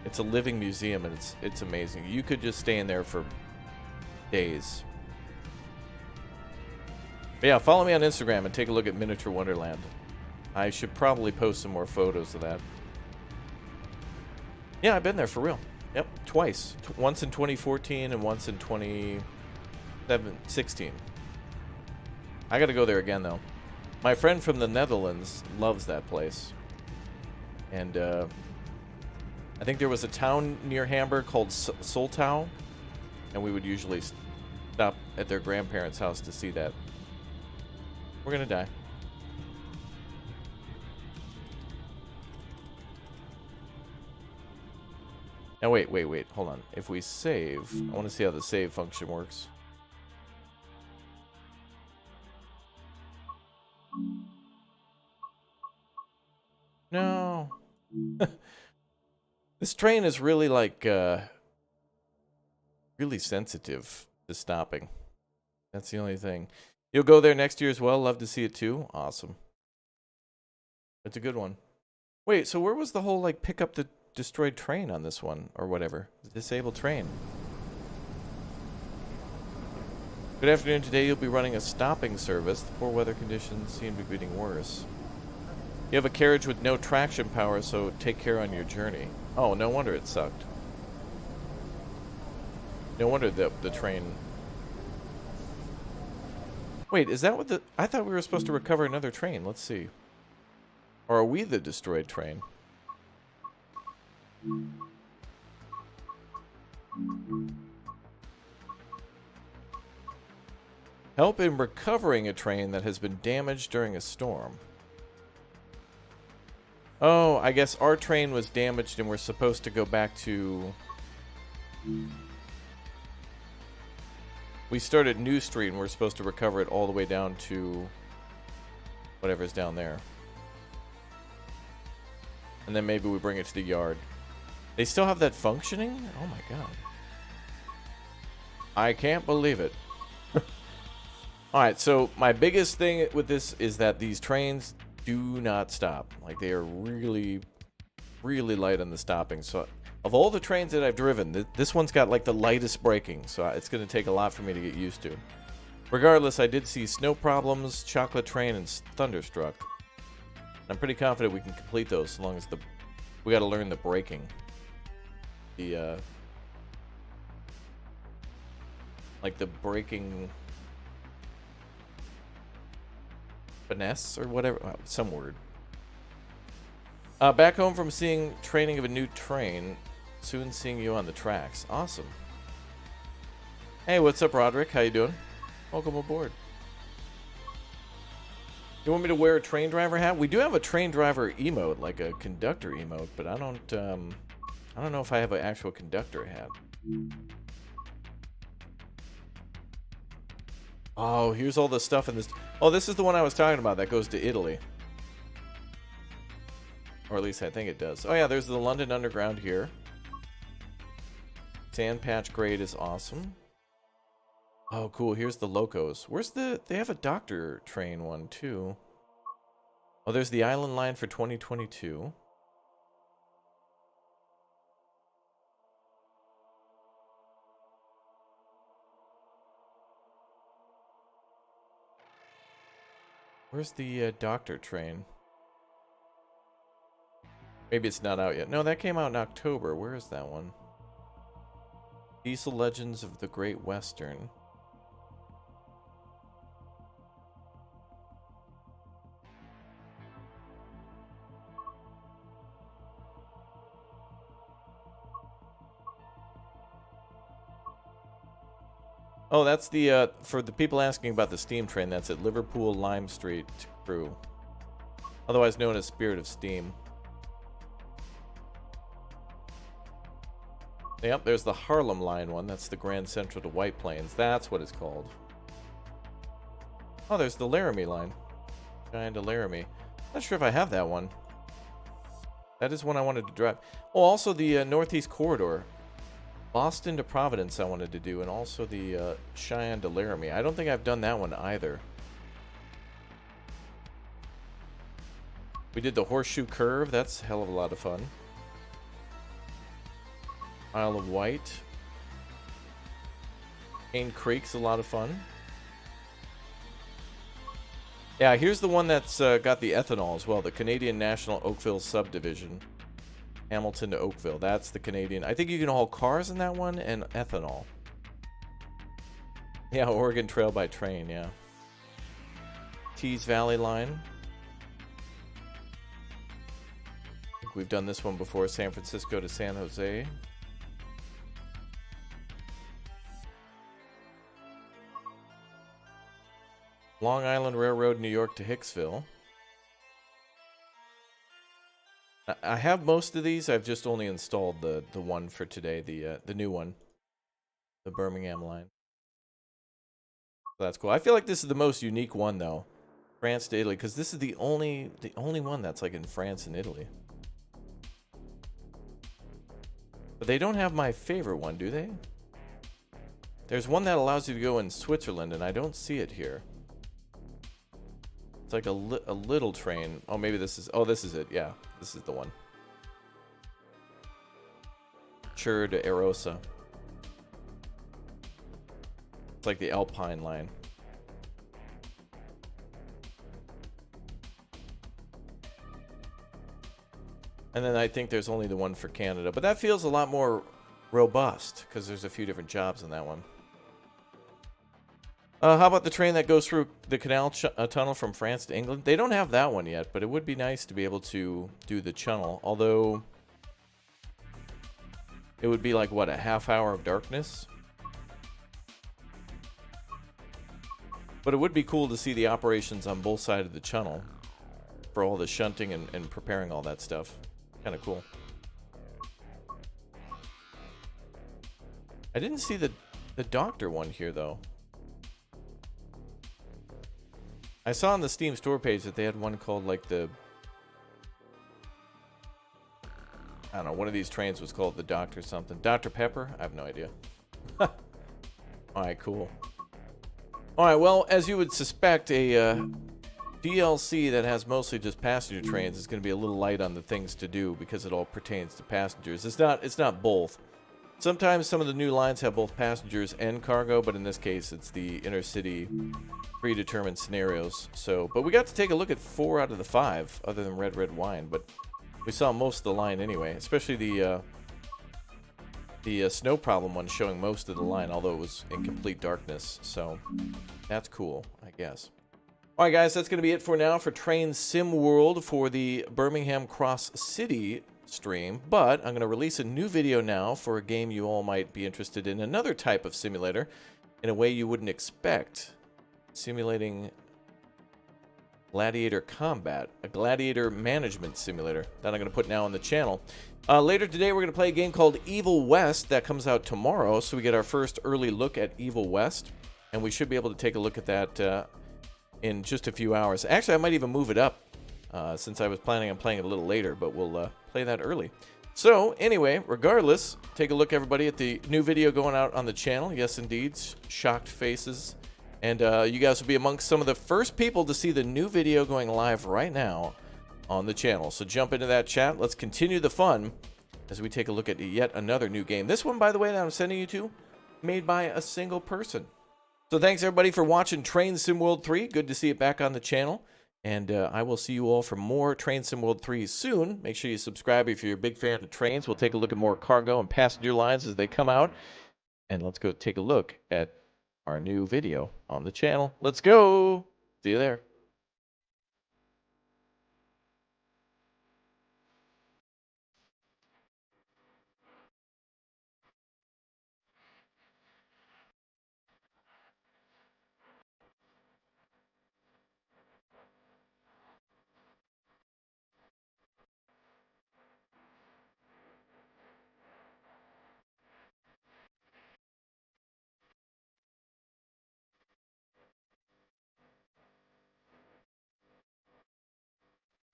It's a living museum, and it's amazing. You could just stay in there for days. But yeah, follow me on Instagram and take a look at Miniature Wonderland. I should probably post some more photos of that. Yeah, I've been there for real. Yep, twice. Once in 2014 and once in 2016. I gotta go there again, though. My friend from the Netherlands loves that place. And, I think there was a town near Hamburg called Soltau, and we would usually stop at their grandparents' house to see that. We're gonna die. Now wait, hold on. If we save, I want to see how the save function works. No. This train is really like, really sensitive to stopping. That's the only thing. You'll go there next year as well? Love to see it too? Awesome. It's a good one. Wait, so where was the whole, like, pick up the destroyed train on this one? Or whatever. The disabled train. Good afternoon. Today you'll be running a stopping service. The poor weather conditions seem to be getting worse. You have a carriage with no traction power, so take care on your journey. Oh, no wonder it sucked. No wonder the train... Wait, is that what the... I thought we were supposed to recover another train. Let's see. Or are we the destroyed train? Help in recovering a train that has been damaged during a storm. Oh, I guess our train was damaged and we're supposed to go back to... We start at New Street and we're supposed to recover it all the way down to whatever's down there. And then maybe we bring it to the yard. They still have that functioning? Oh my god. I can't believe it. Alright, so my biggest thing with this is that these trains do not stop. Like, they are really, really light on the stopping. So Of all the trains that I've driven, this one's got like the lightest braking, so it's going to take a lot for me to get used to. Regardless, I did see Snow Problems, Chocolate Train, and Thunderstruck. I'm pretty confident we can complete those, so long as we got to learn the braking. Like the braking finesse or whatever, some word. Back home from seeing training of a new train. Soon seeing you on the tracks. Awesome. Hey, what's up, Roderick? How you doing? Welcome aboard. You want me to wear a train driver hat? We do have a train driver emote, like a conductor emote, but I don't know if I have an actual conductor hat. Oh, here's all the stuff in this. Oh, this is the one I was talking about that goes to Italy. Or at least I think it does. Oh yeah, there's the London Underground here. Sandpatch Grade is awesome. Oh, cool. Here's the locos. Where's the... They have a doctor train one, too. Oh, there's the Island Line for 2022. Where's the doctor train? Maybe it's not out yet. No, that came out in October. Where is that one? Diesel Legends of the Great Western. Oh, that's the, for the people asking about the steam train, that's at Liverpool Lime Street Crew. Otherwise known as Spirit of Steam. Yep, there's the Harlem Line one. That's the Grand Central to White Plains. That's what it's called. Oh, there's the Laramie Line. Giant to Laramie. Not sure if I have that one. That is one I wanted to drive. Oh, also the Northeast Corridor. Boston to Providence I wanted to do, and also the Cheyenne to Laramie. I don't think I've done that one either. We did the Horseshoe Curve. That's a hell of a lot of fun. Isle of Wight. Cane Creek's a lot of fun. Yeah, here's the one that's got the ethanol as well. The Canadian National Oakville Subdivision. Hamilton to Oakville. That's the Canadian. I think you can haul cars in that one and ethanol. Yeah, Oregon Trail by train, yeah. Tees Valley Line. I think we've done this one before. San Francisco to San Jose. Long Island Railroad, New York to Hicksville. I have most of these. I've just only installed the one for today, the new one, the Birmingham line. So that's cool. I feel like this is the most unique one though, France to Italy, because this is the only one that's like in France and Italy. But they don't have my favorite one, do they? There's one that allows you to go in Switzerland, and I don't see it here. It's like a little train. Oh, maybe this is... Oh, this is it. Yeah, this is the one. Chur to Erosa. It's like the Alpine line. And then I think there's only the one for Canada. But that feels a lot more robust, because there's a few different jobs in that one. How about the train that goes through the canal tunnel from France to England? They don't have that one yet, but it would be nice to be able to do the tunnel. Although, it would be like, what, a half hour of darkness? But it would be cool to see the operations on both sides of the tunnel for all the shunting and preparing all that stuff. Kind of cool. I didn't see the doctor one here, though. I saw on the Steam store page that they had one called like the... I don't know, one of these trains was called the Doctor something. Dr. Pepper? I have no idea. Alright, cool. Alright, well, as you would suspect, a DLC that has mostly just passenger trains is going to be a little light on the things to do because it all pertains to passengers. It's not both. Sometimes some of the new lines have both passengers and cargo, but in this case it's the intercity predetermined scenarios. So, but we got to take a look at 4 out of the 5 other than Red Wine, but we saw most of the line anyway, especially the snow problem one showing most of the line, although it was in complete darkness. So that's cool, I guess. All right, guys, that's going to be it for now for Train Sim World for the Birmingham Cross-City stream. But I'm going to release a new video now for a game you all might be interested in, another type of simulator in a way you wouldn't expect, simulating gladiator combat, a gladiator management simulator that I'm going to put now on the channel. Later today, we're going to play a game called Evil West that comes out tomorrow, so we get our first early look at Evil West, and we should be able to take a look at that in just a few hours. Actually, I might even move it up since I was planning on playing it a little later, but we'll play that early. So, anyway, regardless, take a look, everybody, at the new video going out on the channel. Yes, indeed, shocked faces. And you guys will be amongst some of the first people to see the new video going live right now on the channel. So jump into that chat. Let's continue the fun as we take a look at yet another new game. This one, by the way, that I'm sending you to, made by a single person. So thanks, everybody, for watching Train Sim World 3. Good to see it back on the channel. And I will see you all for more Train Sim World 3 soon. Make sure you subscribe if you're a big fan of trains. We'll take a look at more cargo and passenger lines as they come out. And let's go take a look at our new video on the channel. Let's go. See you there.